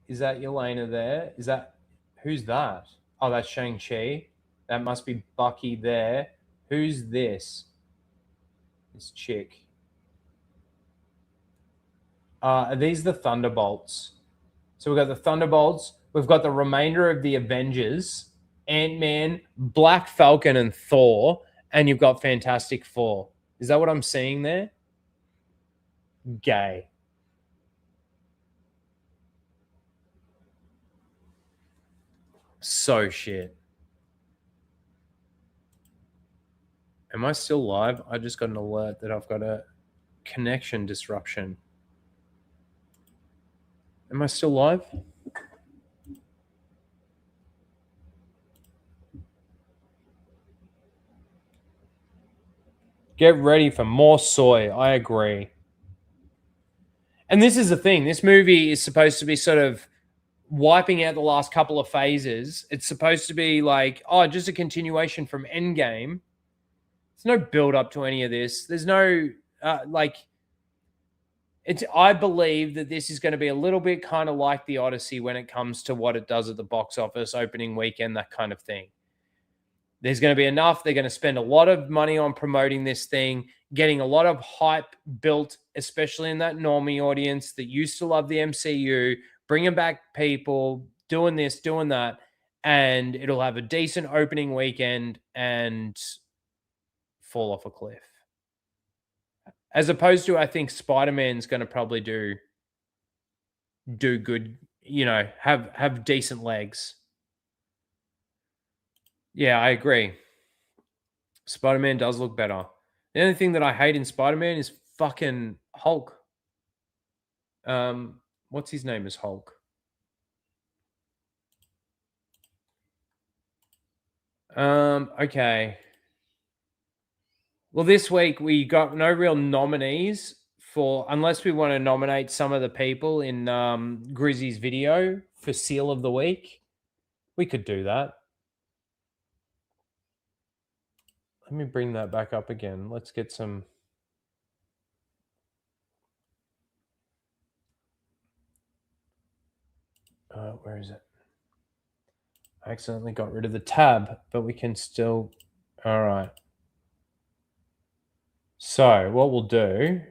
Speaker 5: Is that Yelena there? Who's that? Oh, that's Shang-Chi. That must be Bucky there. Who's this? This chick. Are these the Thunderbolts? So we've got the Thunderbolts. We've got the remainder of the Avengers. Ant-Man, Black Falcon, and Thor. And you've got Fantastic Four. Is that what I'm seeing there? Gay. So shit. Am I still live? I just got an alert that I've got a connection disruption. Am I still live? Get ready for more soy. I agree. And this is the thing. This movie is supposed to be sort of wiping out the last couple of phases. It's supposed to be like, oh, just a continuation from Endgame. There's no build up to any of this. There's no, I believe that this is going to be a little bit kind of like the Odyssey when it comes to what it does at the box office, opening weekend, that kind of thing. There's going to be enough. They're going to spend a lot of money on promoting this thing, getting a lot of hype built, especially in that normie audience that used to love the MCU, bringing back people, doing this, doing that, and it'll have a decent opening weekend and fall off a cliff. As opposed to, I think Spider-Man's going to probably do good, have decent legs. Yeah, I agree. Spider-Man does look better. The only thing that I hate in Spider-Man is fucking Hulk. What's his name is Hulk? Okay. Well, this week we got no real nominees for, unless we want to nominate some of the people in Grizzy's video for Seal of the Week, we could do that. Let me bring that back up again. Let's get some. Where is it? I accidentally got rid of the tab, but we can still. All right. So what we'll do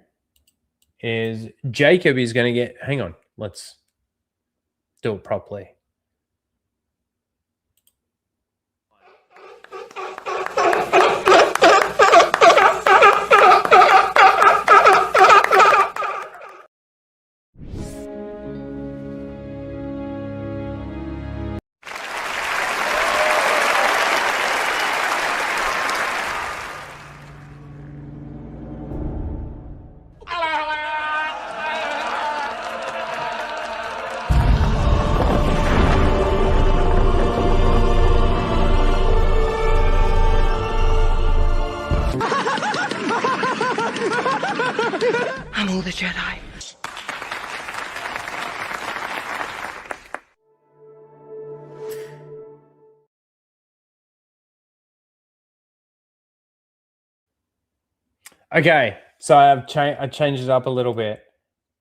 Speaker 5: is Jacob is going to get. Hang on. Let's do it properly.
Speaker 13: I'm all the Jedi.
Speaker 5: Okay, so I changed it up a little bit.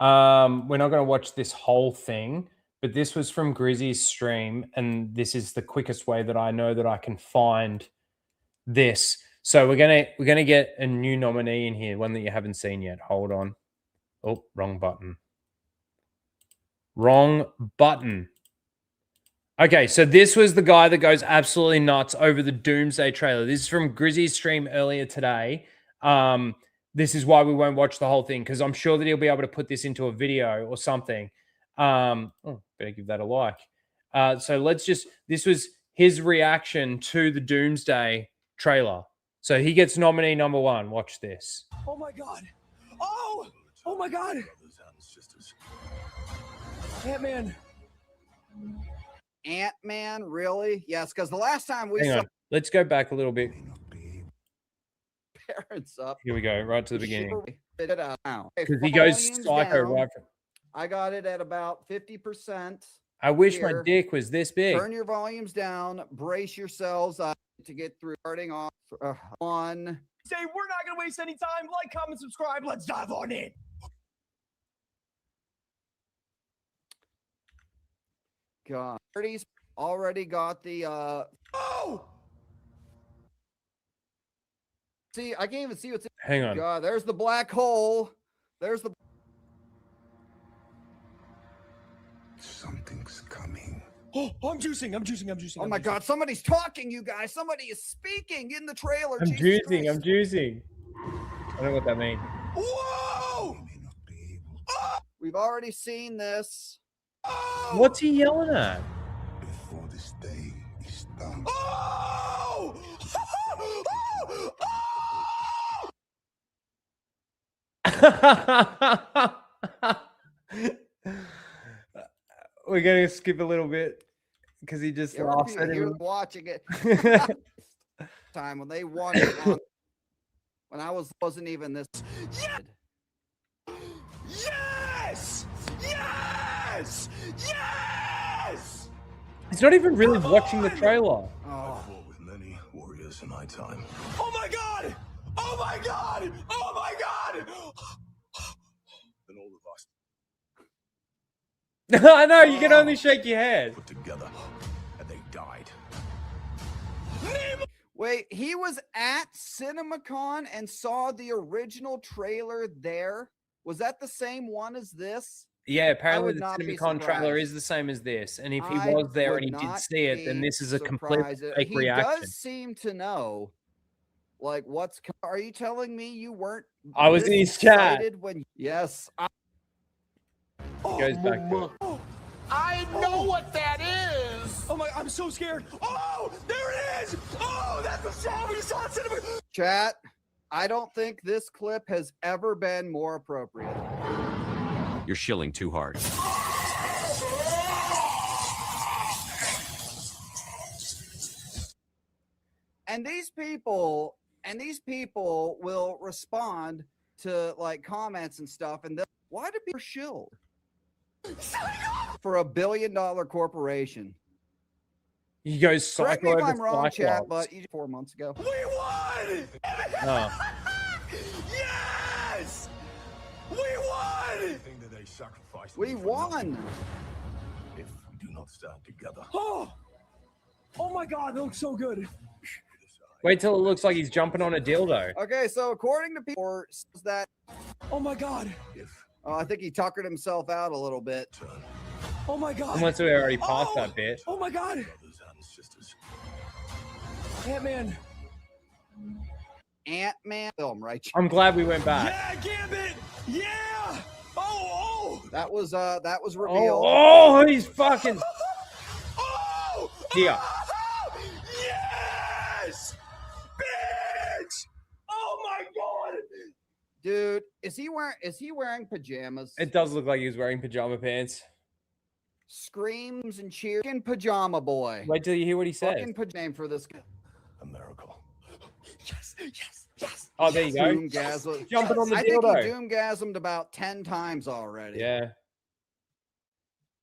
Speaker 5: We're not going to watch this whole thing, but this was from Grizzy's stream, and this is the quickest way that I know that I can find this. So we're gonna get a new nominee in here, one that you haven't seen yet. Hold on. Oh, wrong button. Wrong button. Okay, so this was the guy that goes absolutely nuts over the Doomsday trailer. This is from Grizzy's stream earlier today. This is why we won't watch the whole thing, because I'm sure that he'll be able to put this into a video or something. Better give that a like. So this was his reaction to the Doomsday trailer. So he gets nominee number 1. Watch this.
Speaker 13: Oh my god. Oh! Oh my god. Ant-Man.
Speaker 14: Ant-Man, really? Yes, because the last time we
Speaker 5: Hang
Speaker 14: saw
Speaker 5: on. Let's go back a little bit.
Speaker 14: parents up.
Speaker 5: Here we go, right to the beginning.
Speaker 14: Because
Speaker 5: Because he goes psycho right from.
Speaker 14: I got it at about 50%.
Speaker 5: I wish my
Speaker 14: here.
Speaker 5: dick was this big.
Speaker 14: Turn your volumes down. Brace yourselves up to get through. Starting off on.
Speaker 13: Say we're not gonna waste any time. Like, comment, subscribe. Let's dive on in.
Speaker 14: God, 30's already got the. Oh! See, I can't even see what's.
Speaker 5: Hang on.
Speaker 14: God, there's the black hole. There's the.
Speaker 20: Something's coming.
Speaker 13: Oh, I'm juicing.
Speaker 14: Oh my God, somebody's talking, you guys. Somebody is speaking in the trailer.
Speaker 5: I'm juicing. I don't know what that means.
Speaker 14: Whoa! We've already seen this.
Speaker 5: What's he yelling at?
Speaker 20: Before this day is done.
Speaker 13: Oh!
Speaker 5: We're going to skip a little bit because he just laughs at him.
Speaker 14: Watching it. Time when they won it when I wasn't even this.
Speaker 13: Yes! Yes! Yes!
Speaker 5: He's not even really watching the trailer.
Speaker 20: I fought with many warriors in my time.
Speaker 13: Oh my god! Oh my god! Oh my god!
Speaker 20: And all of us
Speaker 5: I know, you can only shake your head.
Speaker 20: put together, and they died.
Speaker 14: Wait, he was at CinemaCon and saw the original trailer there? Was that the same one as this?
Speaker 5: Yeah, apparently
Speaker 14: would
Speaker 5: the
Speaker 14: not be
Speaker 5: CinemaCon trailer
Speaker 14: surprised.
Speaker 5: is the same as this. And if he
Speaker 14: I
Speaker 5: was there
Speaker 14: would
Speaker 5: and he did
Speaker 14: not
Speaker 5: see it, then
Speaker 14: be
Speaker 5: this is a complete
Speaker 14: surprised.
Speaker 5: fake
Speaker 14: He
Speaker 5: reaction.
Speaker 14: does seem to know, like, what's. Are you telling me you weren't?
Speaker 5: I was in
Speaker 14: this
Speaker 5: his chat.
Speaker 14: excited when? Yes.
Speaker 5: He goes back to it.
Speaker 13: I know what that is! Oh my, I'm so scared. Oh, there it is! Oh, that's the sound we saw in cinema.
Speaker 14: Chat, I don't think this clip has ever been more appropriate.
Speaker 2: You're shilling too hard.
Speaker 14: And these people will respond to like comments and stuff, and why do people shill for $1 billion corporation?
Speaker 5: He goes
Speaker 14: Correct me
Speaker 5: psycho
Speaker 14: if
Speaker 5: over
Speaker 14: I'm wrong, chat,
Speaker 5: Cyclops.
Speaker 14: but 4 months ago.
Speaker 13: We won!
Speaker 5: Oh.
Speaker 13: Yes! We won!
Speaker 14: We won!
Speaker 13: If we do not stand together. Oh! Oh my god, that looks so good.
Speaker 5: Wait till it looks like he's jumping on a dildo.
Speaker 14: Okay, so according to people, that.
Speaker 13: Oh my god.
Speaker 14: I think he tuckered himself out a little bit.
Speaker 13: Oh my god.
Speaker 5: Unless we already passed that bit.
Speaker 13: Oh my god. Ant-Man.
Speaker 14: Ant-Man film, right?
Speaker 5: I'm glad we went back.
Speaker 13: Yeah, Gambit. Yeah. Oh.
Speaker 14: That was revealed.
Speaker 5: Oh, he's fucking.
Speaker 13: Oh.
Speaker 5: Here.
Speaker 13: Yes. Bitch. Oh my god.
Speaker 14: Dude, is he wearing pajamas?
Speaker 5: It does look like he was wearing pajama pants.
Speaker 14: Screams and cheers. Fucking pajama boy.
Speaker 5: Wait till you hear what he says.
Speaker 14: Fucking name for this guy.
Speaker 13: A miracle. Yes.
Speaker 5: Oh, there you go.
Speaker 14: Doomgasm.
Speaker 5: Jumping on the
Speaker 14: I think he
Speaker 5: dildo.
Speaker 14: doomgasmed about 10 times already.
Speaker 5: Yeah.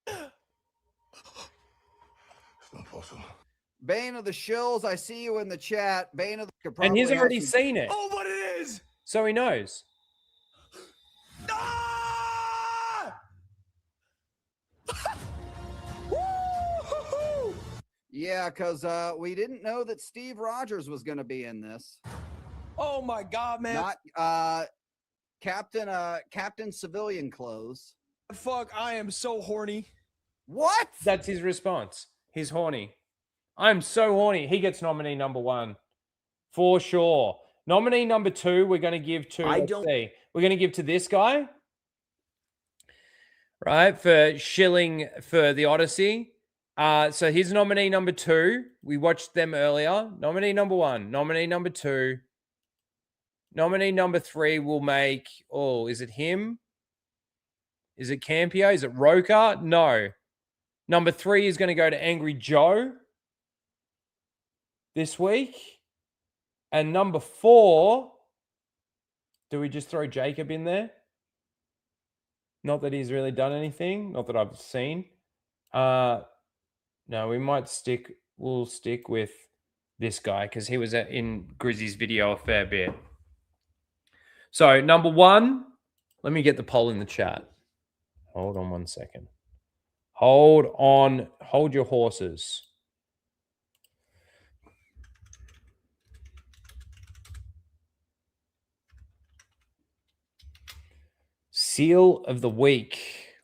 Speaker 13: It's not possible.
Speaker 14: Bane of the Shills, I see you in the chat. Bane of the
Speaker 5: And he's already seen it.
Speaker 13: Oh, but it is.
Speaker 5: So he knows.
Speaker 13: Ah!
Speaker 14: Yeah, because we didn't know that Steve Rogers was going to be in this.
Speaker 13: Oh my god, man!
Speaker 14: Not Captain Civilian clothes.
Speaker 13: Fuck! I am so horny.
Speaker 14: What?
Speaker 5: That's his response. He's horny. I'm so horny. He gets nominee number 1 for sure. Nominee number 2, we're going to give to. We're going to give to this guy, right, for shilling for the Odyssey. So here's nominee number 2. We watched them earlier. Nominee number 1. Nominee number 2. Nominee number 3 will make. Oh, is it him? Is it Campio? Is it Roker? No. Number 3 is going to go to Angry Joe this week. And number 4, do we just throw Jacob in there? Not that he's really done anything. Not that I've seen. No, we'll stick with this guy because he was in Grizzy's video a fair bit. So number 1, let me get the poll in the chat. Hold on 1 second. Hold your horses. Seal of the week.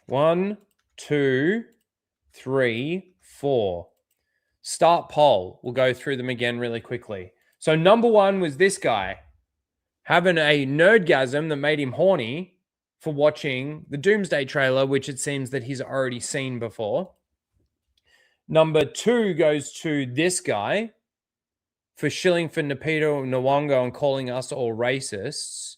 Speaker 5: 1, 2, 3, 4. Start poll. We'll go through them again really quickly. So number 1 was this guy having a nerdgasm that made him horny for watching the Doomsday trailer, which it seems that he's already seen before. Number 2 goes to this guy for shilling for Napito Nwongo and calling us all racists.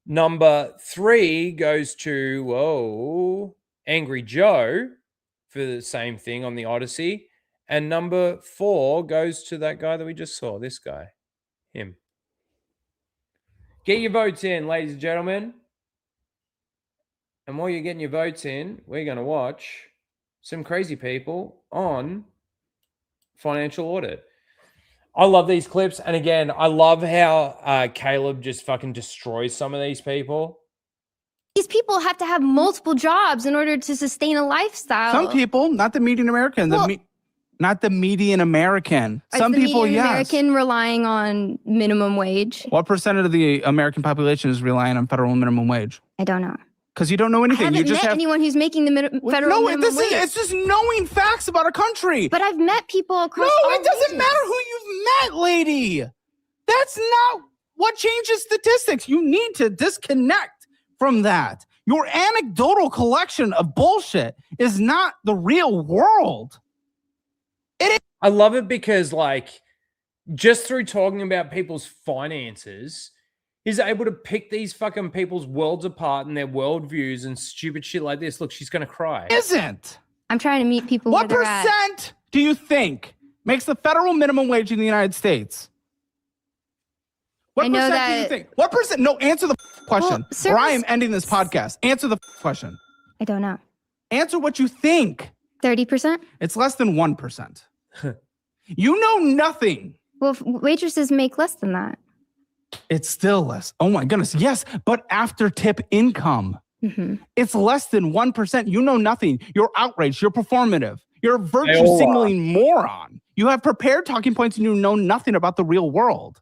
Speaker 5: Number 3 goes to, Angry Joe for the same thing on the Odyssey. And number 4 goes to that guy that we just saw, this guy, him. Get your votes in, ladies and gentlemen. And while you're getting your votes in, we're going to watch some crazy people on Financial Audit. I love these clips. And again, I love how Caleb just fucking destroys some of these people.
Speaker 3: These people have to have multiple jobs in order to sustain a lifestyle.
Speaker 11: Some people, not the median American. Not the median American. Some people, yes.
Speaker 3: American relying on minimum wage.
Speaker 11: What percent of the American population is relying on federal minimum wage?
Speaker 3: I don't know.
Speaker 11: Because you don't know anything.
Speaker 3: I haven't met anyone who's making the federal minimum wage.
Speaker 11: It's just knowing facts about a country.
Speaker 3: But I've met people across all
Speaker 11: it doesn't
Speaker 3: regions.
Speaker 11: matter who you've met, lady. That's not what changes statistics. You need to disconnect from that. Your anecdotal collection of bullshit is not the real world.
Speaker 5: I love it because, just through talking about people's finances, he's able to pick these fucking people's worlds apart and their worldviews and stupid shit like this. Look, she's going to cry.
Speaker 11: Isn't.
Speaker 3: I'm trying to meet people
Speaker 11: What
Speaker 3: where they're at.
Speaker 11: percent do you think makes the federal minimum wage in the United States? What
Speaker 3: I know
Speaker 11: percent do you
Speaker 3: that-
Speaker 11: think? What percent? No, answer the question,
Speaker 3: Well,
Speaker 11: or I am ending this podcast. Answer the question.
Speaker 3: I don't know.
Speaker 11: Answer what you think.
Speaker 3: 30%?
Speaker 11: It's less than 1%. You know nothing.
Speaker 3: Well, waitresses make less than that.
Speaker 11: It's still less. Oh my goodness. Yes, but after tip income, it's less than 1%. You know nothing. You're outraged. You're performative. You're a virtue signaling moron. You have prepared talking points and you know nothing about the real world.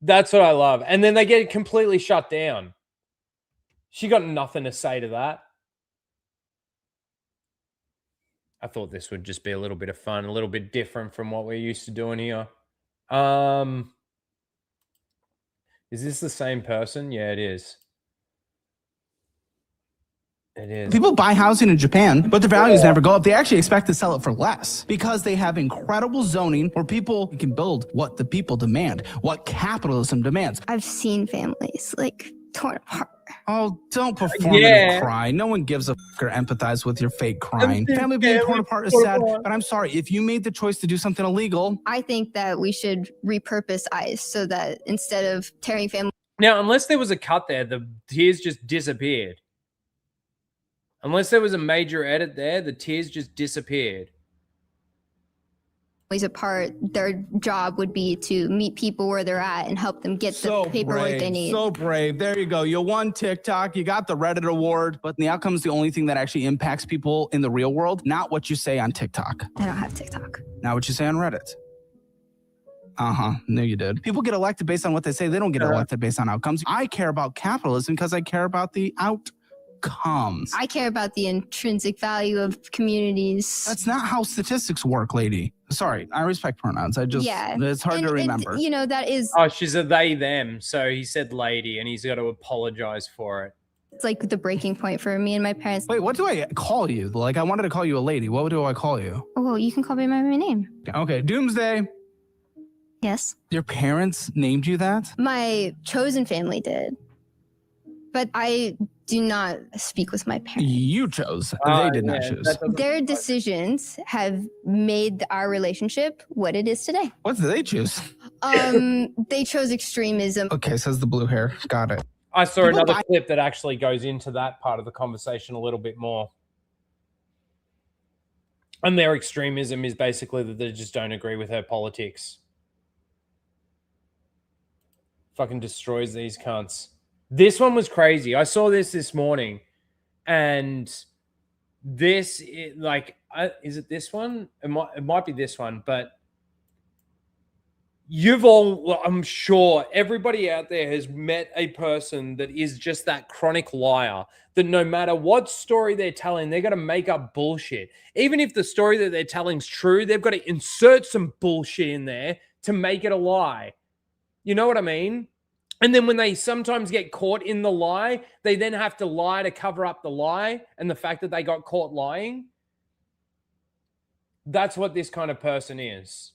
Speaker 5: That's what I love. And then they get completely shut down. She got nothing to say to that. I thought this would just be a little bit of fun, a little bit different from what we're used to doing here. Is this the same person? Yeah, it is. It is.
Speaker 11: People buy housing in Japan, but the values never go up. They actually expect to sell it for less because they have incredible zoning where people can build what the people demand, what capitalism demands.
Speaker 3: I've seen families like torn apart.
Speaker 11: Oh, don't performative cry. No one gives a fuck or empathize with your fake crying. Family being torn apart is sad, but I'm sorry. If you made the choice to do something illegal,
Speaker 3: I think that we should repurpose ICE so that instead of tearing families
Speaker 5: Now, unless there was a cut there, the tears just disappeared. Unless there was a major edit there, the tears just disappeared.
Speaker 3: apart, their job would be to meet people where they're at and help them get the paperwork they need.
Speaker 11: So brave. There you go. You won TikTok. You got the Reddit award, but the outcome is the only thing that actually impacts people in the real world, not what you say on TikTok.
Speaker 3: I don't have TikTok.
Speaker 11: Not what you say on Reddit. No, you did. People get elected based on what they say. They don't get elected based on outcomes. I care about capitalism because I care about the outcomes.
Speaker 3: I care about the intrinsic value of communities.
Speaker 11: That's not how statistics work, lady. Sorry, I respect pronouns. It's hard to remember.
Speaker 3: You know, that is...
Speaker 5: Oh, she's a they, them. So he said lady and he's got to apologize for it.
Speaker 3: It's like the breaking point for me and my parents.
Speaker 11: Wait, what do I call you? Like, I wanted to call you a lady. What do I call you?
Speaker 3: Oh, well, you can call me by my name.
Speaker 11: Okay, Doomsday.
Speaker 3: Yes.
Speaker 11: Your parents named you that?
Speaker 3: My chosen family did. But I do not speak with my parents.
Speaker 11: You chose. They did not choose.
Speaker 3: Their decisions have made our relationship what it is today.
Speaker 11: What did they choose?
Speaker 3: They chose extremism.
Speaker 11: Okay, says the blue hair. Got it.
Speaker 5: I saw another clip that actually goes into that part of the conversation a little bit more. And their extremism is basically that they just don't agree with her politics. Fucking destroys these cunts. This one was crazy. I saw this morning, and this is it this one? It might be this one, but I'm sure everybody out there has met a person that is just that chronic liar, that no matter what story they're telling, they're going to make up bullshit. Even if the story that they're telling is true, they've got to insert some bullshit in there to make it a lie. You know what I mean? And then when they sometimes get caught in the lie, they then have to lie to cover up the lie and the fact that they got caught lying. That's what this kind of person is.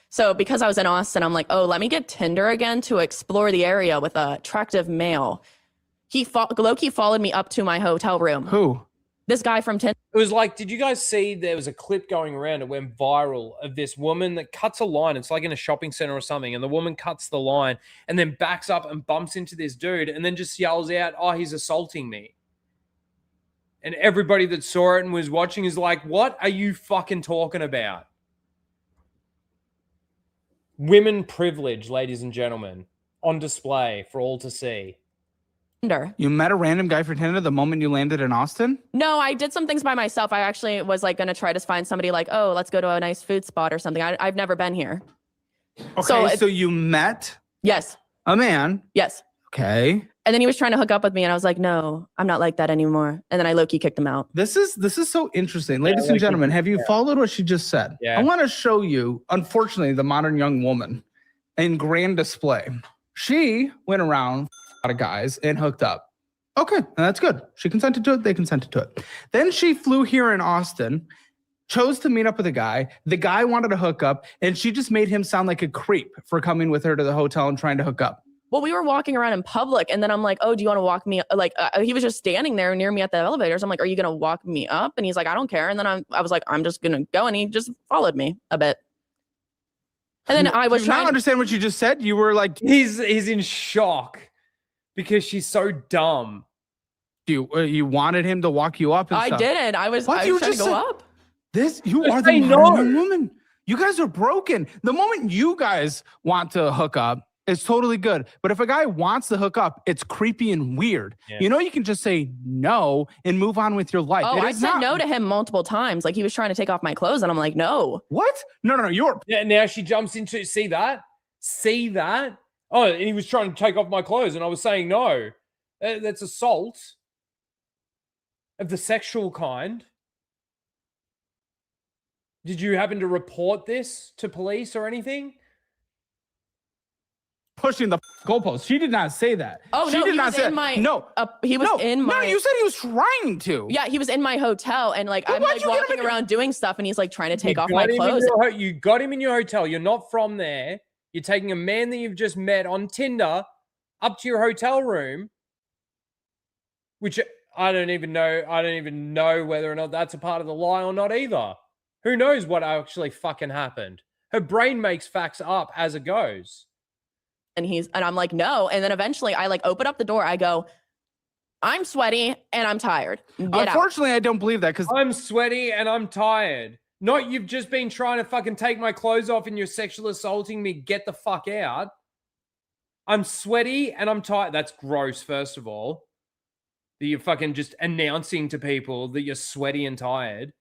Speaker 12: So because I was in Austin, I'm like, oh, let me get Tinder again to explore the area with an attractive male. He low-key followed me up to my hotel room.
Speaker 11: Who?
Speaker 12: This guy from Tinder.
Speaker 5: It was like, did you guys see there was a clip going around, it went viral, of this woman that cuts a line. It's like in a shopping center or something. And the woman cuts the line and then backs up and bumps into this dude and then just yells out, oh, he's assaulting me. And everybody that saw it and was watching is like, what are you fucking talking about? Women privilege, ladies and gentlemen, on display for all to see.
Speaker 11: You met a random guy for Tinder the moment you landed in Austin?
Speaker 12: No, I did some things by myself. I actually was like going to try to find somebody like, oh, let's go to a nice food spot or something. I've never been here.
Speaker 11: Okay, so you met?
Speaker 12: Yes.
Speaker 11: A man?
Speaker 12: Yes.
Speaker 11: Okay.
Speaker 12: And then he was trying to hook up with me and I was like, no, I'm not like that anymore. And then I low-key kicked him out.
Speaker 11: This is so interesting. Ladies and gentlemen, have you followed what she just said?
Speaker 5: Yeah.
Speaker 11: I want to show you, unfortunately, the modern young woman in grand display. She went around a lot of guys and hooked up. Okay, that's good. She consented to it. They consented to it. Then she flew here in Austin, chose to meet up with a guy. The guy wanted to hook up, and she just made him sound like a creep for coming with her to the hotel and trying to hook up.
Speaker 12: Well, we were walking around in public, and then I'm like, oh, do you want to walk me? He was just standing there near me at the elevators. I'm like, are you going to walk me up? And he's like, I don't care. And then I was like, I'm just going to go. And he just followed me a bit. And then I was
Speaker 11: Do you not
Speaker 12: trying.
Speaker 11: understand what you just said? You were like,
Speaker 5: He's in shock because she's so dumb.
Speaker 11: you wanted him to walk you up and
Speaker 12: I
Speaker 11: stuff.
Speaker 12: didn't. I was
Speaker 11: What?
Speaker 12: trying
Speaker 11: You
Speaker 12: to
Speaker 11: just
Speaker 12: go
Speaker 11: said-
Speaker 12: up.
Speaker 11: You
Speaker 5: Just
Speaker 11: are the
Speaker 5: say
Speaker 11: modern
Speaker 5: no.
Speaker 11: woman. You guys are broken. The moment you guys want to hook up, it's totally good. But if a guy wants to hook up, it's creepy and weird.
Speaker 5: Yeah.
Speaker 11: You know, you can just say no and move on with your life.
Speaker 12: Oh,
Speaker 11: It
Speaker 12: I
Speaker 11: is
Speaker 12: said
Speaker 11: not-
Speaker 12: no to him multiple times. Like he was trying to take off my clothes, and I'm like, no.
Speaker 11: What? No. You're
Speaker 5: Yeah, now she jumps into see that? Oh, and he was trying to take off my clothes, and I was saying no. That's assault of the sexual kind. Did you happen to report this to police or anything?
Speaker 11: pushing the goalpost. She did not say that.
Speaker 12: Oh,
Speaker 11: she
Speaker 12: no,
Speaker 11: did
Speaker 12: he
Speaker 11: not
Speaker 12: was
Speaker 11: say
Speaker 12: in
Speaker 11: that.
Speaker 12: my.
Speaker 11: No,
Speaker 12: he was in my.
Speaker 11: No, you said he was trying to.
Speaker 12: Yeah, he was in my hotel, and like I'm like walking around doing stuff, and he's like trying to take off my clothes.
Speaker 5: You got him in your hotel. You're not from there. You're taking a man that you've just met on Tinder up to your hotel room, which I don't even know. I don't even know whether or not that's a part of the lie or not either. Who knows what actually fucking happened? Her brain makes facts up as it goes.
Speaker 12: And I'm like, no. And then eventually I like open up the door. I go, I'm sweaty and I'm tired.
Speaker 11: Unfortunately, I don't believe that because
Speaker 5: I'm sweaty and I'm tired. Not you've just been trying to fucking take my clothes off and you're sexually assaulting me. Get the fuck out. I'm sweaty and I'm tired. That's gross, first of all. That you're fucking just announcing to people that you're sweaty and tired.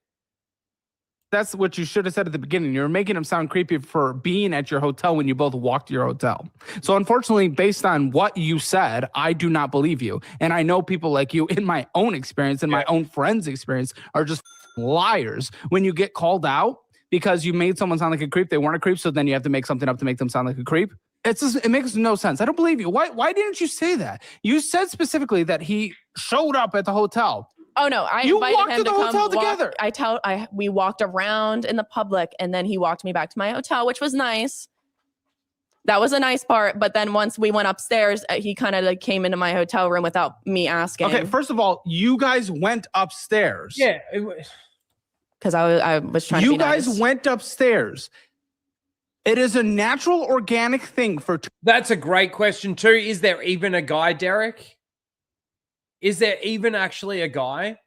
Speaker 11: That's what you should have said at the beginning. You're making him sound creepy for being at your hotel when you both walked to your hotel. So unfortunately, based on what you said, I do not believe you. And I know people like you in my own experience and my own friends' experience are just liars when you get called out because you made someone sound like a creep. They weren't a creep. So then you have to make something up to make them sound like a creep. It makes no sense. I don't believe you. Why didn't you say that? You said specifically that he showed up at the hotel.
Speaker 12: Oh no! I
Speaker 11: you
Speaker 12: invited
Speaker 11: walked
Speaker 12: him
Speaker 11: to the
Speaker 12: to come
Speaker 11: hotel
Speaker 12: walk.
Speaker 11: together.
Speaker 12: We walked around in the public, and then he walked me back to my hotel, which was nice. That was a nice part. But then once we went upstairs, he kind of like came into my hotel room without me asking.
Speaker 11: Okay, first of all, you guys went upstairs.
Speaker 5: Yeah,
Speaker 12: because I was trying.
Speaker 11: You
Speaker 12: to be
Speaker 11: guys
Speaker 12: nice.
Speaker 11: went upstairs. It is a natural, organic thing for.
Speaker 5: That's a great question too. Is there even a guy, Derek? Is there even actually a guy?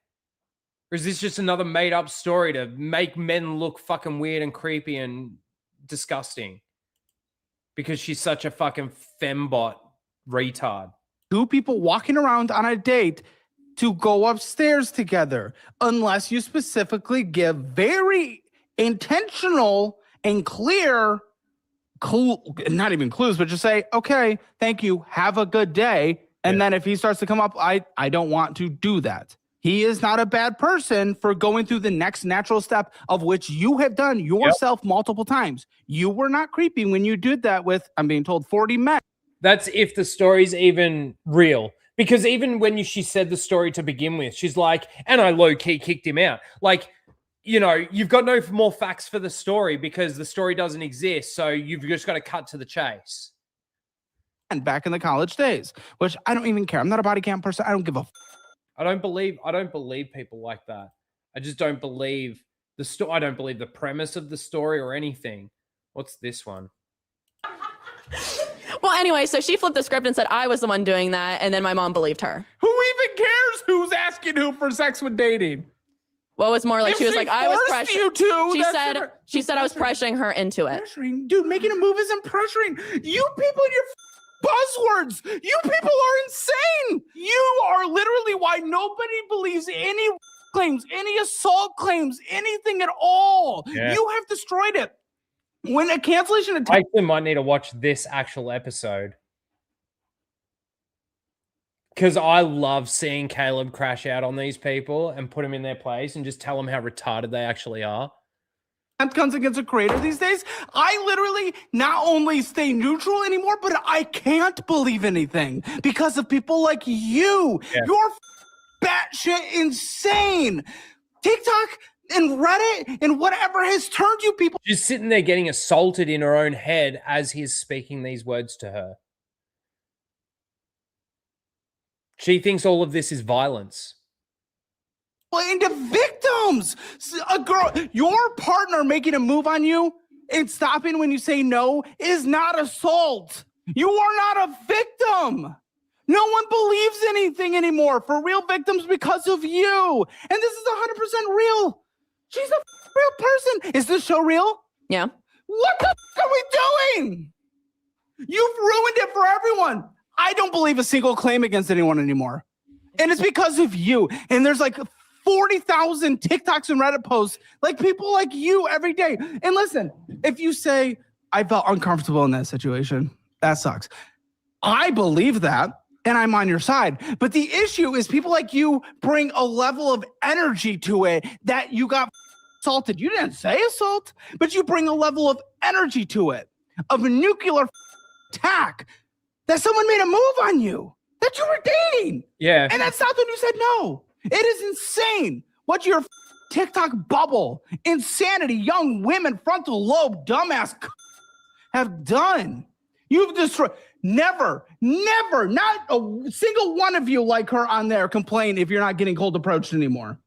Speaker 5: Or is this just another made up story to make men look fucking weird and creepy and disgusting? Because she's such a fucking fembot retard.
Speaker 11: Two people walking around on a date to go upstairs together, unless you specifically give very intentional and clear not even clues, but just say, okay, thank you, have a good day. And then if he starts to come up, I don't want to do that. He is not a bad person for going through the next natural step of which you have done yourself multiple times. You were not creepy when you did that with, I'm being told, 40 men.
Speaker 5: That's if the story's even real. Because even when she said the story to begin with, she's like, and I low-key kicked him out. Like, you know, you've got no more facts for the story because the story doesn't exist. So you've just got to cut to the chase.
Speaker 11: And back in the college days, which I don't even care. I'm not a body count person. I don't give a.
Speaker 5: I don't believe people like that. I just don't believe the story. I don't believe the premise of the story or anything. What's this one?
Speaker 12: Well, anyway, so she flipped the script and said I was the one doing that, and then my mom believed her.
Speaker 11: Who even cares who's asking who for sex with dating?
Speaker 12: Well, it was more like
Speaker 11: If
Speaker 12: she was
Speaker 11: she
Speaker 12: like, I was
Speaker 11: forced
Speaker 12: pressuring
Speaker 11: you to,
Speaker 12: She
Speaker 11: that's
Speaker 12: said I was pressuring her into it.
Speaker 11: Pressuring, dude, making a move isn't pressuring. You people and your buzzwords. You people are insane. You are literally why nobody believes any claims, any assault claims, anything at all.
Speaker 5: Yeah.
Speaker 11: You have destroyed it. When a cancellation
Speaker 5: I
Speaker 11: attempt.
Speaker 5: actually might need to watch this actual episode. Because I love seeing Caleb crash out on these people and put them in their place and just tell them how retarded they actually are.
Speaker 11: Comes against a creator these days, I literally not only stay neutral anymore, but I can't believe anything because of people like you.
Speaker 5: Yeah.
Speaker 11: You're batshit insane. TikTok and Reddit and whatever has turned you people.
Speaker 5: She's sitting there getting assaulted in her own head as he's speaking these words to her. She thinks all of this is violence.
Speaker 11: Into victims. A girl, your partner making a move on you and stopping when you say no is not assault. You are not a victim. No one believes anything anymore for real victims because of you. And this is 100% real. She's a real person. Is this show real?
Speaker 12: Yeah.
Speaker 11: What the are we doing? You've ruined it for everyone. I don't believe a single claim against anyone anymore. And it's because of you. And there's like 40,000 TikToks and Reddit posts, like people like you every day. And listen, if you say, I felt uncomfortable in that situation, that sucks. I believe that, and I'm on your side. But the issue is people like you bring a level of energy to it that you got assaulted. You didn't say assault, but you bring a level of energy to it, of a nuclear attack, that someone made a move on you, that you were dating.
Speaker 5: Yeah.
Speaker 11: And that stopped when you said no. It is insane what your TikTok bubble, insanity, young women, frontal lobe, dumbass have done. You've destroyed. Never, not a single one of you like her on there complain if you're not getting cold approached anymore.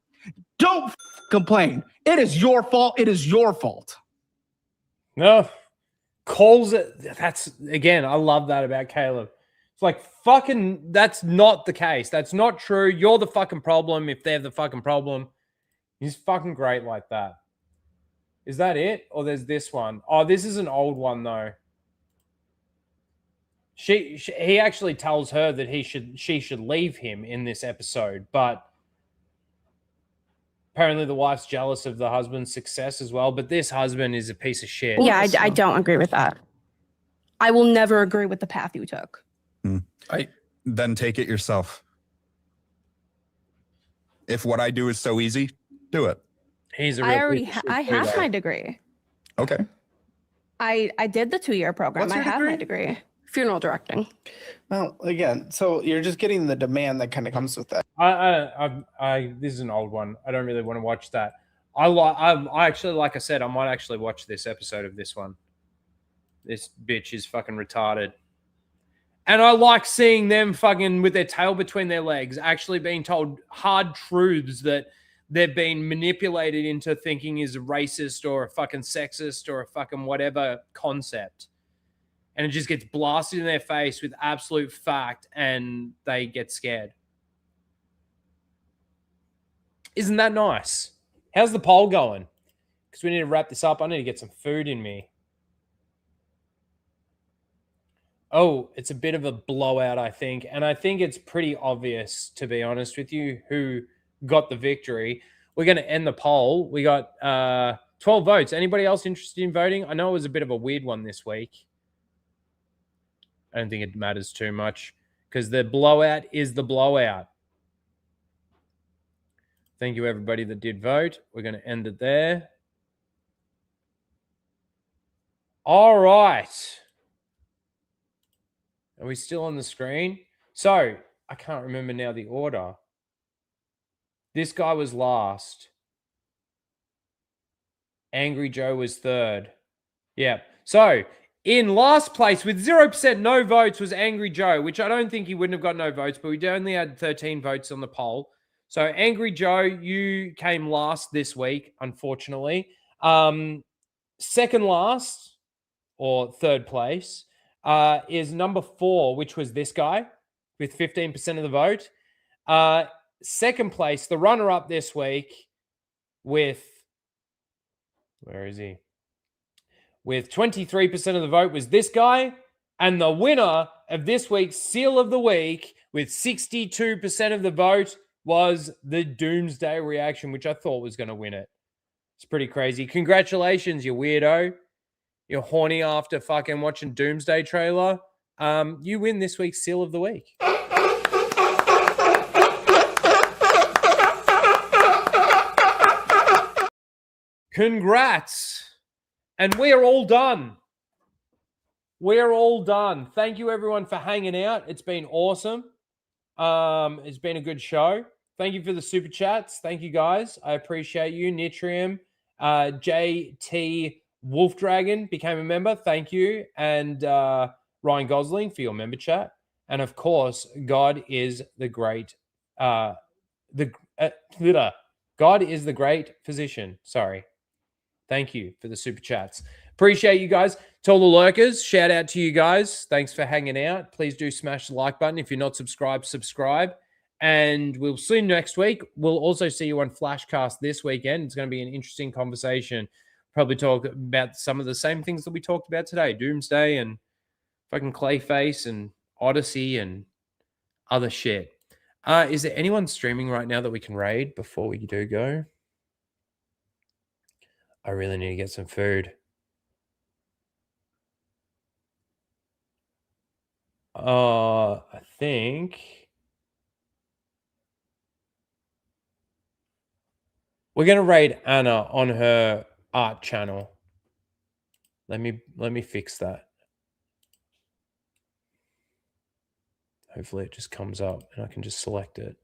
Speaker 11: Don't complain. It is your fault. It is your fault.
Speaker 5: No. Calls it. That's, again, I love that about Caleb. It's like, fucking, that's not the case. That's not true. You're the fucking problem if they're the fucking problem. He's fucking great like that. Is that it? Or there's this one? Oh, this is an old one, though. He actually tells her that she should leave him in this episode, but apparently the wife's jealous of the husband's success as well. But this husband is a piece of shit.
Speaker 6: Yeah, I don't agree with that. I will never agree with the path you took.
Speaker 22: Then take it yourself. If what I do is so easy, do it.
Speaker 5: He's a
Speaker 6: I already I have my degree.
Speaker 22: Okay.
Speaker 6: I did the 2-year program.
Speaker 8: What's
Speaker 6: I
Speaker 8: your
Speaker 6: have my
Speaker 8: degree?
Speaker 6: degree. Funeral directing.
Speaker 8: Well, again, so you're just getting the demand that kind of comes with that.
Speaker 5: This is an old one. I don't really want to watch that. I actually, like I said, I might actually watch this episode of this one. This bitch is fucking retarded. And I like seeing them fucking with their tail between their legs, actually being told hard truths that they've been manipulated into thinking is a racist or a fucking sexist or a fucking whatever concept. And it just gets blasted in their face with absolute fact and they get scared. Isn't that nice? How's the poll going? Because we need to wrap this up. I need to get some food in me. Oh, it's a bit of a blowout, I think. And I think it's pretty obvious, to be honest with you, who got the victory. We're going to end the poll. We got 12 votes. Anybody else interested in voting? I know it was a bit of a weird one this week. I don't think it matters too much because the blowout is the blowout. Thank you, everybody that did vote. We're going to end it there. All right. Are we still on the screen? So, I can't remember now the order. This guy was last. Angry Joe was third. Yeah. So, in last place with 0% no votes was Angry Joe, which I don't think he wouldn't have got no votes, but we only had 13 votes on the poll. So, Angry Joe, you came last this week, unfortunately. Second last, or third place, is number 4, which was this guy with 15% of the vote. Second place, the runner-up this week with, where is he? With 23% of the vote was this guy. And the winner of this week's Seal of the Week with 62% of the vote was the Doomsday reaction, which I thought was going to win it. It's pretty crazy. Congratulations, you weirdo. You're horny after fucking watching Doomsday trailer. You win this week's Seal of the Week. Congrats. And we are all done. We're all done. Thank you, everyone, for hanging out. It's been awesome. It's been a good show. Thank you for the super chats. Thank you, guys. I appreciate you. Nitrium, JT Wolf Dragon became a member. Thank you. And Ryan Gosling for your member chat. And, of course, God is the great God is the great physician. Sorry. Thank you for the super chats. Appreciate you guys. To all the lurkers, shout out to you guys. Thanks for hanging out. Please do smash the like button. If you're not subscribed, subscribe. And we'll see you next week. We'll also see you on Flashcast this weekend. It's going to be an interesting conversation. Probably talk about some of the same things that we talked about today. Doomsday and fucking Clayface and Odyssey and other shit. Is there anyone streaming right now that we can raid before we do go? I really need to get some food. I think we're gonna raid Anna on her art channel. Let me fix that. Hopefully it just comes up and I can just select it.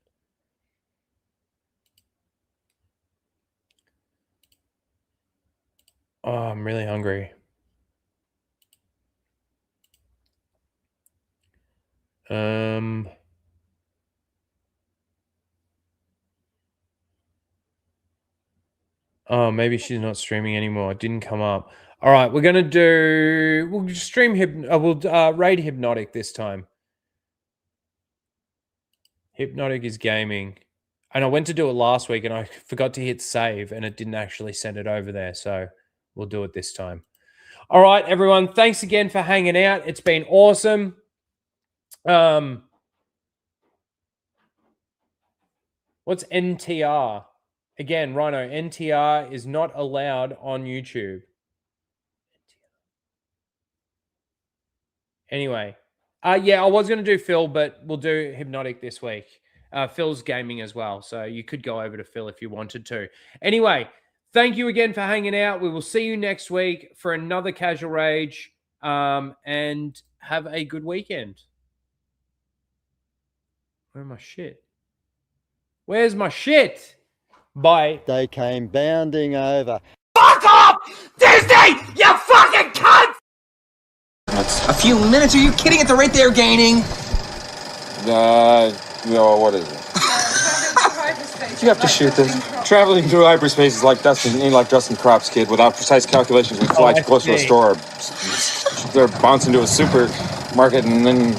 Speaker 5: Oh, I'm really hungry. Oh, maybe she's not streaming anymore. It didn't come up. All right, we'll just stream we'll raid Hypnotic this time. Hypnotic is gaming. And I went to do it last week and I forgot to hit save and it didn't actually send it over there. So we'll do it this time. All right, everyone. Thanks again for hanging out. It's been awesome. What's NTR? Again, Rhino, NTR is not allowed on YouTube. Anyway, yeah, I was going to do Phil, but we'll do Hypnotic this week. Phil's gaming as well, so you could go over to Phil if you wanted to. Anyway, thank you again for hanging out. We will see you next week for another Casual Rage, and have a good weekend. Where's my shit? Where's my shit? Bye.
Speaker 15: They came bounding over.
Speaker 13: Fuck off! Doomsday! You fucking cunt!
Speaker 18: A few minutes? Are you kidding? At the rate they're gaining?
Speaker 17: No, what is it? You have to shoot this. Traveling through hyperspace is like Dustin Crops, kid. Without precise calculations, we fly too close to a store. They're bouncing into a supermarket and then...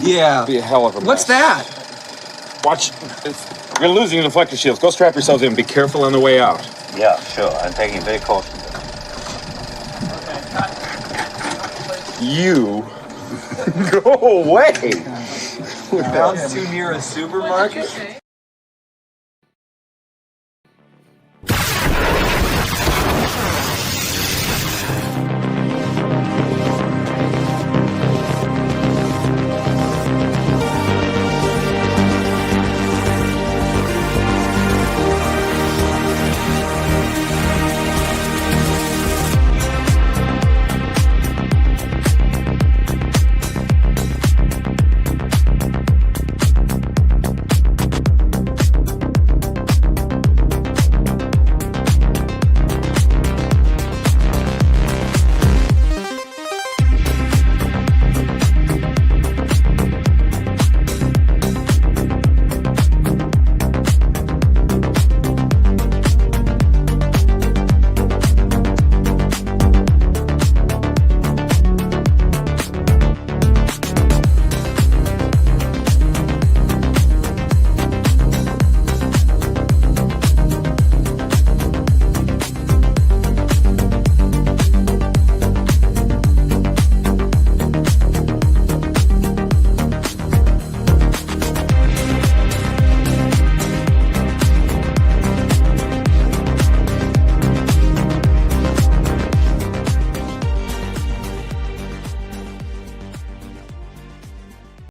Speaker 18: Yeah.
Speaker 17: Be a hell of a mess.
Speaker 18: What's that?
Speaker 17: Watch. You're losing the deflector shields. Go strap yourselves in. Be careful on the way out.
Speaker 18: Yeah, sure. I'm taking it very cautiously.
Speaker 17: You go away.
Speaker 18: We bounced too near a supermarket?